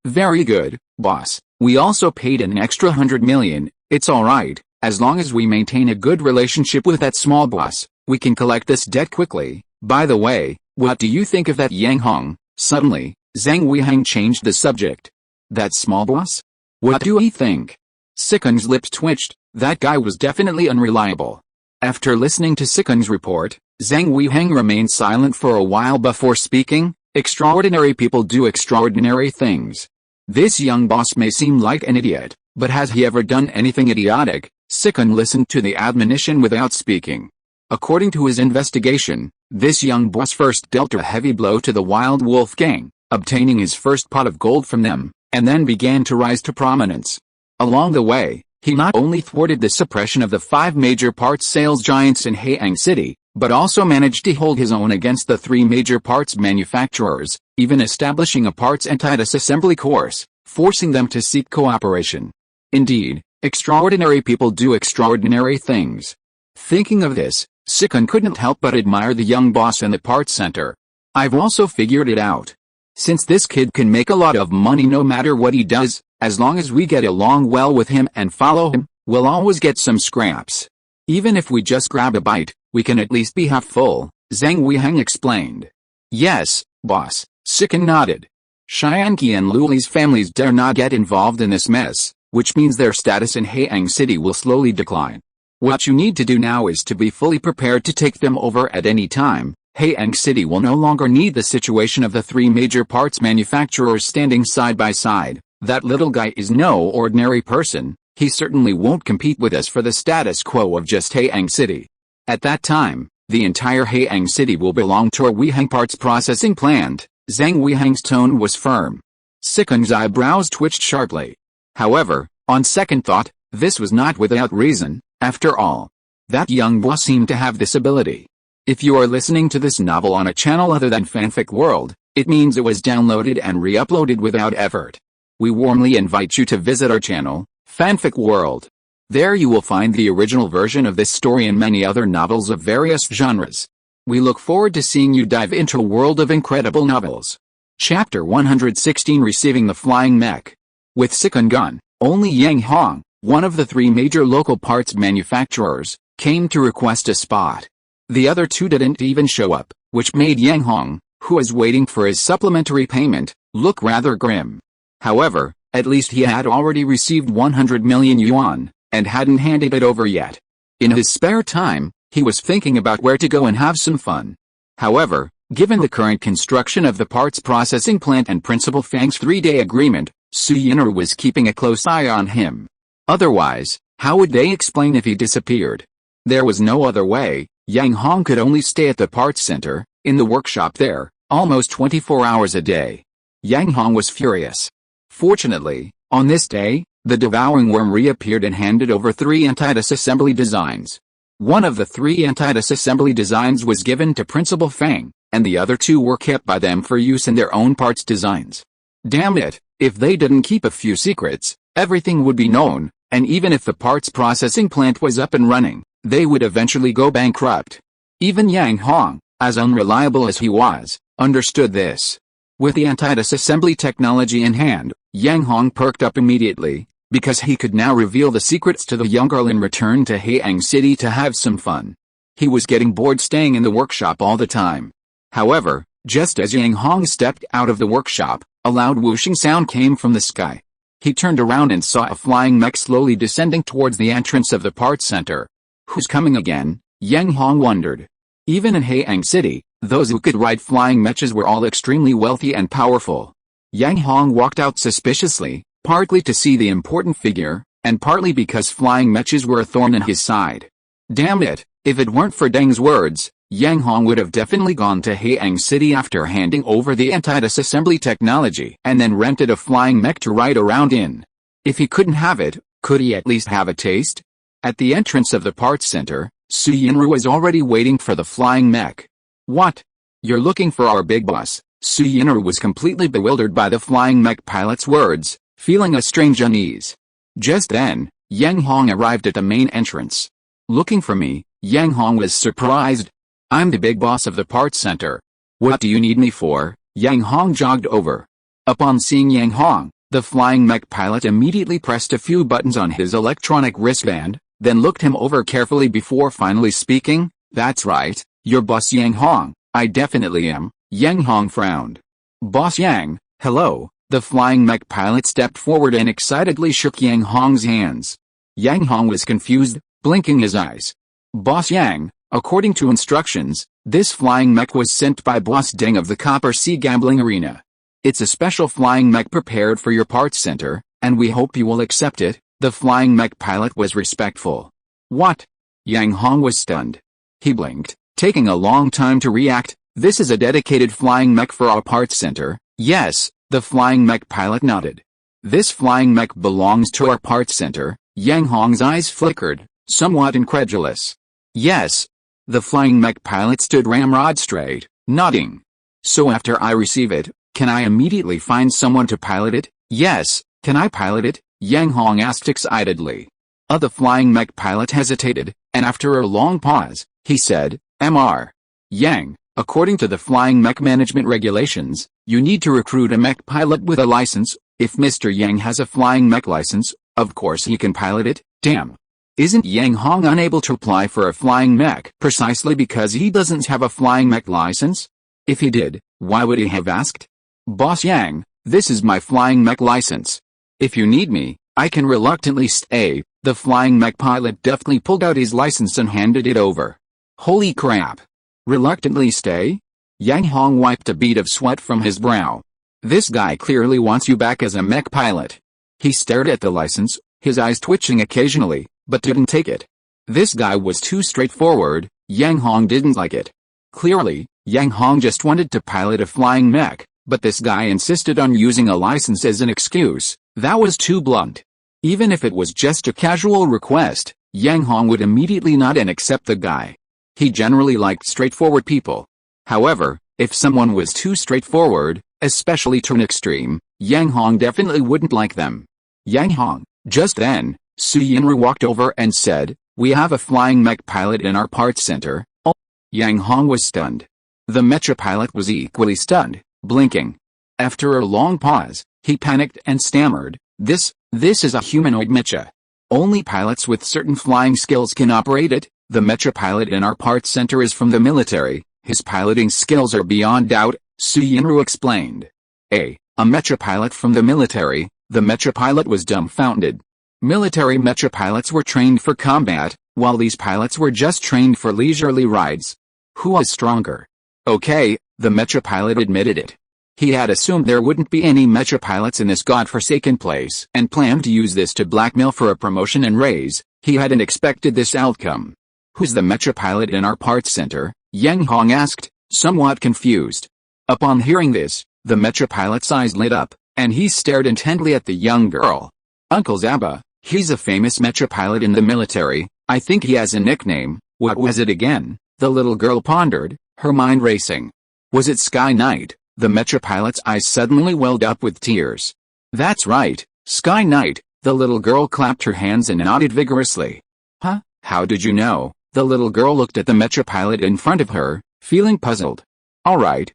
Very good, boss. We also paid an extra 100 million, it's alright, as long as we maintain a good relationship with that small boss, we can collect this debt quickly. By the way, what do you think of that Yang Hong? Suddenly, Zhang Weiheng changed the subject. That small boss? What do he think? Sikun's lips twitched. That guy was definitely unreliable. After listening to Sikun's report, Zhang Weiheng remained silent for a while before speaking. Extraordinary people do extraordinary things. This young boss may seem like an idiot, but has he ever done anything idiotic? Sikun listened to the admonition without speaking. According to his investigation, this young boss first dealt a heavy blow to the Wild Wolf gang, obtaining his first pot of gold from them, and then began to rise to prominence. Along the way, he not only thwarted the suppression of the 5 major parts sales giants in Haiyang City, but also managed to hold his own against the 3 major parts manufacturers, even establishing a parts anti-disassembly course, forcing them to seek cooperation. Indeed, extraordinary people do extraordinary things. Thinking of this, Sikun couldn't help but admire the young boss in the parts center. I've also figured it out. Since this kid can make a lot of money no matter what he does, as long as we get along well with him and follow him, we'll always get some scraps. Even if we just grab a bite, we can at least be half full, Zhang Weiheng explained. Yes, boss, Sikun nodded. Xianqi and Luli's families dare not get involved in this mess, which means their status in Haiyang City will slowly decline. What you need to do now is to be fully prepared to take them over at any time. Haiyang City will no longer need the situation of the 3 major parts manufacturers standing side by side. That little guy is no ordinary person, he certainly won't compete with us for the status quo of just Haiyang City. At that time, the entire Haiyang City will belong to our Weiheng parts processing plant. Zhang Weiheng's tone was firm. Sikun's eyebrows twitched sharply. However, on second thought, this was not without reason. After all, that young boss seemed to have this ability. If you are listening to this novel on a channel other than Fanfic World, it means it was downloaded and re-uploaded without effort. We warmly invite you to visit our channel, Fanfic World. There you will find the original version of this story and many other novels of various genres. We look forward to seeing you dive into a world of incredible novels. Chapter 116 Receiving the Flying Mech. With Sikun gone, only Yang Hong, one of the 3 major local parts manufacturers, came to request a spot. The other 2 didn't even show up, which made Yang Hong, who was waiting for his supplementary payment, look rather grim. However, at least he had already received 100 million yuan, and hadn't handed it over yet. In his spare time, he was thinking about where to go and have some fun. However, given the current construction of the parts processing plant and Principal Fang's 3-day agreement, Su Yinru was keeping a close eye on him. Otherwise, how would they explain if he disappeared? There was no other way. Yang Hong could only stay at the parts center, in the workshop there, almost 24 hours a day. Yang Hong was furious. Fortunately, on this day, the devouring worm reappeared and handed over 3 anti-disassembly designs. One of the 3 anti-disassembly designs was given to Principal Fang, and the other 2 were kept by them for use in their own parts designs. Damn it, If they didn't keep a few secrets, everything would be known, and even if the parts processing plant was up and running, they would eventually go bankrupt. Even Yang Hong, as unreliable as he was, understood this. With the anti-disassembly technology in hand, Yang Hong perked up immediately, because he could now reveal the secrets to the young girl and return to Haiyang City to have some fun. He was getting bored staying in the workshop all the time. However, just as Yang Hong stepped out of the workshop, a loud whooshing sound came from the sky. He turned around and saw a flying mech slowly descending towards the entrance of the parts center. Who's coming again? Yang Hong wondered. Even in Haiyang City, those who could ride flying mechas were all extremely wealthy and powerful. Yang Hong walked out suspiciously, partly to see the important figure, and partly because flying mechas were a thorn in his side. Damn it, if it weren't for Deng's words, Yang Hong would have definitely gone to Haiyang City after handing over the anti-disassembly technology and then rented a flying mech to ride around in. If he couldn't have it, could he at least have a taste? At the entrance of the parts center, Su Yinru was already waiting for the flying mech. What? You're looking for our big boss? Su Yinru was completely bewildered by the flying mech pilot's words, feeling a strange unease. Just then, Yang Hong arrived at the main entrance. Looking for me, Yang Hong was surprised. I'm the big boss of the parts center. What do you need me for? Yang Hong jogged over. Upon seeing Yang Hong, the flying mech pilot immediately pressed a few buttons on his electronic wristband, then looked him over carefully before finally speaking. That's right, you're Boss Yang Hong. I definitely am. Yang Hong frowned. Boss Yang, hello. The flying mech pilot stepped forward and excitedly shook Yang Hong's hands. Yang Hong was confused, blinking his eyes. Boss Yang, according to instructions, this flying mech was sent by Boss Deng of the Copper Sea Gambling Arena. It's a special flying mech prepared for your parts center, and we hope you will accept it. The flying mech pilot was respectful. What? Yang Hong was stunned. He blinked, taking a long time to react. This is a dedicated flying mech for our parts center. Yes, the flying mech pilot nodded. This flying mech belongs to our parts center. Yang Hong's eyes flickered, somewhat incredulous. Yes. The flying mech pilot stood ramrod straight, nodding. So after I receive it, can I immediately find someone to pilot it? Yes, can I pilot it? Yang Hong asked excitedly. The flying mech pilot hesitated, and after a long pause, he said, Mr. Yang, according to the flying mech management regulations, you need to recruit a mech pilot with a license. If Mr. Yang has a flying mech license, of course he can pilot it. Damn. Isn't Yang Hong unable to apply for a flying mech precisely because he doesn't have a flying mech license? If he did, why would he have asked? Boss Yang, this is my flying mech license. If you need me, I can reluctantly stay. The flying mech pilot deftly pulled out his license and handed it over. Holy crap. Reluctantly stay? Yang Hong wiped a bead of sweat from his brow. This guy clearly wants you back as a mech pilot. He stared at the license, his eyes twitching occasionally, but didn't take it. This guy was too straightforward. Yang Hong didn't like it. Clearly, Yang Hong just wanted to pilot a flying mech, but this guy insisted on using a license as an excuse. That was too blunt. Even if it was just a casual request, Yang Hong would immediately nod and accept the guy. He generally liked straightforward people. However, if someone was too straightforward, especially to an extreme, Yang Hong definitely wouldn't like them. Yang Hong. Just then, Su Yinru walked over and said, we have a flying mech pilot in our parts center. Oh. Yang Hong was stunned. The mecha pilot was equally stunned, blinking. After a long pause, he panicked and stammered, This is a humanoid mecha. Only pilots with certain flying skills can operate it. The mecha pilot in our parts center is from the military. His piloting skills are beyond doubt, Su Yinru explained. A mecha pilot from the military. The mecha pilot was dumbfounded. Military mecha pilots were trained for combat, while these pilots were just trained for leisurely rides. Who was stronger? Okay, the mecha pilot admitted it. He had assumed there wouldn't be any mecha pilots in this godforsaken place and planned to use this to blackmail for a promotion and raise. He hadn't expected this outcome. Who's the mecha pilot in our parts center? Yang Hong asked, somewhat confused. Upon hearing this, the mecha pilot's eyes lit up, and he stared intently at the young girl. Uncle Zaba, he's a famous mecha pilot in the military. I think he has a nickname. What was it again? The little girl pondered, her mind racing. Was it Sky Knight? The mecha pilot's eyes suddenly welled up with tears. That's right, Sky Knight. The little girl clapped her hands and nodded vigorously. Huh? How did you know? The little girl looked at the Mecha pilot in front of her, feeling puzzled. Alright,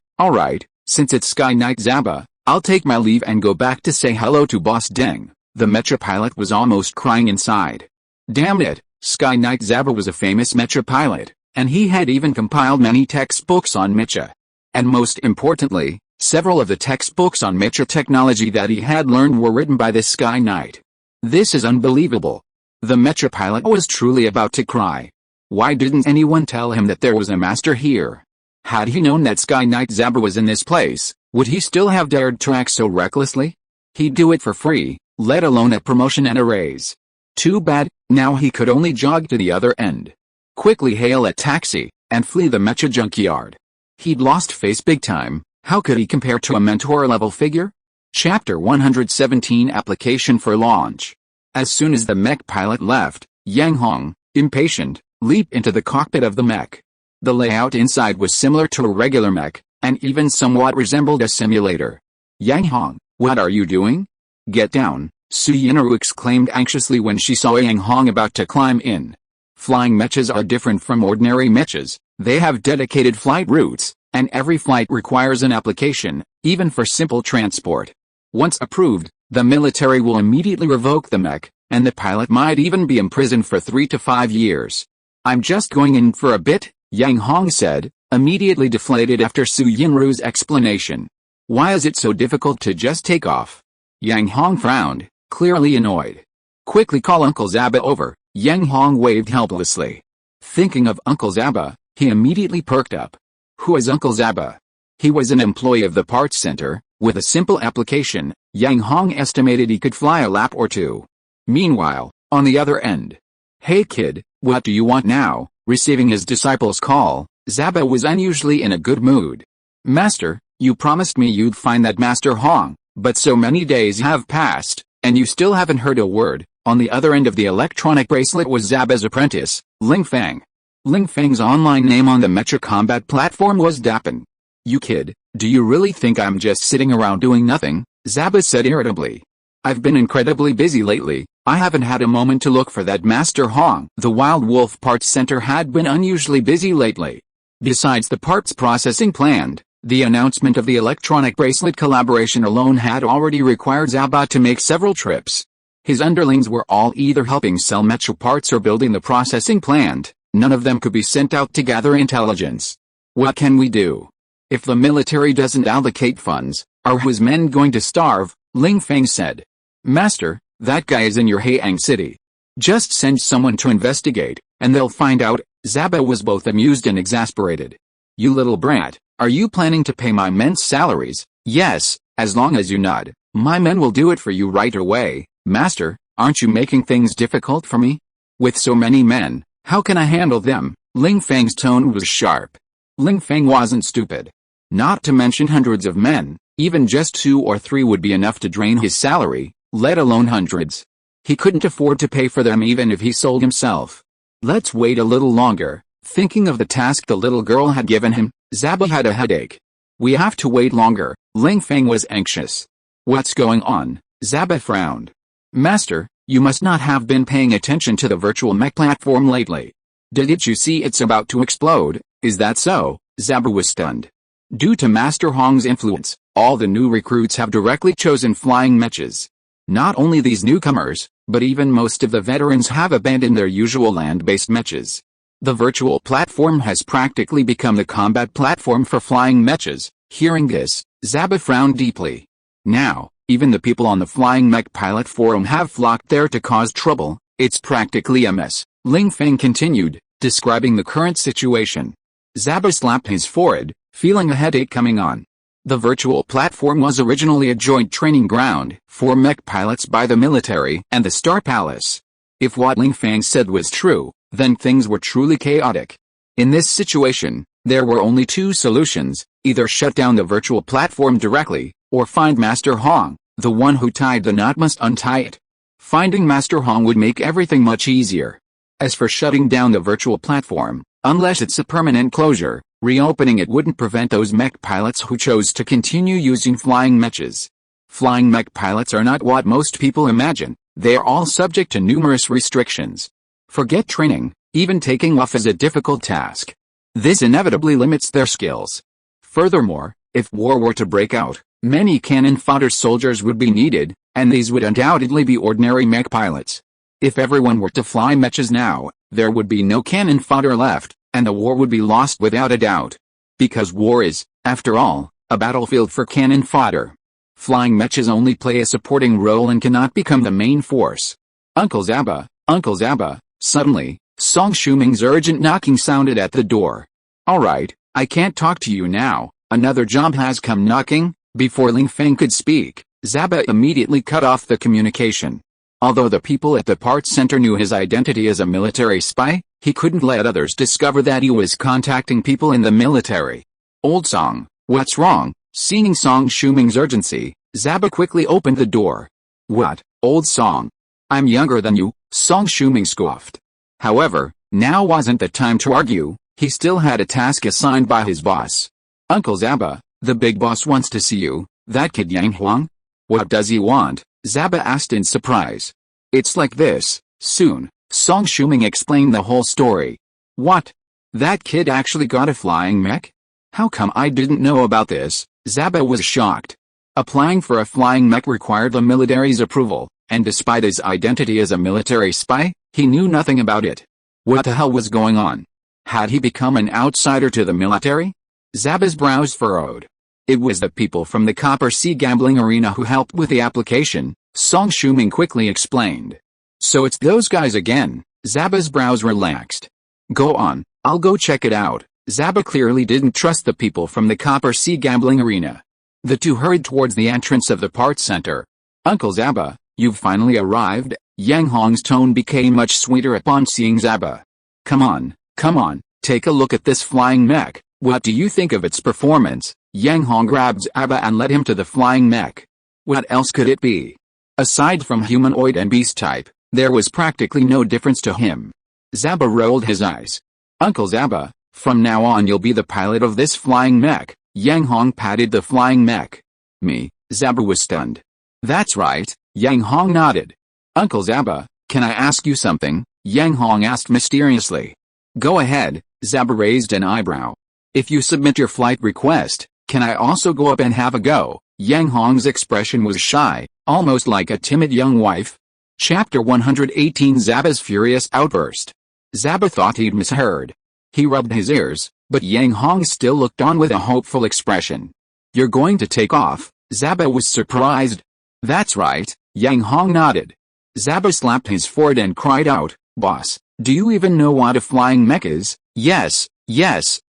since it's Sky Knight Zaba, I'll take my leave and go back to say hello to Boss Deng. The Mecha pilot was almost crying inside. Damn it, Sky Knight Zaba was a famous Mecha pilot, and he had even compiled many textbooks on Mecha. And most importantly, several of the textbooks on Mecha technology that he had learned were written by this Sky Knight. This is unbelievable. The Mecha pilot was truly about to cry. Why didn't anyone tell him that there was a master here? Had he known that Sky Knight Zaba was in this place, would he still have dared to act so recklessly? He'd do it for free, let alone a promotion and a raise. Too bad, now he could only jog to the other end. Quickly hail a taxi, and flee the Mecha junkyard. He'd lost face big time. How could he compare to a mentor-level figure? Chapter 117 Application for Launch. As soon as the mech pilot left, Yang Hong, impatient, leaped into the cockpit of the mech. The layout inside was similar to a regular mech, and even somewhat resembled a simulator. Yang Hong, what are you doing? Get down, Su Yinru exclaimed anxiously when she saw Yang Hong about to climb in. Flying mechas are different from ordinary mechas. They have dedicated flight routes, and every flight requires an application, even for simple transport. Once approved, the military will immediately revoke the mech, and the pilot might even be imprisoned for 3 to 5 years. I'm just going in for a bit, Yang Hong said, immediately deflated after Su Yinru's explanation. Why is it so difficult to just take off? Yang Hong frowned, clearly annoyed. Quickly call Uncle Zaba over, Yang Hong waved helplessly. Thinking of Uncle Zaba, he immediately perked up. Who is Uncle Zaba? He was an employee of the parts center. With a simple application, Yang Hong estimated he could fly a lap or two. Meanwhile, on the other end. Hey kid, what do you want now? Receiving his disciple's call, Zaba was unusually in a good mood. Master, you promised me you'd find that Master Hong, but so many days have passed, and you still haven't heard a word. On the other end of the electronic bracelet was Zaba's apprentice, Ling Feng. Ling Feng's online name on the Mecha combat platform was Dapan. You kid, do you really think I'm just sitting around doing nothing? Zaba said irritably. I've been incredibly busy lately. I haven't had a moment to look for that Master Hong. The Wild Wolf Parts Center had been unusually busy lately. Besides the parts processing planned, the announcement of the electronic bracelet collaboration alone had already required Zaba to make several trips. His underlings were all either helping sell Mecha parts or building the processing plant. None of them could be sent out to gather intelligence. What can we do? If the military doesn't allocate funds, are his men going to starve? Ling Feng said. Master, that guy is in your Haiyang city. Just send someone to investigate, and they'll find out. Zaba was both amused and exasperated. You little brat, are you planning to pay my men's salaries? Yes, as long as you nod. My men will do it for you right away. Master, aren't you making things difficult for me? With so many men, how can I handle them? Ling Feng's tone was sharp. Ling Feng wasn't stupid. Not to mention hundreds of men, even just 2 or 3 would be enough to drain his salary, let alone hundreds. He couldn't afford to pay for them even if he sold himself. Let's wait a little longer. Thinking of the task the little girl had given him, Zaba had a headache. We have to wait longer. Ling Feng was anxious. What's going on? Zaba frowned. Master, you must not have been paying attention to the virtual mech platform lately. Didn't you see it's about to explode? Is that so? Zaba was stunned. Due to Master Hong's influence, all the new recruits have directly chosen flying mechas. Not only these newcomers, but even most of the veterans have abandoned their usual land-based mechas. The virtual platform has practically become the combat platform for flying mechas. Hearing this, Zaba frowned deeply. Now, even the people on the Flying Mech Pilot Forum have flocked there to cause trouble. It's practically a mess. Ling Feng continued, describing the current situation. Zaba slapped his forehead, feeling a headache coming on. The virtual platform was originally a joint training ground for mech pilots by the military and the Star Palace. If what Ling Feng said was true, then things were truly chaotic. In this situation, there were only 2 solutions, either shut down the virtual platform directly, or find Master Hong. The one who tied the knot must untie it. Finding Master Hong would make everything much easier. As for shutting down the virtual platform, unless it's a permanent closure, reopening it wouldn't prevent those mech pilots who chose to continue using flying mechas. Flying mech pilots are not what most people imagine. They are all subject to numerous restrictions. Forget training, even taking off is a difficult task. This inevitably limits their skills. Furthermore, if war were to break out, many cannon fodder soldiers would be needed, and these would undoubtedly be ordinary mech pilots. If everyone were to fly mechas now, there would be no cannon fodder left, and the war would be lost without a doubt. Because war is, after all, a battlefield for cannon fodder. Flying mechas only play a supporting role and cannot become the main force. Uncle Zaba, Uncle Zaba. Suddenly, Song Shuming's urgent knocking sounded at the door. Alright, I can't talk to you now, another job has come knocking. Before Ling Feng could speak, Zaba immediately cut off the communication. Although the people at the parts center knew his identity as a military spy, he couldn't let others discover that he was contacting people in the military. Old Song, what's wrong? Seeing Song Shuming's urgency, Zaba quickly opened the door. What, Old Song? I'm younger than you, Song Shuming scoffed. However, now wasn't the time to argue, he still had a task assigned by his boss. Uncle Zaba, the big boss wants to see you, that kid Yang Huang? What does he want? Zaba asked in surprise. It's like this, soon, Song Shuming explained the whole story. What? That kid actually got a flying mech? How come I didn't know about this? Zaba was shocked. Applying for a flying mech required the military's approval, and despite his identity as a military spy, he knew nothing about it. What the hell was going on? Had he become an outsider to the military? Zaba's brows furrowed. It was the people from the Copper Sea gambling arena who helped with the application, Song Shuming quickly explained. So it's those guys again. Zaba's brows relaxed. Go on, I'll go check it out. Zaba clearly didn't trust the people from the Copper Sea gambling arena. The two hurried towards the entrance of the parts center. Uncle Zaba, you've finally arrived. Yang Hong's tone became much sweeter upon seeing Zaba. Come on, take a look at this flying mech. What do you think of its performance? Yang Hong grabbed Zaba and led him to the flying mech. What else could it be? Aside from humanoid and beast type, there was practically no difference to him. Zaba rolled his eyes. Uncle Zaba, from now on you'll be the pilot of this flying mech. Yang Hong patted the flying mech. Me? Zaba was stunned. That's right, Yang Hong nodded. Uncle Zaba, can I ask you something? Yang Hong asked mysteriously. Go ahead, Zaba raised an eyebrow. If you submit your flight request, can I also go up and have a go? Yang Hong's expression was shy, almost like a timid young wife. Chapter 118 Zaba's furious outburst. Zaba thought he'd misheard. He rubbed his ears, but Yang Hong still looked on with a hopeful expression. You're going to take off? Zaba was surprised. That's right, Yang Hong nodded. Zaba slapped his forehead and cried out, Boss, do you even know what a flying mech is? Yes,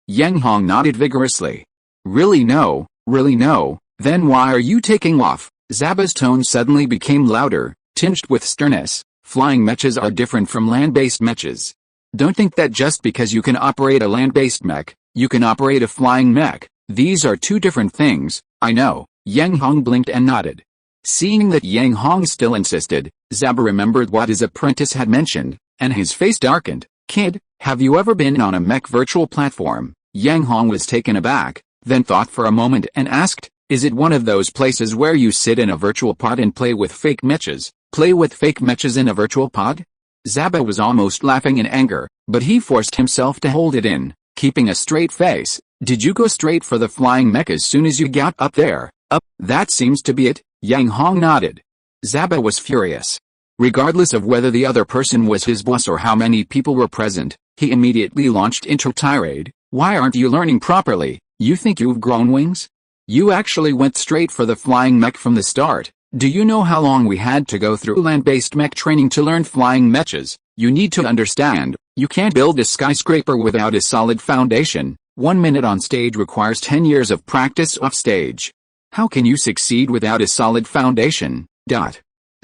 Yang Hong nodded vigorously. Really no, then why are you taking off? Zaba's tone suddenly became louder, tinged with sternness. Flying mechas are different from land-based mechas. Don't think that just because you can operate a land-based mech, you can operate a flying mech. These are two different things. I know. Yang Hong blinked and nodded. Seeing that Yang Hong still insisted, Zaba remembered what his apprentice had mentioned, and his face darkened. Kid, have you ever been on a mech virtual platform? Yang Hong was taken aback, then thought for a moment and asked, is it one of those places where you sit in a virtual pod and play with fake mechas? Play with fake mechas in a virtual pod? Zaba was almost laughing in anger, but he forced himself to hold it in, keeping a straight face. Did you go straight for the flying mech as soon as you got up there? That seems to be it. Yang Hong nodded. Zaba was furious. Regardless of whether the other person was his boss or how many people were present, he immediately launched into a tirade. Why aren't you learning properly? You think you've grown wings? You actually went straight for the flying mech from the start. Do you know how long we had to go through land-based mech training to learn flying mechas? You need to understand, you can't build a skyscraper without a solid foundation. 1 minute on stage requires 10 years of practice off stage. How can you succeed without a solid foundation?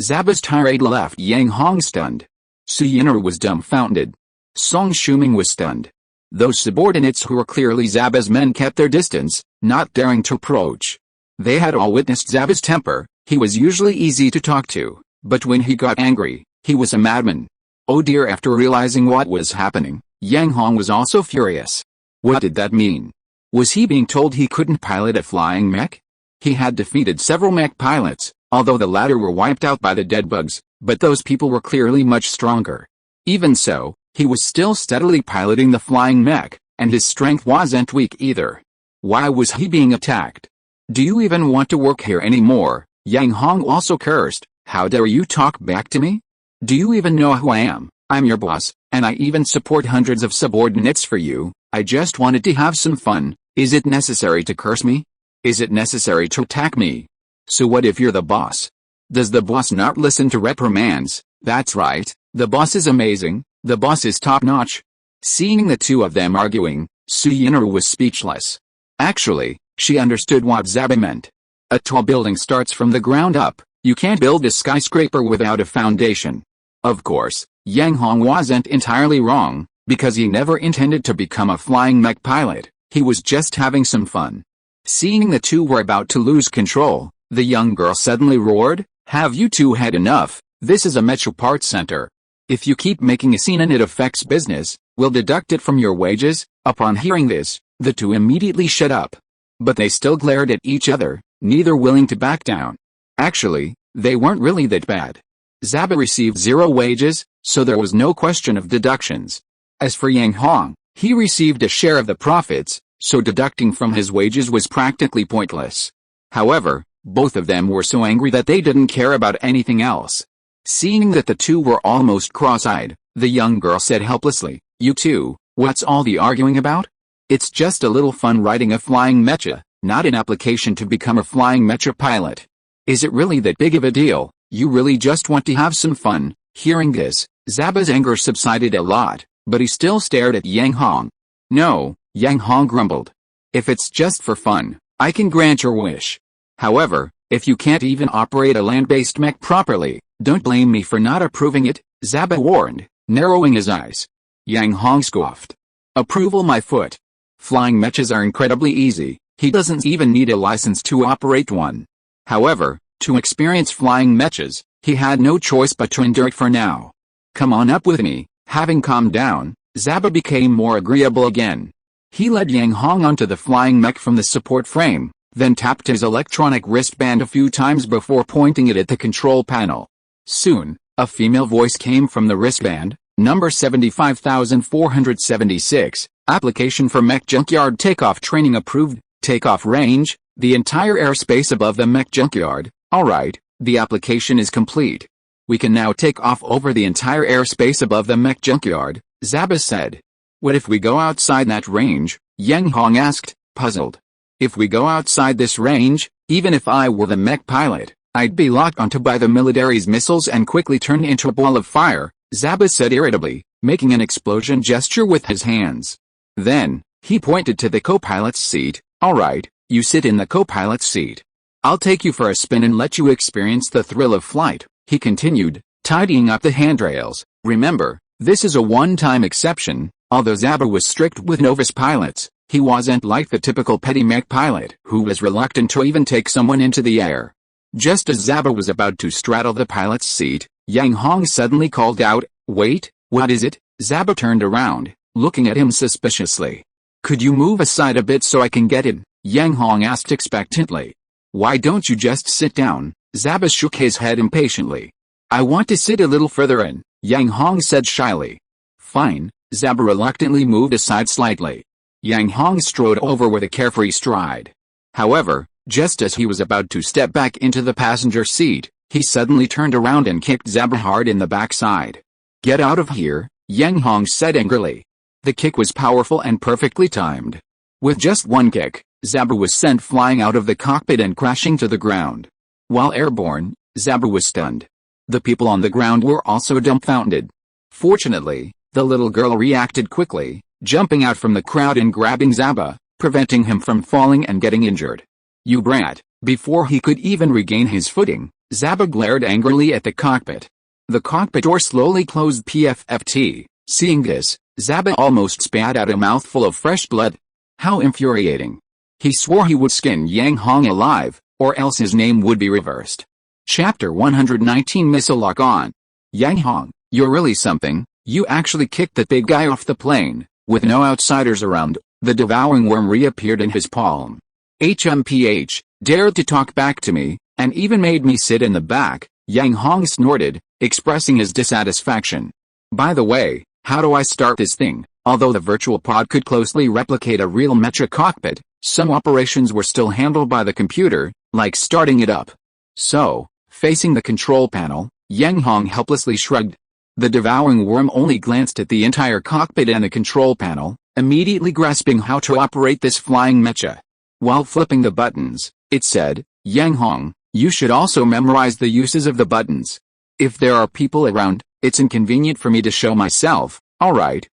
Zaba's tirade left Yang Hong stunned. Su Yin'er was dumbfounded. Song Shuming was stunned. Those subordinates who were clearly Zaba's men kept their distance, not daring to approach. They had all witnessed Zaba's temper. He was usually easy to talk to, but when he got angry, he was a madman. Oh dear, after realizing what was happening, Yang Hong was also furious. What did that mean? Was he being told he couldn't pilot a flying mech? He had defeated several mech pilots, although the latter were wiped out by the dead bugs, but those people were clearly much stronger. Even so, he was still steadily piloting the flying mech, and his strength wasn't weak either. Why was he being attacked? Do you even want to work here anymore? Yang Hong also cursed. How dare you talk back to me? Do you even know who I am? I'm your boss, and I even support hundreds of subordinates for you. I just wanted to have some fun. Is it necessary to curse me? Is it necessary to attack me? So what if you're the boss? Does the boss not listen to reprimands? That's right, the boss is amazing, the boss is top-notch. Seeing the two of them arguing, Su Yinru was speechless. Actually, she understood what Zaba meant. A tall building starts from the ground up. You can't build a skyscraper without a foundation. Of course, Yang Hong wasn't entirely wrong, because he never intended to become a flying mech pilot. He was just having some fun. Seeing the two were about to lose control, the young girl suddenly roared, "Have you two had enough? This is a Mecha parts center. If you keep making a scene and it affects business, we'll deduct it from your wages." Upon hearing this, the two immediately shut up. But they still glared at each other, neither willing to back down. Actually, they weren't really that bad. Zaba received 0 wages, so there was no question of deductions. As for Yang Hong, he received a share of the profits, so deducting from his wages was practically pointless. However, both of them were so angry that they didn't care about anything else. Seeing that the two were almost cross-eyed, the young girl said helplessly, "You two, what's all the arguing about? It's just a little fun riding a flying mecha, not an application to become a flying mecha pilot. Is it really that big of a deal? You really just want to have some fun?" Hearing this, Zaba's anger subsided a lot, but he still stared at Yang Hong. "No," Yang Hong grumbled. "If it's just for fun, I can grant your wish. However, if you can't even operate a land-based mech properly, don't blame me for not approving it," Zaba warned, narrowing his eyes. Yang Hong scoffed. "Approval my foot. Flying mechas are incredibly easy, he doesn't even need a license to operate one." However, to experience flying mechas, he had no choice but to endure it for now. "Come on up with me." Having calmed down, Zaba became more agreeable again. He led Yang Hong onto the flying mech from the support frame, then tapped his electronic wristband a few times before pointing it at the control panel. Soon, a female voice came from the wristband, "Number 75476, application for mech junkyard takeoff training approved, takeoff range, the entire airspace above the mech junkyard. Alright, the application is complete. We can now take off over the entire airspace above the mech junkyard," Zaba said. "What if we go outside that range?" Yang Hong asked, puzzled. "If we go outside this range, even if I were the mech pilot, I'd be locked onto by the military's missiles and quickly turn into a ball of fire," Zaba said irritably, making an explosion gesture with his hands. Then, he pointed to the co-pilot's seat. "Alright, you sit in the co-pilot's seat. I'll take you for a spin and let you experience the thrill of flight," he continued, tidying up the handrails. Remember, this is a one-time exception. Although Zaba was strict with novice pilots, he wasn't like the typical petty mech pilot who was reluctant to even take someone into the air. Just as Zaba was about to straddle the pilot's seat, Yang Hong suddenly called out, "Wait, what is it?" Zaba turned around, looking at him suspiciously. "Could you move aside a bit so I can get in?" Yang Hong asked expectantly. "Why don't you just sit down?" Zaba shook his head impatiently. "I want to sit a little further in," Yang Hong said shyly. "Fine." Zaba reluctantly moved aside slightly. Yang Hong strode over with a carefree stride. However, just as he was about to step back into the passenger seat, he suddenly turned around and kicked Zaba hard in the backside. "Get out of here," Yang Hong said angrily. The kick was powerful and perfectly timed. With just one kick, Zaba was sent flying out of the cockpit and crashing to the ground. While airborne, Zaba was stunned. The people on the ground were also dumbfounded. Fortunately, the little girl reacted quickly, jumping out from the crowd and grabbing Zaba, preventing him from falling and getting injured. "You brat!" Before he could even regain his footing, Zaba glared angrily at the cockpit. The cockpit door slowly closed PFFT. Seeing this, Zaba almost spat out a mouthful of fresh blood. How infuriating. He swore he would skin Yang Hong alive, or else his name would be reversed. Chapter 119 Missile Lock On. "Yang Hong, you're really something. You actually kicked that big guy off the plane." With no outsiders around, the devouring worm reappeared in his palm. HMPH, Dared to talk back to me, and even made me sit in the back, Yang Hong snorted, expressing his dissatisfaction. By the way, how do I start this thing? Although the virtual pod could closely replicate a real mecha cockpit, some operations were still handled by the computer, like starting it up. So, facing the control panel, Yang Hong helplessly shrugged. The devouring worm only glanced at the entire cockpit and the control panel, immediately grasping how to operate this flying mecha. While flipping the buttons, it said, "Yang Hong, you should also memorize the uses of the buttons. If there are people around, it's inconvenient for me to show myself." Alright,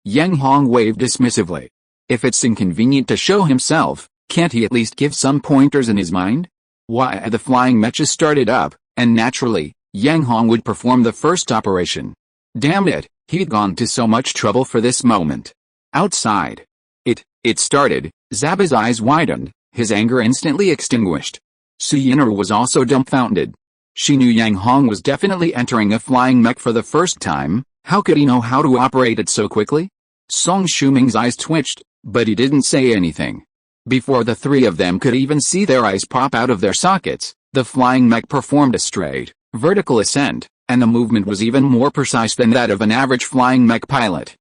Yang Hong waved dismissively. If it's inconvenient to show himself, can't he at least give some pointers in his mind? Why, the flying mecha started up, and naturally, Yang Hong would perform the first operation. Damn it, he'd gone to so much trouble for this moment. Outside. It started. Zaba's eyes widened, his anger instantly extinguished. Su Yin'er was also dumbfounded. She knew Yang Hong was definitely entering a flying mech for the first time. How could he know how to operate it so quickly? Song Shuming's eyes twitched, but he didn't say anything. Before the three of them could even see their eyes pop out of their sockets, the flying mech performed a straight, vertical ascent, and the movement was even more precise than that of an average flying mech pilot.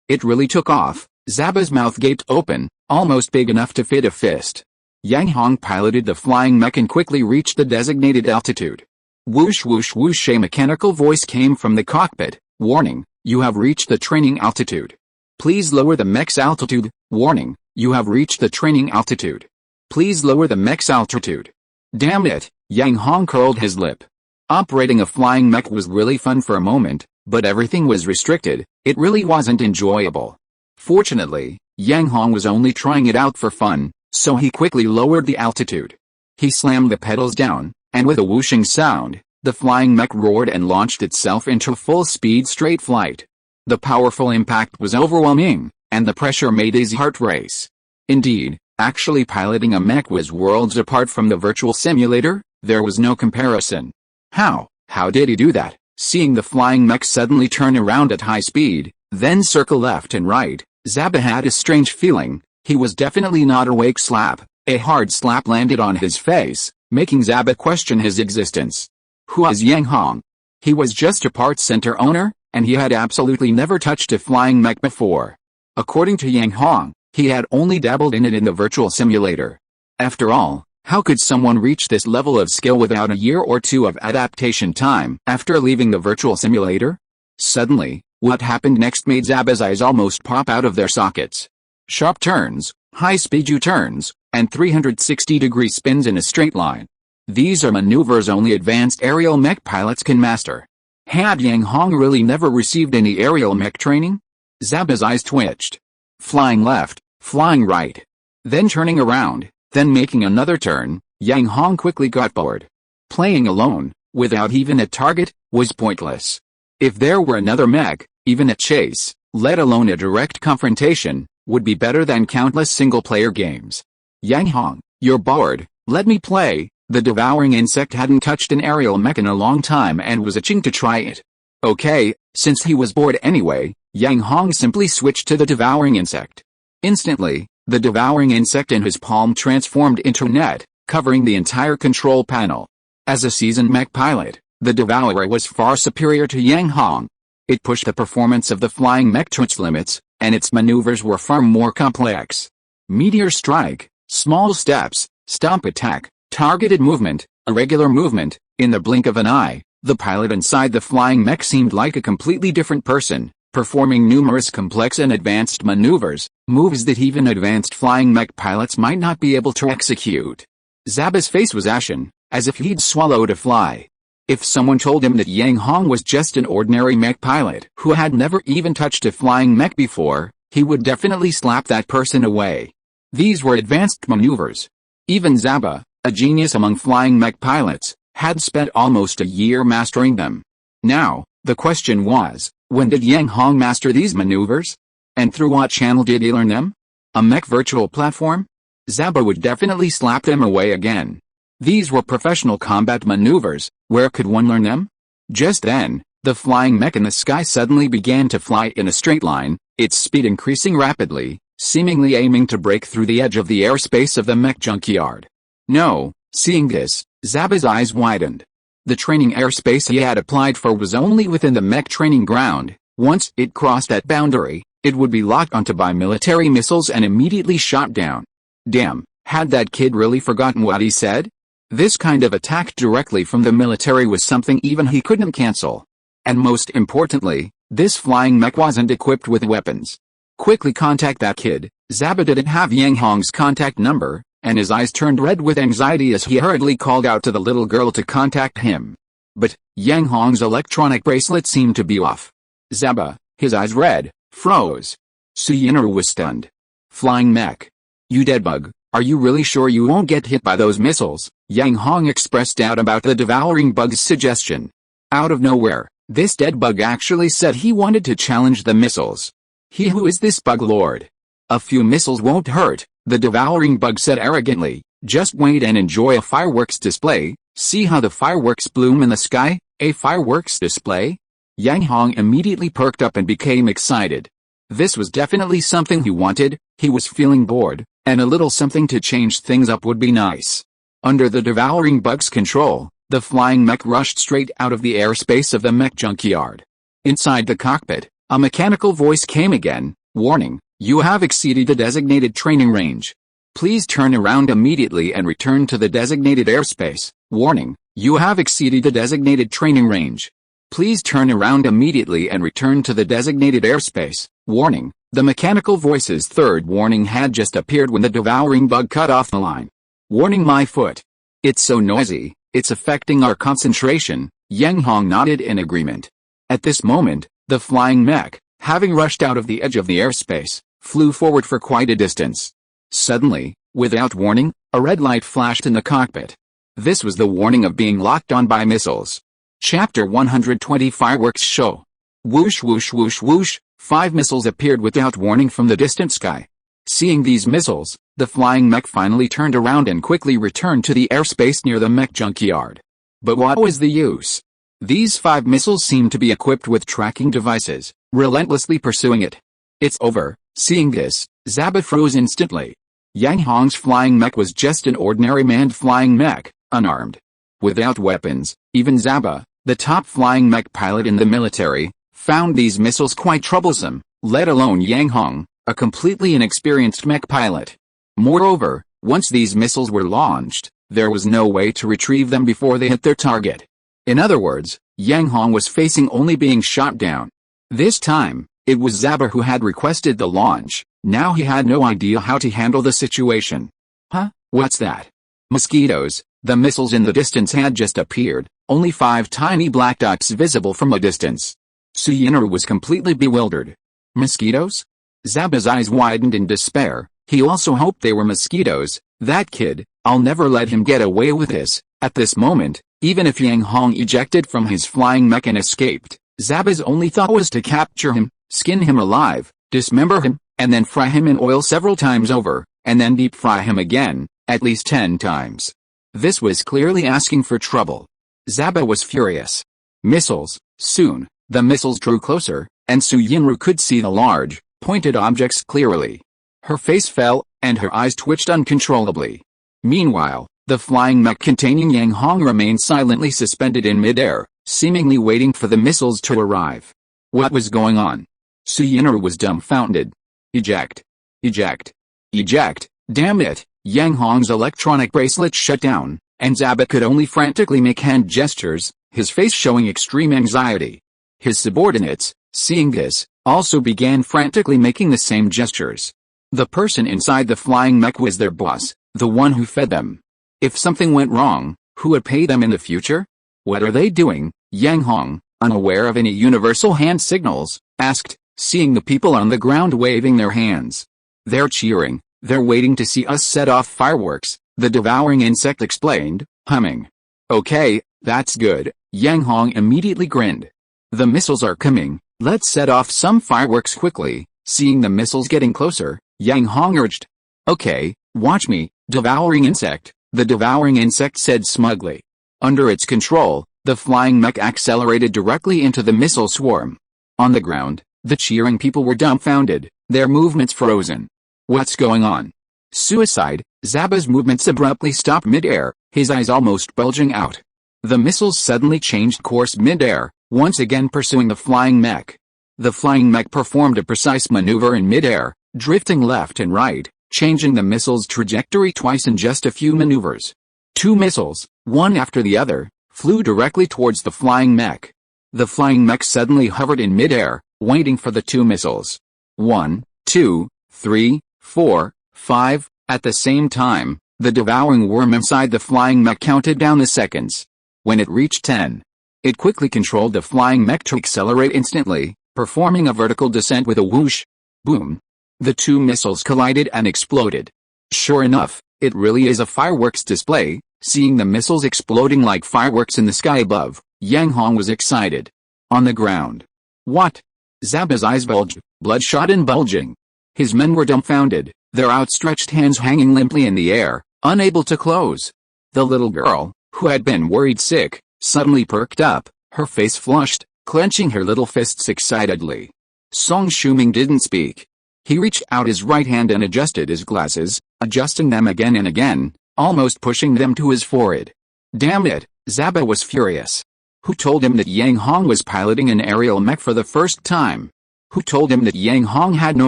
It really took off. Zaba's mouth gaped open, almost big enough to fit a fist. Yang Hong piloted the flying mech and quickly reached the designated altitude. Whoosh whoosh whoosh, a mechanical voice came from the cockpit. Warning, you have reached the training altitude. Please lower the mech's altitude. Warning, you have reached the training altitude. Please lower the mech's altitude. Damn it, Yang Hong curled his lip. Operating a flying mech was really fun for a moment, but everything was restricted. It really wasn't enjoyable. Fortunately, Yang Hong was only trying it out for fun, so he quickly lowered the altitude. He slammed the pedals down, and with a whooshing sound, the flying mech roared and launched itself into full-speed straight flight. The powerful impact was overwhelming, and the pressure made his heart race. Indeed, actually piloting a mech was worlds apart from the virtual simulator. There was no comparison. How did he do that? Seeing the flying mech suddenly turn around at high speed, then circle left and right, Zaba had a strange feeling. He was definitely not awake. Slap. A hard slap landed on his face, making Zaba question his existence. Who was Yang Hong? He was just a parts center owner, and he had absolutely never touched a flying mech before. According to Yang Hong, he had only dabbled in it in the virtual simulator. After all, how could someone reach this level of skill without a year or two of adaptation time after leaving the virtual simulator? Suddenly, what happened next made Zaba's eyes almost pop out of their sockets. Sharp turns, high-speed U-turns, and 360-degree spins in a straight line. These are maneuvers only advanced aerial mech pilots can master. Had Yang Hong really never received any aerial mech training? Zaba's eyes twitched. Flying left, flying right. Then turning around, then making another turn, Yang Hong quickly got bored. Playing alone, without even a target, was pointless. If there were another mech, even a chase, let alone a direct confrontation, would be better than countless single-player games. Yang Hong, you're bored, let me play. The devouring insect hadn't touched an aerial mech in a long time and was itching to try it. Okay, since he was bored anyway, Yang Hong simply switched to the devouring insect. Instantly, the devouring insect in his palm transformed into a net, covering the entire control panel. As a seasoned mech pilot, the devourer was far superior to Yang Hong. It pushed the performance of the flying mech to its limits, and its maneuvers were far more complex. Meteor strike, small steps, stomp attack, targeted movement, irregular movement. In the blink of an eye, the pilot inside the flying mech seemed like a completely different person, performing numerous complex and advanced maneuvers, moves that even advanced flying mech pilots might not be able to execute. Zaba's face was ashen, as if he'd swallowed a fly. If someone told him that Yang Hong was just an ordinary mech pilot who had never even touched a flying mech before, he would definitely slap that person away. These were advanced maneuvers. Even Zaba, a genius among flying mech pilots, had spent almost a year mastering them. Now, the question was, when did Yang Hong master these maneuvers? And through what channel did he learn them? A mech virtual platform? Zaba would definitely slap them away again. These were professional combat maneuvers. Where could one learn them? Just then, the flying mech in the sky suddenly began to fly in a straight line, its speed increasing rapidly, seemingly aiming to break through the edge of the airspace of the mech junkyard. No. Seeing this, Zaba's eyes widened. The training airspace he had applied for was only within the mech training ground. Once it crossed that boundary, it would be locked onto by military missiles and immediately shot down. Damn, had that kid really forgotten what he said? This kind of attack directly from the military was something even he couldn't cancel. And most importantly, this flying mech wasn't equipped with weapons. Quickly contact that kid. Zaba didn't have Yang Hong's contact number, and his eyes turned red with anxiety as he hurriedly called out to the little girl to contact him. But Yang Hong's electronic bracelet seemed to be off. Zaba, his eyes red, froze. Suyinru was stunned. Flying mech. You dead bug, are you really sure you won't get hit by those missiles? Yang Hong expressed doubt about the devouring bug's suggestion. Out of nowhere, this dead bug actually said he wanted to challenge the missiles. Who is this bug lord? A few missiles won't hurt, the devouring bug said arrogantly. Just wait and enjoy a fireworks display. See how the fireworks bloom in the sky? A fireworks display? Yang Hong immediately perked up and became excited. This was definitely something he wanted. He was feeling bored, and a little something to change things up would be nice. Under the devouring bug's control, the flying mech rushed straight out of the airspace of the mech junkyard. Inside the cockpit, a mechanical voice came again. Warning, you have exceeded the designated training range. Please turn around immediately and return to the designated airspace. Warning, you have exceeded the designated training range. Please turn around immediately and return to the designated airspace. Warning, the mechanical voice's third warning had just appeared when the devouring bug cut off the line. Warning, my foot. It's so noisy, it's affecting our concentration. Yang Hong nodded in agreement. At this moment, the flying mech, having rushed out of the edge of the airspace, flew forward for quite a distance. Suddenly, without warning, a red light flashed in the cockpit. This was the warning of being locked on by missiles. Chapter 120 Fireworks Show. Whoosh whoosh whoosh whoosh, 5 missiles appeared without warning from the distant sky. Seeing these missiles, the flying mech finally turned around and quickly returned to the airspace near the mech junkyard. But what was the use? These 5 missiles seemed to be equipped with tracking devices, relentlessly pursuing it. It's over. Seeing this, Zaba froze instantly. Yang Hong's flying mech was just an ordinary manned flying mech, unarmed. Without weapons, even Zaba, the top flying mech pilot in the military, found these missiles quite troublesome, let alone Yang Hong, a completely inexperienced mech pilot. Moreover, once these missiles were launched, there was no way to retrieve them before they hit their target. In other words, Yang Hong was facing only being shot down. This time, it was Zaba who had requested the launch. Now he had no idea how to handle the situation. Huh? What's that? Mosquitoes. The missiles in the distance had just appeared, only 5 tiny black dots visible from a distance. Suyinru was completely bewildered. Mosquitoes? Zaba's eyes widened in despair. He also hoped they were mosquitoes. That kid, I'll never let him get away with this. At this moment, even if Yang Hong ejected from his flying mech and escaped, Zaba's only thought was to capture him, skin him alive, dismember him, and then fry him in oil several times over, and then deep fry him again, at least 10 times. This was clearly asking for trouble. Zaba was furious. Missiles. Soon, the missiles drew closer, and Suyinru could see the large, pointed objects clearly. Her face fell, and her eyes twitched uncontrollably. Meanwhile, the flying mech containing Yang Hong remained silently suspended in midair, seemingly waiting for the missiles to arrive. What was going on? Suyinru was dumbfounded. Eject. Eject. Eject. Damn it! Yang Hong's electronic bracelet shut down, and Zaba could only frantically make hand gestures, his face showing extreme anxiety. His subordinates, seeing this, also began frantically making the same gestures. The person inside the flying mech was their boss, the one who fed them. If something went wrong, who would pay them in the future? What are they doing? Yang Hong, unaware of any universal hand signals, asked, seeing the people on the ground waving their hands. They're cheering. They're waiting to see us set off fireworks, the devouring insect explained, humming. Okay, that's good. Yang Hong immediately grinned. The missiles are coming, let's set off some fireworks quickly. Seeing the missiles getting closer, Yang Hong urged. Okay, watch me, devouring insect, the devouring insect said smugly. Under its control, the flying mech accelerated directly into the missile swarm. On the ground, the cheering people were dumbfounded, their movements frozen. What's going on? Suicide. Zaba's movements abruptly stopped mid-air, his eyes almost bulging out. The missiles suddenly changed course mid-air, once again pursuing the flying mech. The flying mech performed a precise maneuver in mid-air, drifting left and right, changing the missile's trajectory twice in just a few maneuvers. Two missiles, one after the other, flew directly towards the flying mech. The flying mech suddenly hovered in mid-air, waiting for the two missiles. 1, 2, 3, 4, 5, at the same time, the devouring worm inside the flying mech counted down the seconds. When it reached 10, it quickly controlled the flying mech to accelerate instantly, performing a vertical descent with a whoosh. Boom. The two missiles collided and exploded. Sure enough, it really is a fireworks display. Seeing the missiles exploding like fireworks in the sky above, Yang Hong was excited. On the ground. What? Zaba's eyes bulged, bloodshot and bulging. His men were dumbfounded, their outstretched hands hanging limply in the air, unable to close. The little girl, who had been worried sick, suddenly perked up, her face flushed, clenching her little fists excitedly. Song Shuming didn't speak. He reached out his right hand and adjusted his glasses, adjusting them again and again, almost pushing them to his forehead. Damn it, Zaba was furious. Who told him that Yang Hong was piloting an aerial mech for the first time? Who told him that Yang Hong had no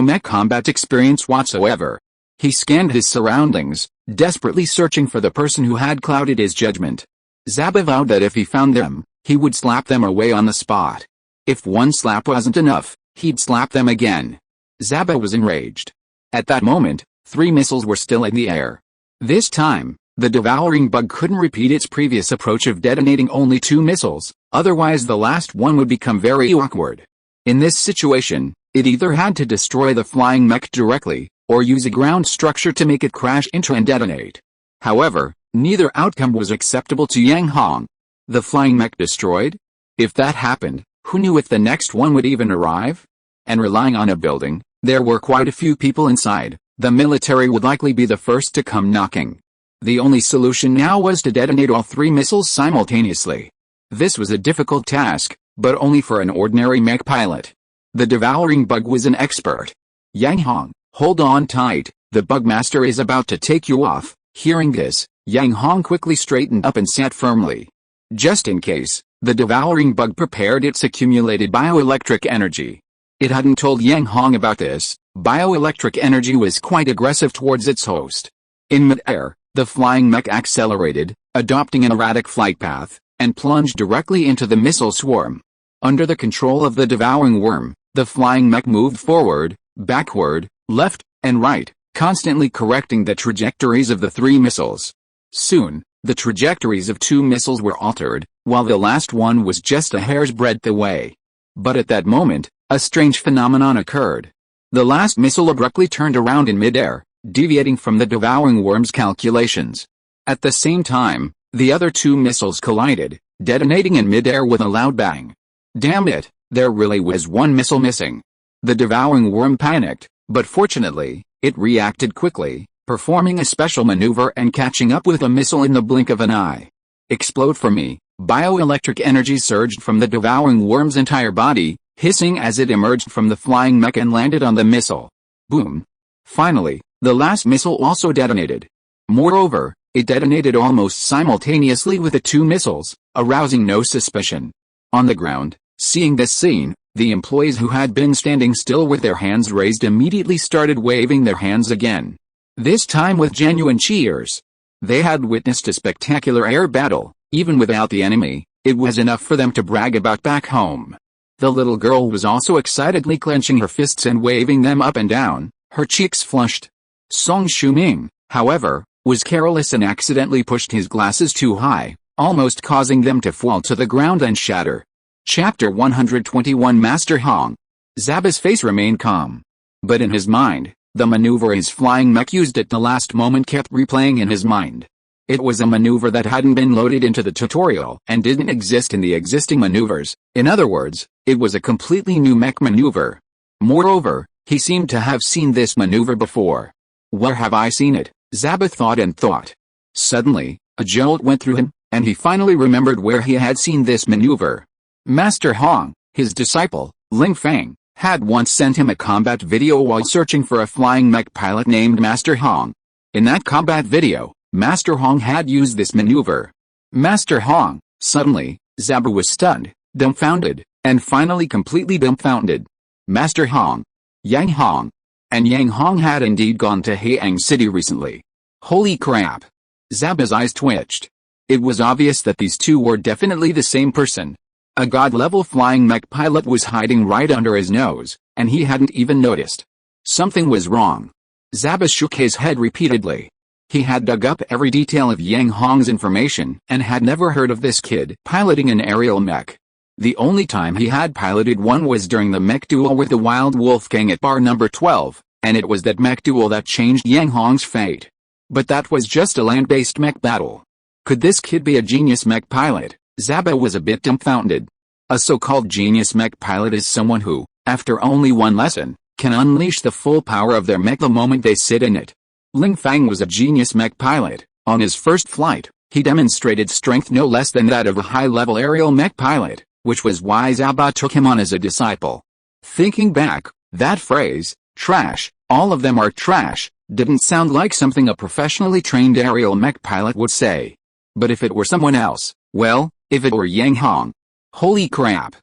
mech combat experience whatsoever? He scanned his surroundings, desperately searching for the person who had clouded his judgment. Zaba vowed that if he found them, he would slap them away on the spot. If one slap wasn't enough, he'd slap them again. Zaba was enraged. At that moment, 3 missiles were still in the air. This time, the devouring bug couldn't repeat its previous approach of detonating only 2 missiles, otherwise the last one would become very awkward. In this situation, it either had to destroy the flying mech directly, or use a ground structure to make it crash into and detonate. However, neither outcome was acceptable to Yang Hong. The flying mech destroyed? If that happened, who knew if the next one would even arrive? And relying on a building, there were quite a few people inside. The military would likely be the first to come knocking. The only solution now was to detonate all 3 missiles simultaneously. This was a difficult task, but only for an ordinary mech pilot. The devouring bug was an expert. Yang Hong, hold on tight, the bug master is about to take you off. Hearing this, Yang Hong quickly straightened up and sat firmly. Just in case, the devouring bug prepared its accumulated bioelectric energy. It hadn't told Yang Hong about this. Bioelectric energy was quite aggressive towards its host. In mid-air, the flying mech accelerated, adopting an erratic flight path, and plunged directly into the missile swarm. Under the control of the devouring worm, the flying mech moved forward, backward, left, and right, constantly correcting the trajectories of the 3 missiles. Soon, the trajectories of 2 missiles were altered, while the last one was just a hair's breadth away. But at that moment, a strange phenomenon occurred. The last missile abruptly turned around in mid-air, deviating from the devouring worm's calculations. At the same time, the other 2 missiles collided, detonating in mid-air with a loud bang. Damn it, there really was 1 missile missing. The devouring worm panicked, but fortunately, it reacted quickly, performing a special maneuver and catching up with a missile in the blink of an eye. Explode for me. Bioelectric energy surged from the devouring worm's entire body, hissing as it emerged from the flying mech and landed on the missile. Boom. Finally, the last missile also detonated. Moreover, it detonated almost simultaneously with the 2 missiles, arousing no suspicion. On the ground, seeing this scene, the employees who had been standing still with their hands raised immediately started waving their hands again. This time with genuine cheers. They had witnessed a spectacular air battle. Even without the enemy, it was enough for them to brag about back home. The little girl was also excitedly clenching her fists and waving them up and down, her cheeks flushed. Song Shuming, however, was careless and accidentally pushed his glasses too high, almost causing them to fall to the ground and shatter. Chapter 121 Master Hong. Zaba's face remained calm. But in his mind, the maneuver his flying mech used at the last moment kept replaying in his mind. It was a maneuver that hadn't been loaded into the tutorial and didn't exist in the existing maneuvers. In other words, it was a completely new mech maneuver. Moreover, he seemed to have seen this maneuver before. Where have I seen it? Zaba thought and thought. Suddenly, a jolt went through him, and he finally remembered where he had seen this maneuver. Master Hong, his disciple, Ling Fang, had once sent him a combat video while searching for a flying mech pilot named Master Hong. In that combat video, Master Hong had used this maneuver. Master Hong, suddenly, Zaba was stunned, dumbfounded, and finally completely dumbfounded. Master Hong, Yang Hong, and Yang Hong had indeed gone to Haiyang City recently. Holy crap! Zaba's eyes twitched. It was obvious that these two were definitely the same person. A god-level flying mech pilot was hiding right under his nose, and he hadn't even noticed. Something was wrong. Zaba shook his head repeatedly. He had dug up every detail of Yang Hong's information and had never heard of this kid piloting an aerial mech. The only time he had piloted one was during the mech duel with the Wild Wolfgang at bar number 12, and it was that mech duel that changed Yang Hong's fate. But that was just a land-based mech battle. Could this kid be a genius mech pilot? Zaba was a bit dumbfounded. A so-called genius mech pilot is someone who, after only one lesson, can unleash the full power of their mech the moment they sit in it. Ling Fang was a genius mech pilot. On his first flight, he demonstrated strength no less than that of a high-level aerial mech pilot, which was why Zaba took him on as a disciple. Thinking back, that phrase, trash, all of them are trash, didn't sound like something a professionally trained aerial mech pilot would say. But if it were someone else, well, if it were Yang Hong. Holy crap!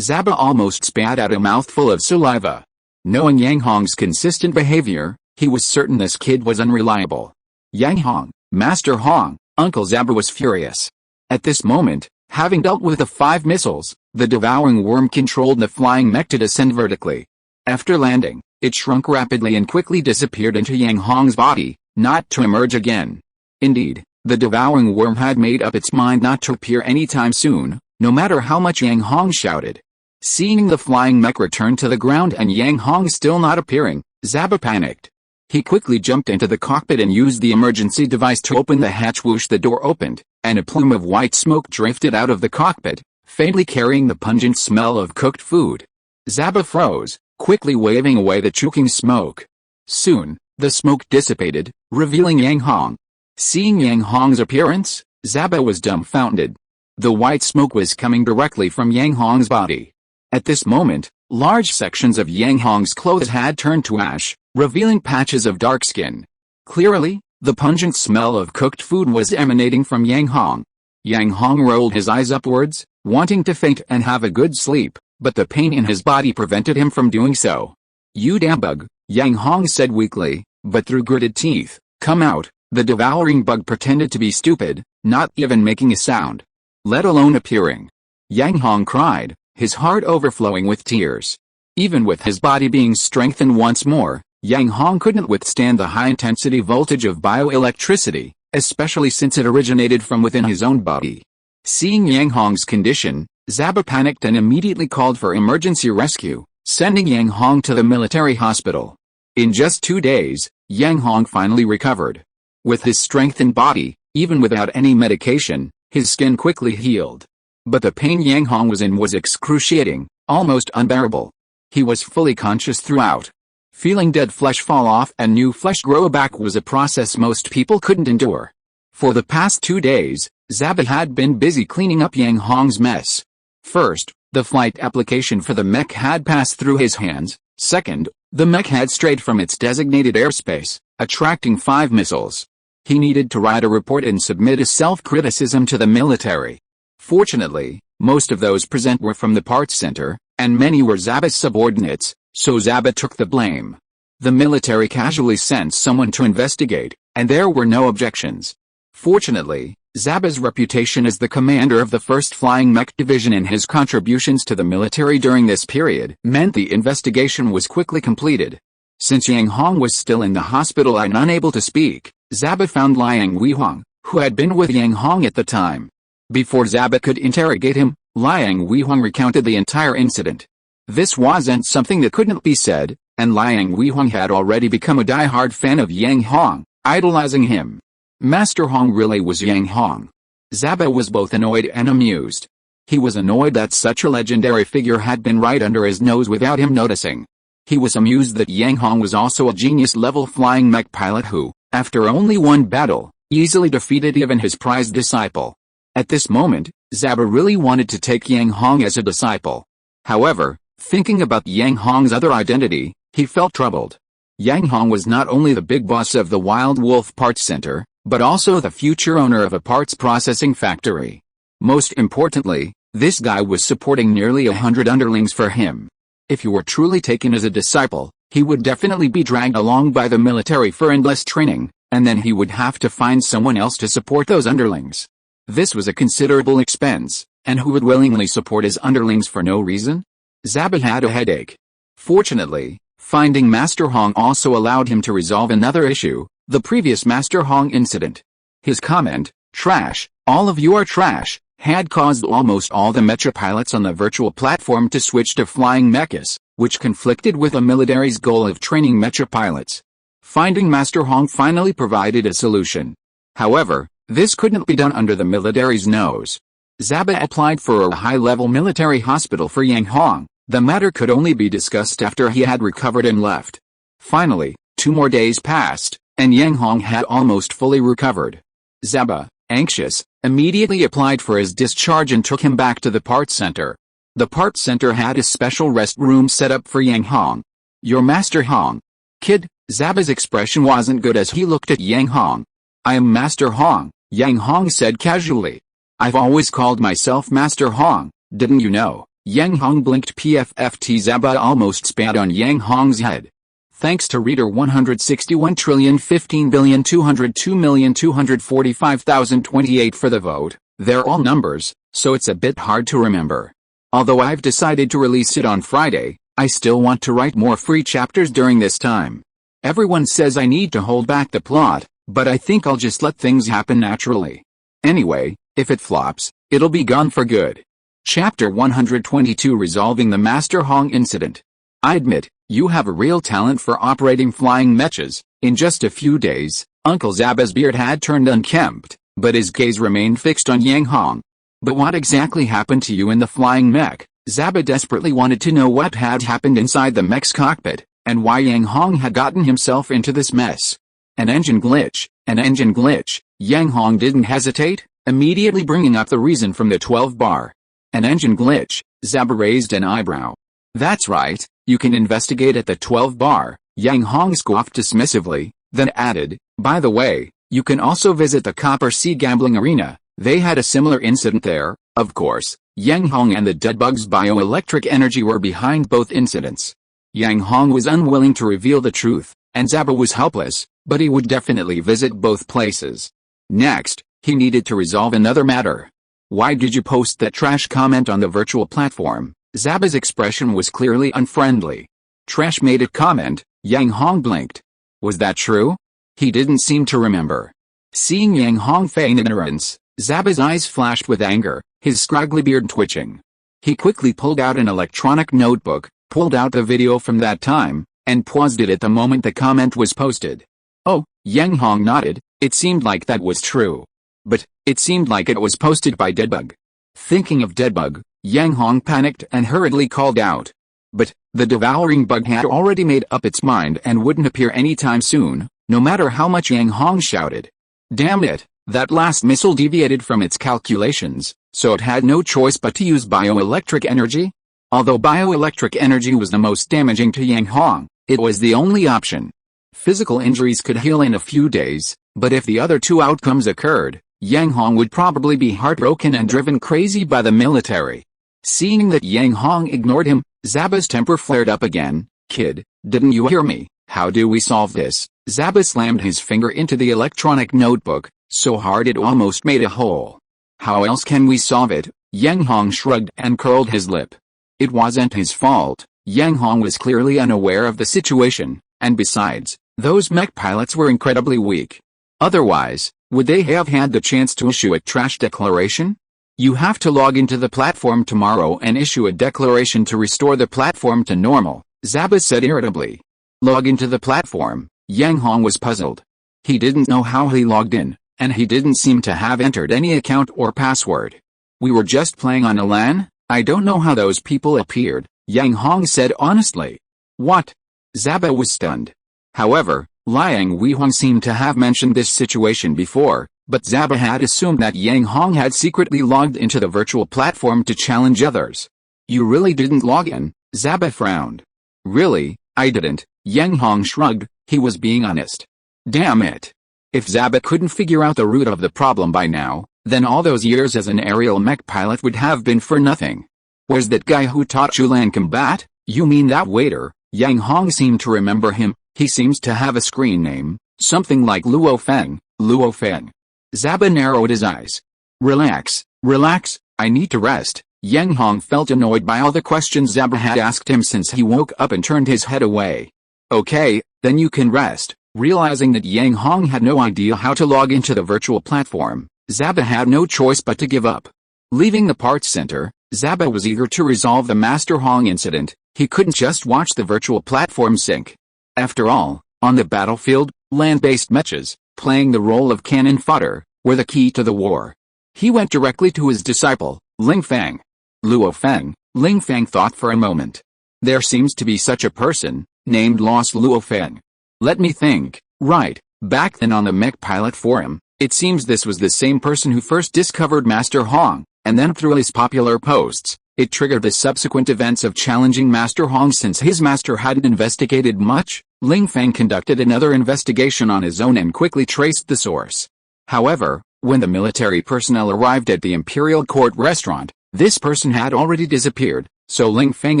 Zaba almost spat out a mouthful of saliva. Knowing Yang Hong's consistent behavior, he was certain this kid was unreliable. Yang Hong, Master Hong, Uncle Zaba was furious. At this moment, having dealt with the 5 missiles, the devouring worm controlled the flying mech to descend vertically. After landing, it shrunk rapidly and quickly disappeared into Yang Hong's body, not to emerge again. Indeed, the devouring worm had made up its mind not to appear anytime soon, no matter how much Yang Hong shouted. Seeing the flying mech return to the ground and Yang Hong still not appearing, Zaba panicked. He quickly jumped into the cockpit and used the emergency device to open the hatch. Whoosh, the door opened, and a plume of white smoke drifted out of the cockpit, faintly carrying the pungent smell of cooked food. Zaba froze, quickly waving away the choking smoke. Soon, the smoke dissipated, revealing Yang Hong. Seeing Yang Hong's appearance, Zaba was dumbfounded. The white smoke was coming directly from Yang Hong's body. At this moment, large sections of Yang Hong's clothes had turned to ash, revealing patches of dark skin. Clearly, the pungent smell of cooked food was emanating from Yang Hong. Yang Hong rolled his eyes upwards, wanting to faint and have a good sleep, but the pain in his body prevented him from doing so. "You damn bug," Yang Hong said weakly, but through gritted teeth, "Come out." The devouring bug pretended to be stupid, not even making a sound, let alone appearing. Yang Hong cried, his heart overflowing with tears. Even with his body being strengthened once more, Yang Hong couldn't withstand the high-intensity voltage of bioelectricity, especially since it originated from within his own body. Seeing Yang Hong's condition, Zaba panicked and immediately called for emergency rescue, sending Yang Hong to the military hospital. In just 2 days, Yang Hong finally recovered. With his strengthened body, even without any medication, his skin quickly healed. But the pain Yang Hong was in was excruciating, almost unbearable. He was fully conscious throughout. Feeling dead flesh fall off and new flesh grow back was a process most people couldn't endure. For the past 2 days, Zaba had been busy cleaning up Yang Hong's mess. First, the flight application for the mech had passed through his hands. Second, the mech had strayed from its designated airspace, attracting 5 missiles. He needed to write a report and submit a self-criticism to the military. Fortunately, most of those present were from the parts center, and many were Zaba's subordinates, so Zaba took the blame. The military casually sent someone to investigate, and there were no objections. Fortunately, Zaba's reputation as the commander of the 1st Flying Mech Division and his contributions to the military during this period meant the investigation was quickly completed. Since Yang Hong was still in the hospital and unable to speak, Zaba found Liang Weihong, who had been with Yang Hong at the time. Before Zaba could interrogate him, Liang Weihong recounted the entire incident. This wasn't something that couldn't be said, and Liang Weihong had already become a die-hard fan of Yang Hong, idolizing him. Master Hong really was Yang Hong. Zaba was both annoyed and amused. He was annoyed that such a legendary figure had been right under his nose without him noticing. He was amused that Yang Hong was also a genius-level flying mech pilot who, after only one battle, easily defeated even his prized disciple. At this moment, Zaba really wanted to take Yang Hong as a disciple. However, thinking about Yang Hong's other identity, he felt troubled. Yang Hong was not only the big boss of the Wild Wolf Parts Center, but also the future owner of a parts processing factory. Most importantly, this guy was supporting nearly 100 underlings for him. If he were truly taken as a disciple, he would definitely be dragged along by the military for endless training, and then he would have to find someone else to support those underlings. This was a considerable expense, and who would willingly support his underlings for no reason? Zaba had a headache. Fortunately, finding Master Hong also allowed him to resolve another issue, the previous Master Hong incident. His comment, "Trash, all of you are trash," had caused almost all the mecha pilots on the virtual platform to switch to flying mechas, which conflicted with the military's goal of training mecha pilots. Finding Master Hong finally provided a solution. However, this couldn't be done under the military's nose. Zaba applied for a high-level military hospital for Yang Hong. The matter could only be discussed after he had recovered and left. Finally, 2 more days passed, and Yang Hong had almost fully recovered. Zaba, anxious, immediately applied for his discharge and took him back to the parts center. The parts center had a special rest room set up for Yang Hong. "Your Master Hong." "Kid," Zaba's expression wasn't good as he looked at Yang Hong. "I am Master Hong," Yang Hong said casually. "I've always called myself Master Hong, didn't you know?" Yang Hong blinked. PFFT. Zaba almost spat on Yang Hong's head. Thanks to reader 161,015,202,245,028 for the vote. They're all numbers, so it's a bit hard to remember. Although I've decided to release it on Friday, I still want to write more free chapters during this time. Everyone says I need to hold back the plot, but I think I'll just let things happen naturally. Anyway, if it flops, it'll be gone for good. Chapter 122. Resolving the Master Hong Incident. I admit, you have a real talent for operating flying mechas. In just a few days, Uncle Zaba's beard had turned unkempt, but his gaze remained fixed on Yang Hong. But what exactly happened to you in the flying mech? Zaba desperately wanted to know what had happened inside the mech's cockpit, and why Yang Hong had gotten himself into this mess. An engine glitch, an engine glitch. Yang Hong didn't hesitate, immediately bringing up the reason from the 12 bar. An engine glitch. Zaba raised an eyebrow. That's right, you can investigate at the 12 bar, Yang Hong scoffed dismissively, then added, by the way, you can also visit the Copper Sea Gambling Arena. They had a similar incident there. Of course, Yang Hong and the Deadbug's bioelectric energy were behind both incidents. Yang Hong was unwilling to reveal the truth, and Zaba was helpless, but he would definitely visit both places. Next, he needed to resolve another matter. Why did you post that trash comment on the virtual platform? Zaba's expression was clearly unfriendly. Trash made a comment. Yang Hong blinked. Was that true? He didn't seem to remember. Seeing Yang Hong feign ignorance, Zaba's eyes flashed with anger, his scraggly beard twitching. He quickly pulled out an electronic notebook, pulled out the video from that time, and paused it at the moment the comment was posted. Oh, Yang Hong nodded. It seemed like that was true. But, it seemed like it was posted by Deadbug. Thinking of Deadbug, Yang Hong panicked and hurriedly called out. But, the devouring bug had already made up its mind and wouldn't appear anytime soon, no matter how much Yang Hong shouted. Damn it, that last missile deviated from its calculations, so it had no choice but to use bioelectric energy? Although bioelectric energy was the most damaging to Yang Hong, it was the only option. Physical injuries could heal in a few days, but if the other two outcomes occurred, Yang Hong would probably be heartbroken and driven crazy by the military. Seeing that Yang Hong ignored him, Zaba's temper flared up again. Kid, didn't you hear me? How do we solve this? Zaba slammed his finger into the electronic notebook, so hard it almost made a hole. How else can we solve it? Yang Hong shrugged and curled his lip. It wasn't his fault. Yang Hong was clearly unaware of the situation, and besides, those mech pilots were incredibly weak. Otherwise, would they have had the chance to issue a trash declaration? You have to log into the platform tomorrow and issue a declaration to restore the platform to normal, Zaba said irritably. Log into the platform? Yang Hong was puzzled. He didn't know how he logged in, and he didn't seem to have entered any account or password. We were just playing on a LAN? I don't know how those people appeared, Yang Hong said honestly. What? Zaba was stunned. However, Liang Weihong seemed to have mentioned this situation before, but Zaba had assumed that Yang Hong had secretly logged into the virtual platform to challenge others. You really didn't log in? Zaba frowned. Really? I didn't, Yang Hong shrugged, he was being honest. Damn it. If Zaba couldn't figure out the root of the problem by now, then all those years as an aerial mech pilot would have been for nothing. Where's that guy who taught you land combat? You mean that waiter? Yang Hong seemed to remember him. He seems to have a screen name, something like Luo Feng. Luo Feng. Zaba narrowed his eyes. Relax, relax, I need to rest. Yang Hong felt annoyed by all the questions Zaba had asked him since he woke up and turned his head away. Okay, then you can rest. Realizing that Yang Hong had no idea how to log into the virtual platform, Zaba had no choice but to give up. Leaving the parts center, Zaba was eager to resolve the Master Hong incident. He couldn't just watch the virtual platform sink. After all, on the battlefield, land-based mechas, playing the role of cannon fodder, were the key to the war. He went directly to his disciple, Ling Fang. Luo Feng. Ling Fang thought for a moment. There seems to be such a person, named Lost Luo Feng. Let me think. Right, back then on the mech pilot forum, it seems this was the same person who first discovered Master Hong, and then through his popular posts, it triggered the subsequent events of challenging Master Hong. Since his master hadn't investigated much, Ling Fang conducted another investigation on his own and quickly traced the source. However, when the military personnel arrived at the Imperial Court restaurant, this person had already disappeared, so Ling Fang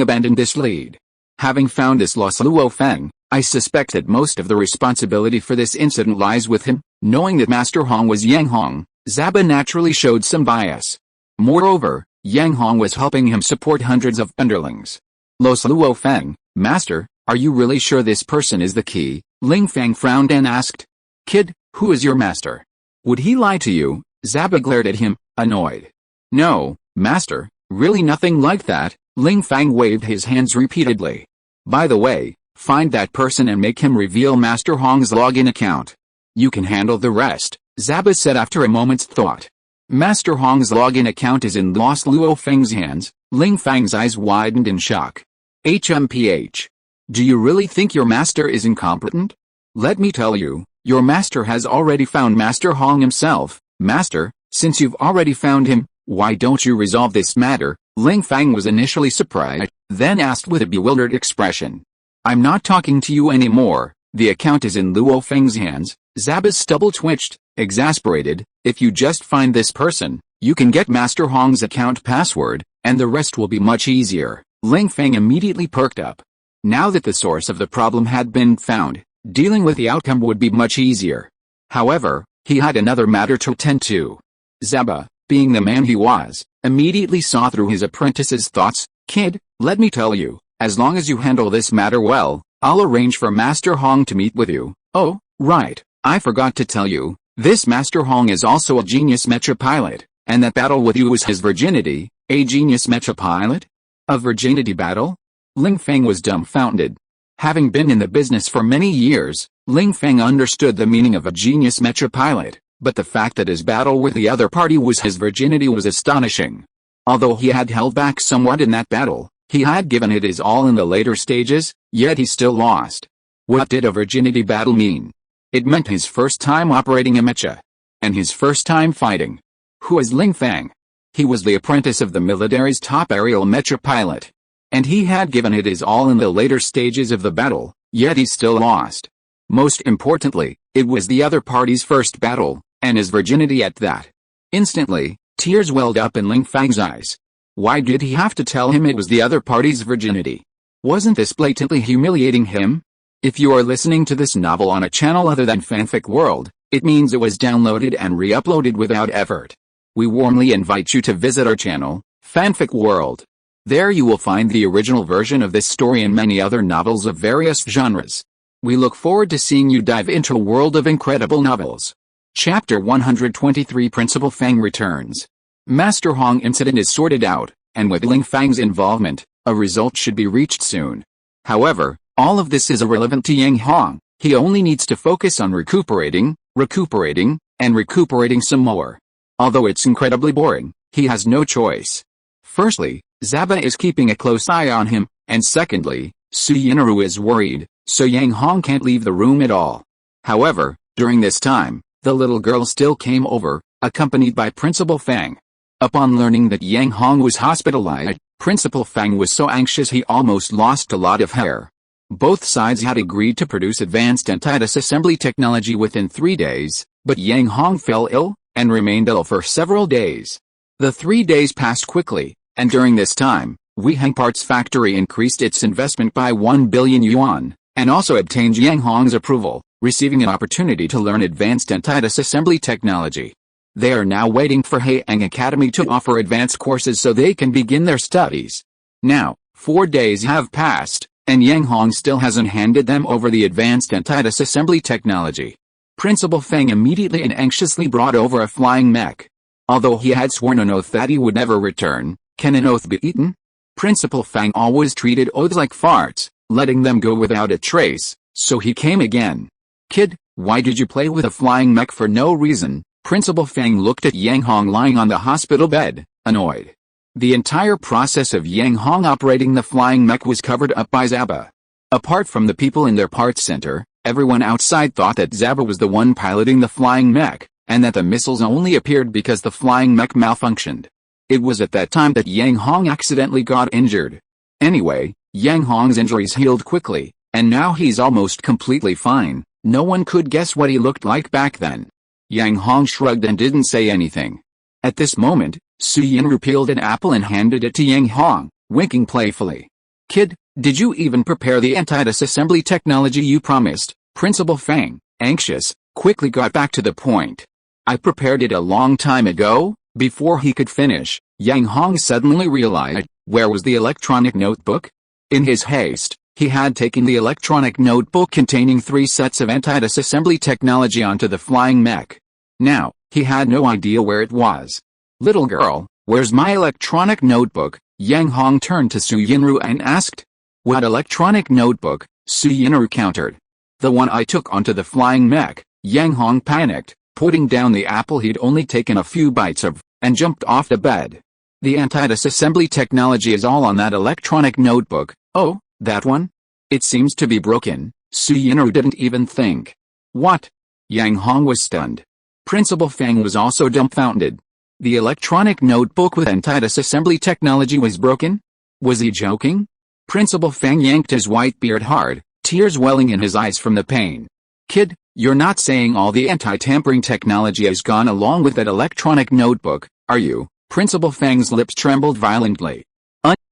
abandoned this lead. Having found this lost Luo Feng, I suspect that most of the responsibility for this incident lies with him. Knowing that Master Hong was Yang Hong, Zaba naturally showed some bias. Moreover, Yang Hong was helping him support hundreds of underlings. Los Luo Feng, Master, are you really sure this person is the key? Ling Fang frowned and asked. Kid, who is your master? Would he lie to you? Zaba glared at him, annoyed. No, Master, really nothing like that. Ling Fang waved his hands repeatedly. By the way, find that person and make him reveal Master Hong's login account. You can handle the rest, Zaba said after a moment's thought. Master Hong's login account is in Lost Luo Feng's hands. Ling Fang's eyes widened in shock. HMPH. Do you really think your master is incompetent? Let me tell you, your master has already found Master Hong himself. Master, since you've already found him, why don't you resolve this matter? Ling Fang was initially surprised, then asked with a bewildered expression. I'm not talking to you anymore. The account is in Luo Feng's hands. Zaba's stubble twitched, exasperated. If you just find this person, you can get Master Hong's account password, and the rest will be much easier. Ling Fang immediately perked up. Now that the source of the problem had been found, dealing with the outcome would be much easier. However, he had another matter to attend to. Zaba, being the man he was, immediately saw through his apprentice's thoughts. Kid, let me tell you, as long as you handle this matter well, I'll arrange for Master Hong to meet with you. Oh, right, I forgot to tell you, this Master Hong is also a genius mecha pilot, and that battle with you was his virginity. A genius mecha pilot? A virginity battle? Ling Fang was dumbfounded. Having been in the business for many years, Ling Fang understood the meaning of a genius mecha pilot, but the fact that his battle with the other party was his virginity was astonishing. Although he had held back somewhat in that battle, he had given it his all in the later stages, yet he still lost. What did a virginity battle mean? It meant his first time operating a mecha. And his first time fighting. Who is Ling Fang? He was the apprentice of the military's top aerial mecha pilot. And he had given it his all in the later stages of the battle, yet he still lost. Most importantly, it was the other party's first battle, and his virginity at that. Instantly, tears welled up in Ling Fang's eyes. Why did he have to tell him it was the other party's virginity? Wasn't this blatantly humiliating him? If you are listening to this novel on a channel other than Fanfic World, it means it was downloaded and re-uploaded without effort. We warmly invite you to visit our channel, Fanfic World. There you will find the original version of this story and many other novels of various genres. We look forward to seeing you dive into a world of incredible novels. Chapter 123 Principal Fang returns. Master Hong incident is sorted out, and with Ling Fang's involvement, a result should be reached soon. However, all of this is irrelevant to Yang Hong. He only needs to focus on recuperating, and recuperating some more. Although it's incredibly boring, he has no choice. Firstly, Zaba is keeping a close eye on him, and secondly, Su Yinaru is worried, so Yang Hong can't leave the room at all. However, during this time, the little girl still came over, accompanied by Principal Fang. Upon learning that Yang Hong was hospitalized, Principal Fang was so anxious he almost lost a lot of hair. Both sides had agreed to produce advanced anti-disassembly technology within 3 days, but Yang Hong fell ill, and remained ill for several days. The 3 days passed quickly, and during this time, Weiheng Parts Factory increased its investment by 1 billion yuan, and also obtained Yang Hong's approval, receiving an opportunity to learn advanced anti-disassembly technology. They are now waiting for Haiyang Academy to offer advanced courses so they can begin their studies. Now, 4 days have passed, and Yang Hong still hasn't handed them over the advanced anti-disassembly technology. Principal Feng immediately and anxiously brought over a flying mech. Although he had sworn an oath that he would never return, can an oath be eaten? Principal Feng always treated oaths like farts, letting them go without a trace, so he came again. Kid, why did you play with a flying mech for no reason? Principal Feng looked at Yang Hong lying on the hospital bed, annoyed. The entire process of Yang Hong operating the flying mech was covered up by Zaba. Apart from the people in their parts center, everyone outside thought that Zaba was the one piloting the flying mech, and that the missiles only appeared because the flying mech malfunctioned. It was at that time that Yang Hong accidentally got injured. Anyway, Yang Hong's injuries healed quickly, and now he's almost completely fine. No one could guess what he looked like back then. Yang Hong shrugged and didn't say anything. At this moment, Su Yinru peeled an apple and handed it to Yang Hong, winking playfully. Kid, did you even prepare the anti-disassembly technology you promised? Principal Feng, anxious, quickly got back to the point. I prepared it a long time ago. Before he could finish, Yang Hong suddenly realized, where was the electronic notebook? In his haste, he had taken the electronic notebook containing 3 sets of anti-disassembly technology onto the flying mech. Now, he had no idea where it was. Little girl, where's my electronic notebook? Yang Hong turned to Su Yinru and asked. What electronic notebook? Su Yinru countered. The one I took onto the flying mech. Yang Hong panicked, putting down the apple he'd only taken a few bites of, and jumped off the bed. The anti-disassembly technology is all on that electronic notebook. Oh, that one? It seems to be broken. Su Yinru didn't even think. What? Yang Hong was stunned. Principal Feng was also dumbfounded. The electronic notebook with anti-disassembly technology was broken? Was he joking? Principal Feng yanked his white beard hard, tears welling in his eyes from the pain. Kid, you're not saying all the anti-tampering technology has gone along with that electronic notebook, are you? Principal Feng's lips trembled violently.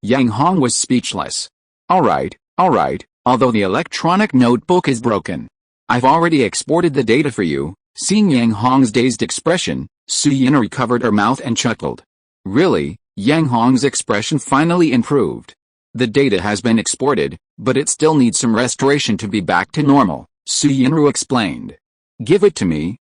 Yang Hong was speechless. Alright, although the electronic notebook is broken. I've already exported the data for you. Seeing Yang Hong's dazed expression, Su Yinru covered her mouth and chuckled. Really? Yang Hong's expression finally improved. The data has been exported, but it still needs some restoration to be back to normal, Su Yinru explained. Give it to me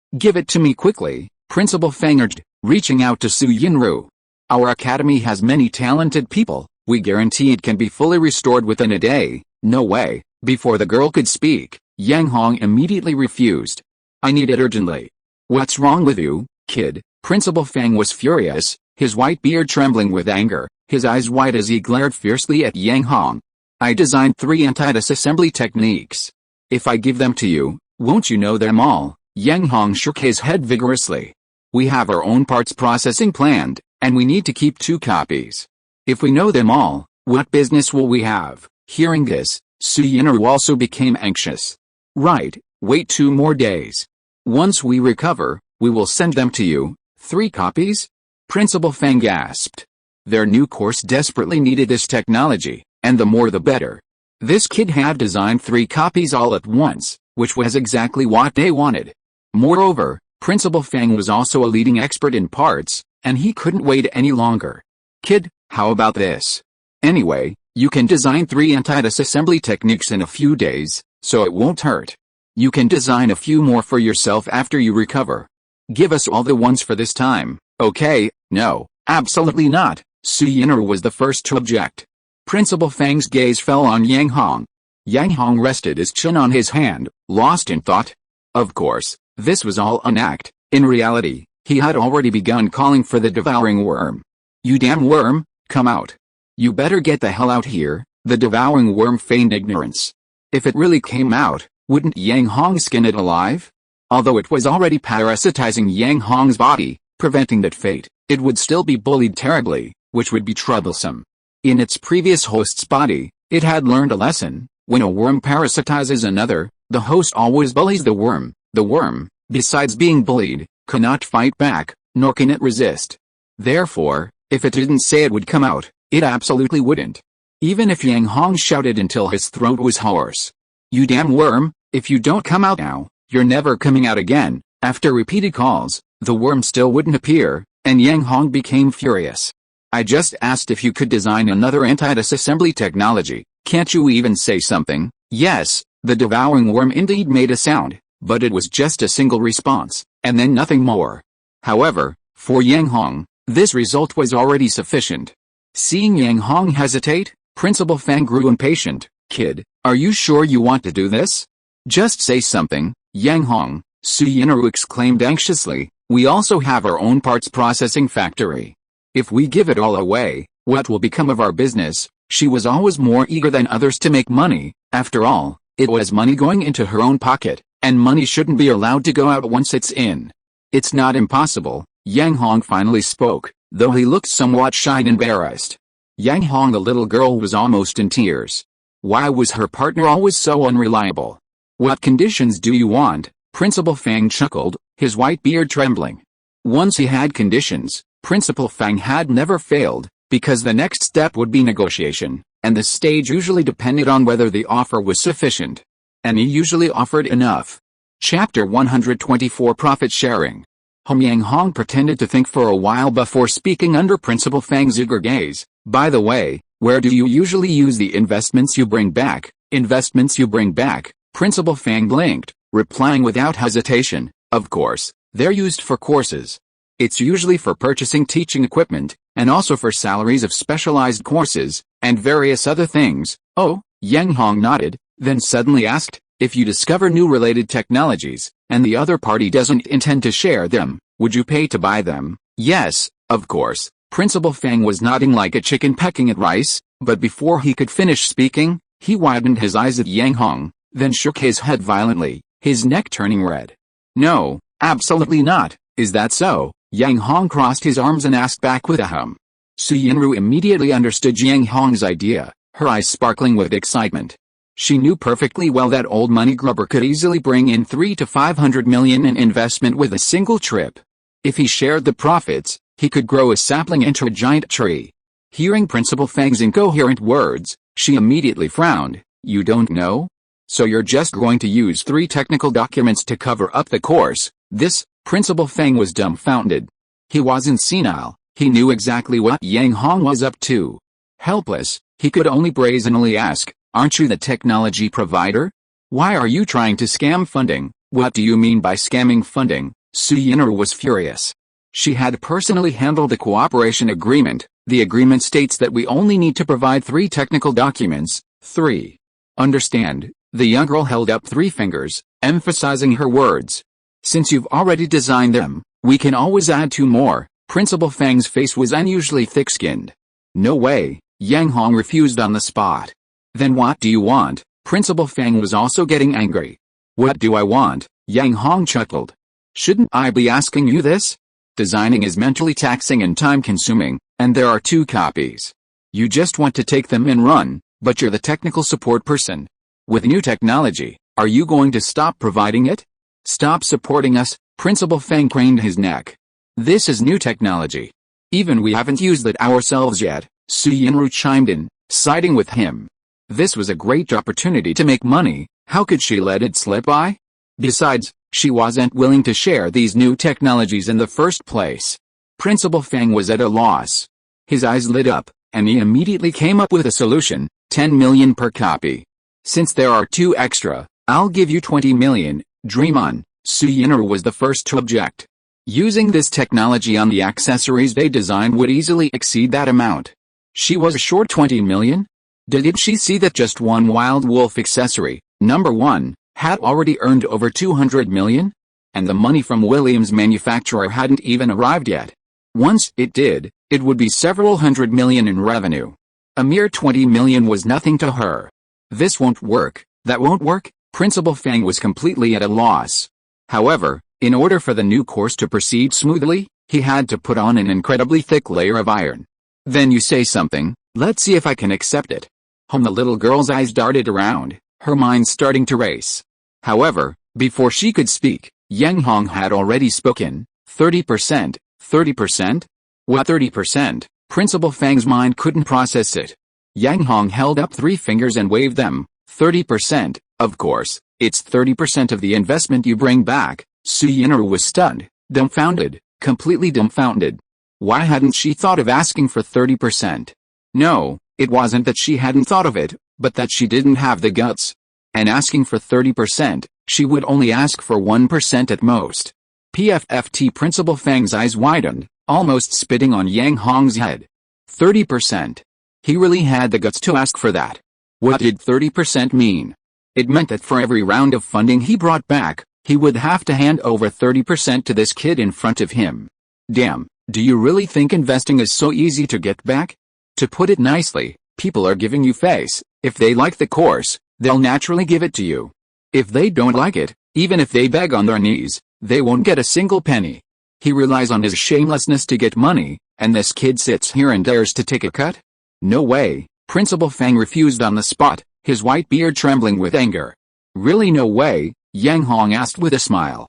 quickly, Principal Feng urged, reaching out to Su Yinru. Our academy has many talented people, we guarantee it can be fully restored within a day. No way. Before the girl could speak, Yang Hong immediately refused. I need it urgently. What's wrong with you, kid? Principal Feng was furious, his white beard trembling with anger, his eyes wide as he glared fiercely at Yang Hong. I designed 3 anti-disassembly techniques. If I give them to you, won't you know them all? Yang Hong shook his head vigorously. We have our own parts processing planned, and we need to keep 2 copies. If we know them all, what business will we have? Hearing this, Su Yinru also became anxious. Right, wait 2 more days. Once we recover, we will send them to you. 3 copies? Principal Feng gasped. Their new course desperately needed this technology, and the more the better. This kid had designed 3 copies all at once, which was exactly what they wanted. Moreover, Principal Feng was also a leading expert in parts, and he couldn't wait any longer. Kid, how about this? Anyway, you can design 3 anti-disassembly techniques in a few days, so it won't hurt. You can design a few more for yourself after you recover. Give us all the ones for this time, okay? No, absolutely not. Su Yinru was the first to object. Principal Feng's gaze fell on Yang Hong. Yang Hong rested his chin on his hand, lost in thought. Of course, this was all an act. In reality, he had already begun calling for the devouring worm. You damn worm, come out. You better get the hell out here. The devouring worm feigned ignorance. If it really came out, wouldn't Yang Hong skin it alive? Although it was already parasitizing Yang Hong's body, preventing that fate, it would still be bullied terribly, which would be troublesome. In its previous host's body, it had learned a lesson. When a worm parasitizes another, the host always bullies the worm. The worm, besides being bullied, cannot fight back, nor can it resist. Therefore, if it didn't say it would come out, it absolutely wouldn't. Even if Yang Hong shouted until his throat was hoarse, "You damn worm, if you don't come out now, you're never coming out again." After repeated calls, the worm still wouldn't appear, and Yang Hong became furious. "I just asked if you could design another anti-disassembly technology. Can't you even say something?" Yes, the devouring worm indeed made a sound, but it was just a single response, and then nothing more. However, for Yang Hong, this result was already sufficient. Seeing Yang Hong hesitate, Principal Fang grew impatient. "Kid, are you sure you want to do this? Just say something." "Yang Hong," Suyinru exclaimed anxiously, "we also have our own parts processing factory. If we give it all away, what will become of our business?" She was always more eager than others to make money. After all, it was money going into her own pocket, and money shouldn't be allowed to go out once it's in. "It's not impossible," Yang Hong finally spoke, though he looked somewhat shy and embarrassed. Yang Hong, the little girl, was almost in tears. Why was her partner always so unreliable? "What conditions do you want?" Principal Fang chuckled, his white beard trembling. Once he had conditions, Principal Fang had never failed, because the next step would be negotiation, and the stage usually depended on whether the offer was sufficient. And he usually offered enough. Chapter 124 Profit Sharing. Yang Hong pretended to think for a while before speaking under Principal Fang's eager gaze. "By the way, where do you usually use the investments you bring back?" "Investments you bring back?" Principal Fang blinked, replying without hesitation, "Of course, they're used for courses. It's usually for purchasing teaching equipment, and also for salaries of specialized courses, and various other things." "Oh," Yang Hong nodded, then suddenly asked, "If you discover new related technologies, and the other party doesn't intend to share them, would you pay to buy them?" "Yes, of course." Principal Fang was nodding like a chicken pecking at rice, but before he could finish speaking, he widened his eyes at Yang Hong, then shook his head violently, his neck turning red. "No, absolutely not. Is that so?" Yang Hong crossed his arms and asked back with a hum. Suyinru immediately understood Yang Hong's idea, her eyes sparkling with excitement. She knew perfectly well that old money grubber could easily bring in 300 to 500 million in investment with a single trip. If he shared the profits, he could grow a sapling into a giant tree. Hearing Principal Fang's incoherent words, she immediately frowned. "You don't know? So you're just going to use 3 technical documents to cover up the course?" This, Principal Fang was dumbfounded. He wasn't senile, he knew exactly what Yang Hong was up to. Helpless, he could only brazenly ask, "Aren't you the technology provider? Why are you trying to scam funding?" "What do you mean by scamming funding?" Suyinru was furious. She had personally handled the cooperation agreement. The agreement states that we only need to provide 3 technical documents. 3. Understand? The young girl held up 3 fingers, emphasizing her words. "Since you've already designed them, we can always add 2 more. Principal Fang's face was unusually thick-skinned. "No way," Yang Hong refused on the spot. "Then what do you want?" Principal Fang was also getting angry. "What do I want?" Yang Hong chuckled. "Shouldn't I be asking you this? Designing is mentally taxing and time-consuming, and there are 2 copies. You just want to take them and run, but you're the technical support person. With new technology, are you going to stop providing it?" "Stop supporting us?" Principal Fang craned his neck. "This is new technology. Even we haven't used it ourselves yet," Suyinru chimed in, siding with him. This was a great opportunity to make money. How could she let it slip by? Besides, she wasn't willing to share these new technologies in the first place. Principal Fang was at a loss. His eyes lit up, and he immediately came up with a solution: 10 million per copy. "Since there are 2 extra, I'll give you 20 million. Dream on." Suyinru was the first to object. Using this technology on the accessories they designed would easily exceed that amount. She was short 20 million? Did she see that just one Wild Wolf accessory, number 1, had already earned over 200 million? And the money from Williams' manufacturer hadn't even arrived yet. Once it did, it would be several hundred million in revenue. A mere 20 million was nothing to her. This won't work, that won't work. Principal Fang was completely at a loss. However, in order for the new course to proceed smoothly, he had to put on an incredibly thick layer of iron. "Then you say something, let's see if I can accept it." The little girl's eyes darted around, her mind starting to race. However, before she could speak, Yang Hong had already spoken. 30%, 30%? What 30%? Principal Fang's mind couldn't process it. Yang Hong held up 3 fingers and waved them. 30%, of course, it's 30% of the investment you bring back. Su Yinru was stunned, dumbfounded, completely dumbfounded. Why hadn't she thought of asking for 30%? No, it wasn't that she hadn't thought of it, but that she didn't have the guts. And asking for 30%, she would only ask for 1% at most. PFFT Principal Fang's eyes widened, almost spitting on Yang Hong's head. 30%. He really had the guts to ask for that. What did 30% mean? It meant that for every round of funding he brought back, he would have to hand over 30% to this kid in front of him. Damn, do you really think investing is so easy to get back? To put it nicely, people are giving you face. If they like the course, they'll naturally give it to you. If they don't like it, even if they beg on their knees, they won't get a single penny. He relies on his shamelessness to get money, and this kid sits here and dares to take a cut? No way. Principal Fang refused on the spot, his white beard trembling with anger. Really no way? Yang Hong asked with a smile.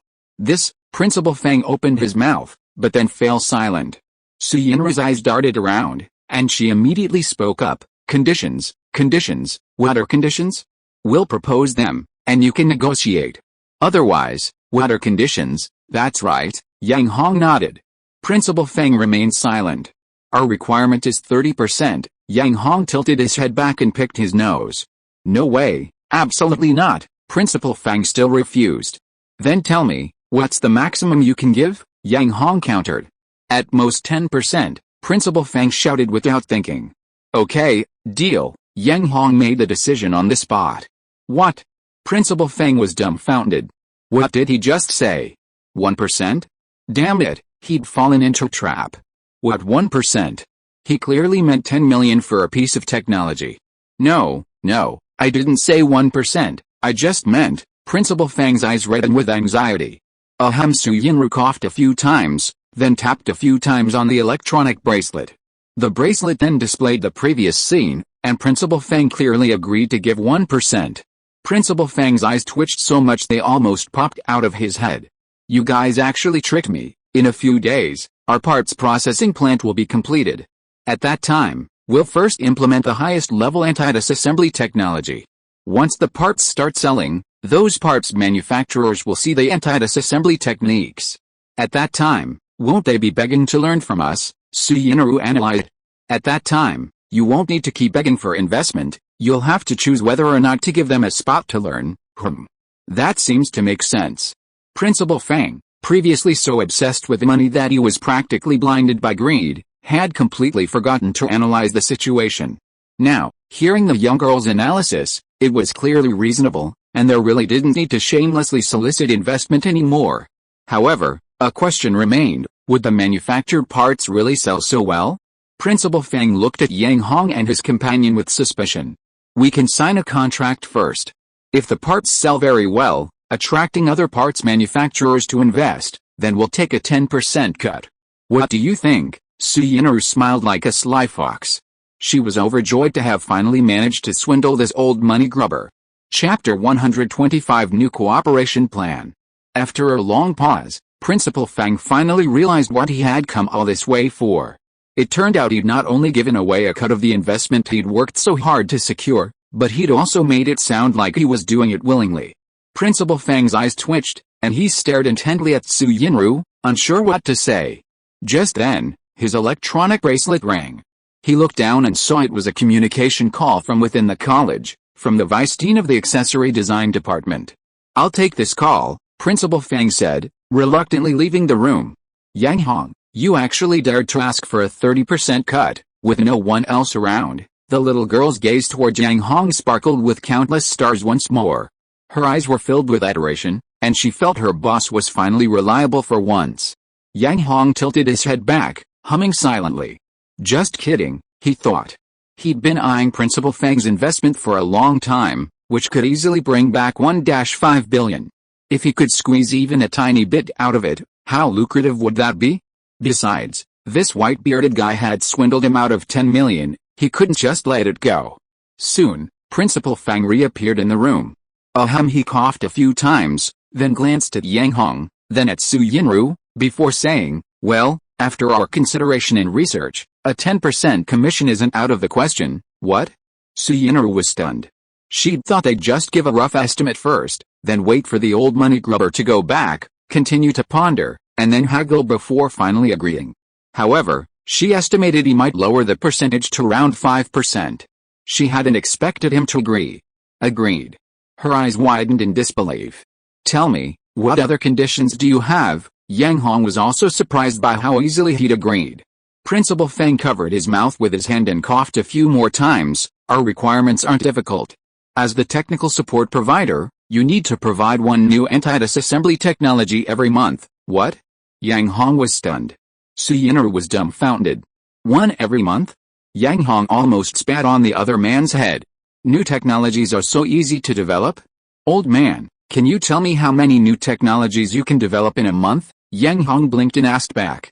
Principal Fang opened his mouth, but then fell silent. Su Yinru's eyes darted around, and she immediately spoke up. Conditions, conditions, what are conditions? We'll propose them, and you can negotiate. Otherwise, what are conditions? That's right, Yang Hong nodded. Principal Fang remained silent. Our requirement is 30%, Yang Hong tilted his head back and picked his nose. No way, absolutely not, Principal Fang still refused. Then tell me, what's the maximum you can give? Yang Hong countered. At most 10%, Principal Fang shouted without thinking. Okay, deal, Yang Hong made the decision on the spot. What? Principal Fang was dumbfounded. What did he just say? 1%? Damn it, he'd fallen into a trap. What 1%? He clearly meant 10 million for a piece of technology. No, I didn't say 1%, I just meant, Principal Fang's eyes reddened with anxiety. Su Yinru coughed a few times, then tapped a few times on the electronic bracelet. The bracelet then displayed the previous scene, and Principal Fang clearly agreed to give 1%. Principal Fang's eyes twitched so much they almost popped out of his head. You guys actually tricked me. In a few days, our parts processing plant will be completed. At that time, we'll first implement the highest level anti-disassembly technology. Once the parts start selling, those parts manufacturers will see the anti-disassembly techniques. At that time, won't they be begging to learn from us? Su Yinru analyzed. At that time, you won't need to keep begging for investment, you'll have to choose whether or not to give them a spot to learn. That seems to make sense. Principal Fang, previously so obsessed with money that he was practically blinded by greed, had completely forgotten to analyze the situation. Now, hearing the young girl's analysis, it was clearly reasonable, and there really didn't need to shamelessly solicit investment anymore. However, a question remained, would the manufactured parts really sell so well? Principal Fang looked at Yang Hong and his companion with suspicion. We can sign a contract first. If the parts sell very well, attracting other parts manufacturers to invest, then we'll take a 10% cut. What do you think? Su Yinru smiled like a sly fox. She was overjoyed to have finally managed to swindle this old money grubber. Chapter 125 New Cooperation Plan. After a long pause, Principal Fang finally realized what he had come all this way for. It turned out he'd not only given away a cut of the investment he'd worked so hard to secure, but he'd also made it sound like he was doing it willingly. Principal Fang's eyes twitched, and he stared intently at Su Yinru, unsure what to say. Just then, his electronic bracelet rang. He looked down and saw it was a communication call from within the college, from the vice dean of the accessory design department. I'll take this call, Principal Fang said, reluctantly leaving the room. Yang Hong, you actually dared to ask for a 30% cut, with no one else around. The little girl's gaze toward Yang Hong sparkled with countless stars once more. Her eyes were filled with adoration, and she felt her boss was finally reliable for once. Yang Hong tilted his head back, humming silently. Just kidding, he thought. He'd been eyeing Principal Fang's investment for a long time, which could easily bring back 1-5 billion. If he could squeeze even a tiny bit out of it, how lucrative would that be? Besides, this white-bearded guy had swindled him out of 10 million, he couldn't just let it go. Soon, Principal Fang reappeared in the room. Ahem, he coughed a few times, then glanced at Yang Hong, then at Su Yinru, before saying, well, after our consideration and research, a 10% commission isn't out of the question. What? Su Yinru was stunned. She'd thought they'd just give a rough estimate first, then wait for the old money grubber to go back, continue to ponder, and then haggle before finally agreeing. However, she estimated he might lower the percentage to around 5%. She hadn't expected him to agree. Agreed. Her eyes widened in disbelief. Tell me, what other conditions do you have? Yang Hong was also surprised by how easily he'd agreed. Principal Fang covered his mouth with his hand and coughed a few more times. Our requirements aren't difficult. As the technical support provider, you need to provide one new anti-disassembly technology every month. What? Yang Hong was stunned. Su Yinru was dumbfounded. One every month? Yang Hong almost spat on the other man's head. New technologies are so easy to develop? Old man, can you tell me how many new technologies you can develop in a month? Yang Hong blinked and asked back.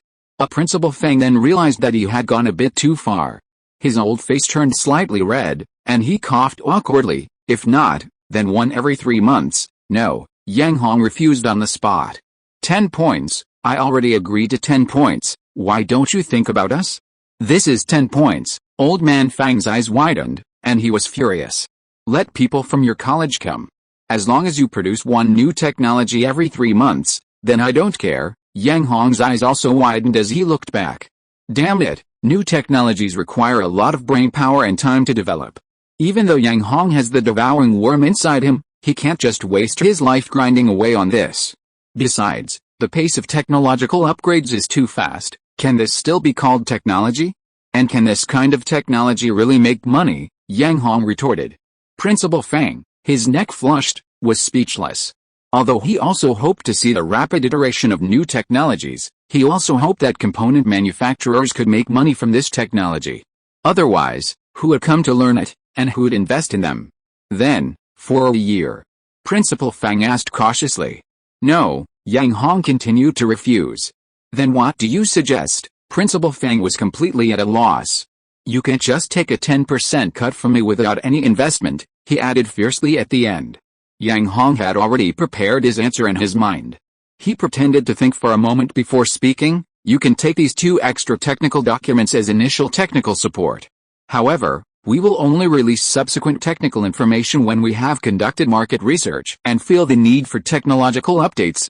Principal Fang then realized that he had gone a bit too far. His old face turned slightly red, and he coughed awkwardly. If not, then one every 3 months. No, Yang Hong refused on the spot. 10 points, I already agreed to 10 points, why don't you think about us? This is 10 points, old man Fang's eyes widened, and he was furious. Let people from your college come. As long as you produce one new technology every 3 months, then I don't care. Yang Hong's eyes also widened as he looked back. Damn it, new technologies require a lot of brain power and time to develop. Even though Yang Hong has the devouring worm inside him, he can't just waste his life grinding away on this. Besides, the pace of technological upgrades is too fast. Can this still be called technology? And can this kind of technology really make money? Yang Hong retorted. Principal Fang, his neck flushed, was speechless. Although he also hoped to see the rapid iteration of new technologies, he also hoped that component manufacturers could make money from this technology. Otherwise, who would come to learn it, and who would invest in them? Then, for a year. Principal Fang asked cautiously. No, Yang Hong continued to refuse. Then what do you suggest? Principal Fang was completely at a loss. You can't just take a 10% cut from me without any investment, he added fiercely at the end. Yang Hong had already prepared his answer in his mind. He pretended to think for a moment before speaking. You can take these 2 extra technical documents as initial technical support. However, we will only release subsequent technical information when we have conducted market research and feel the need for technological updates.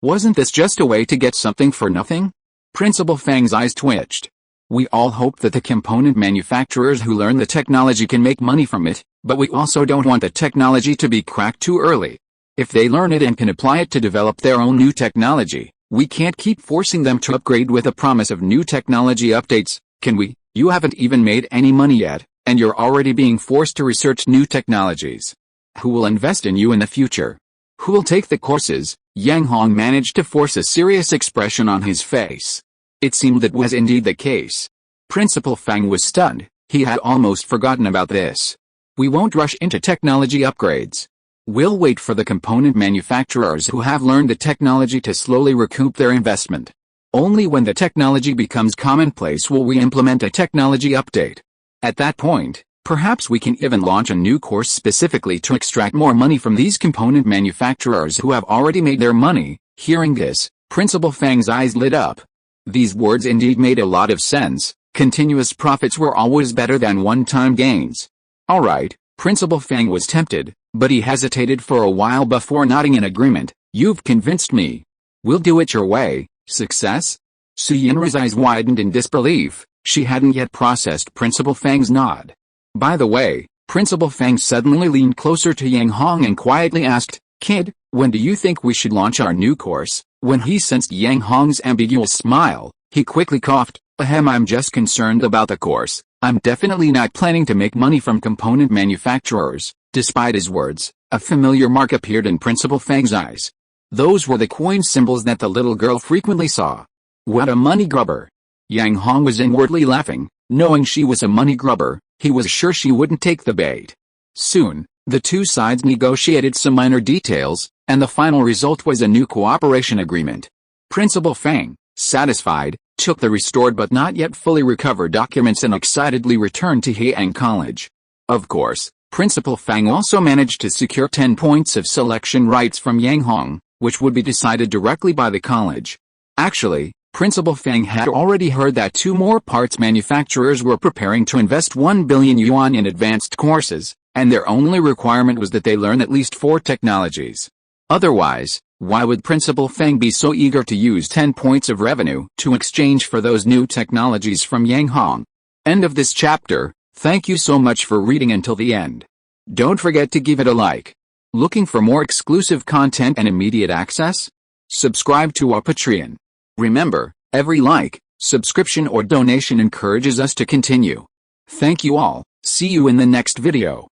Wasn't this just a way to get something for nothing? Principal Fang's eyes twitched. We all hope that the component manufacturers who learn the technology can make money from it, but we also don't want the technology to be cracked too early. If they learn it and can apply it to develop their own new technology, we can't keep forcing them to upgrade with a promise of new technology updates, can we? You haven't even made any money yet, and you're already being forced to research new technologies. Who will invest in you in the future? Who will take the courses? Yang Hong managed to force a serious expression on his face. It seemed that was indeed the case. Principal Fang was stunned. He had almost forgotten about this. We won't rush into technology upgrades. We'll wait for the component manufacturers who have learned the technology to slowly recoup their investment. Only when the technology becomes commonplace will we implement a technology update. At that point, perhaps we can even launch a new course specifically to extract more money from these component manufacturers who have already made their money. Hearing this, Principal Fang's eyes lit up. These words indeed made a lot of sense. Continuous profits were always better than one-time gains. Alright, Principal Fang was tempted, but he hesitated for a while before nodding in agreement. You've convinced me. We'll do it your way. Success? Su Yinru's eyes widened in disbelief. She hadn't yet processed Principal Fang's nod. By the way, Principal Fang suddenly leaned closer to Yang Hong and quietly asked, Kid, when do you think we should launch our new course? When he sensed Yang Hong's ambiguous smile, he quickly coughed. Ahem, I'm just concerned about the course. I'm definitely not planning to make money from component manufacturers. Despite his words, a familiar mark appeared in Principal Fang's eyes. Those were the coin symbols that the little girl frequently saw. What a money grubber! Yang Hong was inwardly laughing. Knowing she was a money grubber, he was sure she wouldn't take the bait. Soon, the two sides negotiated some minor details, and the final result was a new cooperation agreement. Principal Fang, satisfied, took the restored but not yet fully recovered documents and excitedly returned to Heian College. Of course, Principal Fang also managed to secure 10 points of selection rights from Yang Hong, which would be decided directly by the college. Actually, Principal Fang had already heard that 2 more parts manufacturers were preparing to invest 1 billion yuan in advanced courses, and their only requirement was that they learn at least 4 technologies. Otherwise, why would Principal Fang be so eager to use 10 points of revenue to exchange for those new technologies from Yang Hong? End of this chapter. Thank you so much for reading until the end. Don't forget to give it a like. Looking for more exclusive content and immediate access? Subscribe to our Patreon. Remember, every like, subscription or donation encourages us to continue. Thank you all. See you in the next video.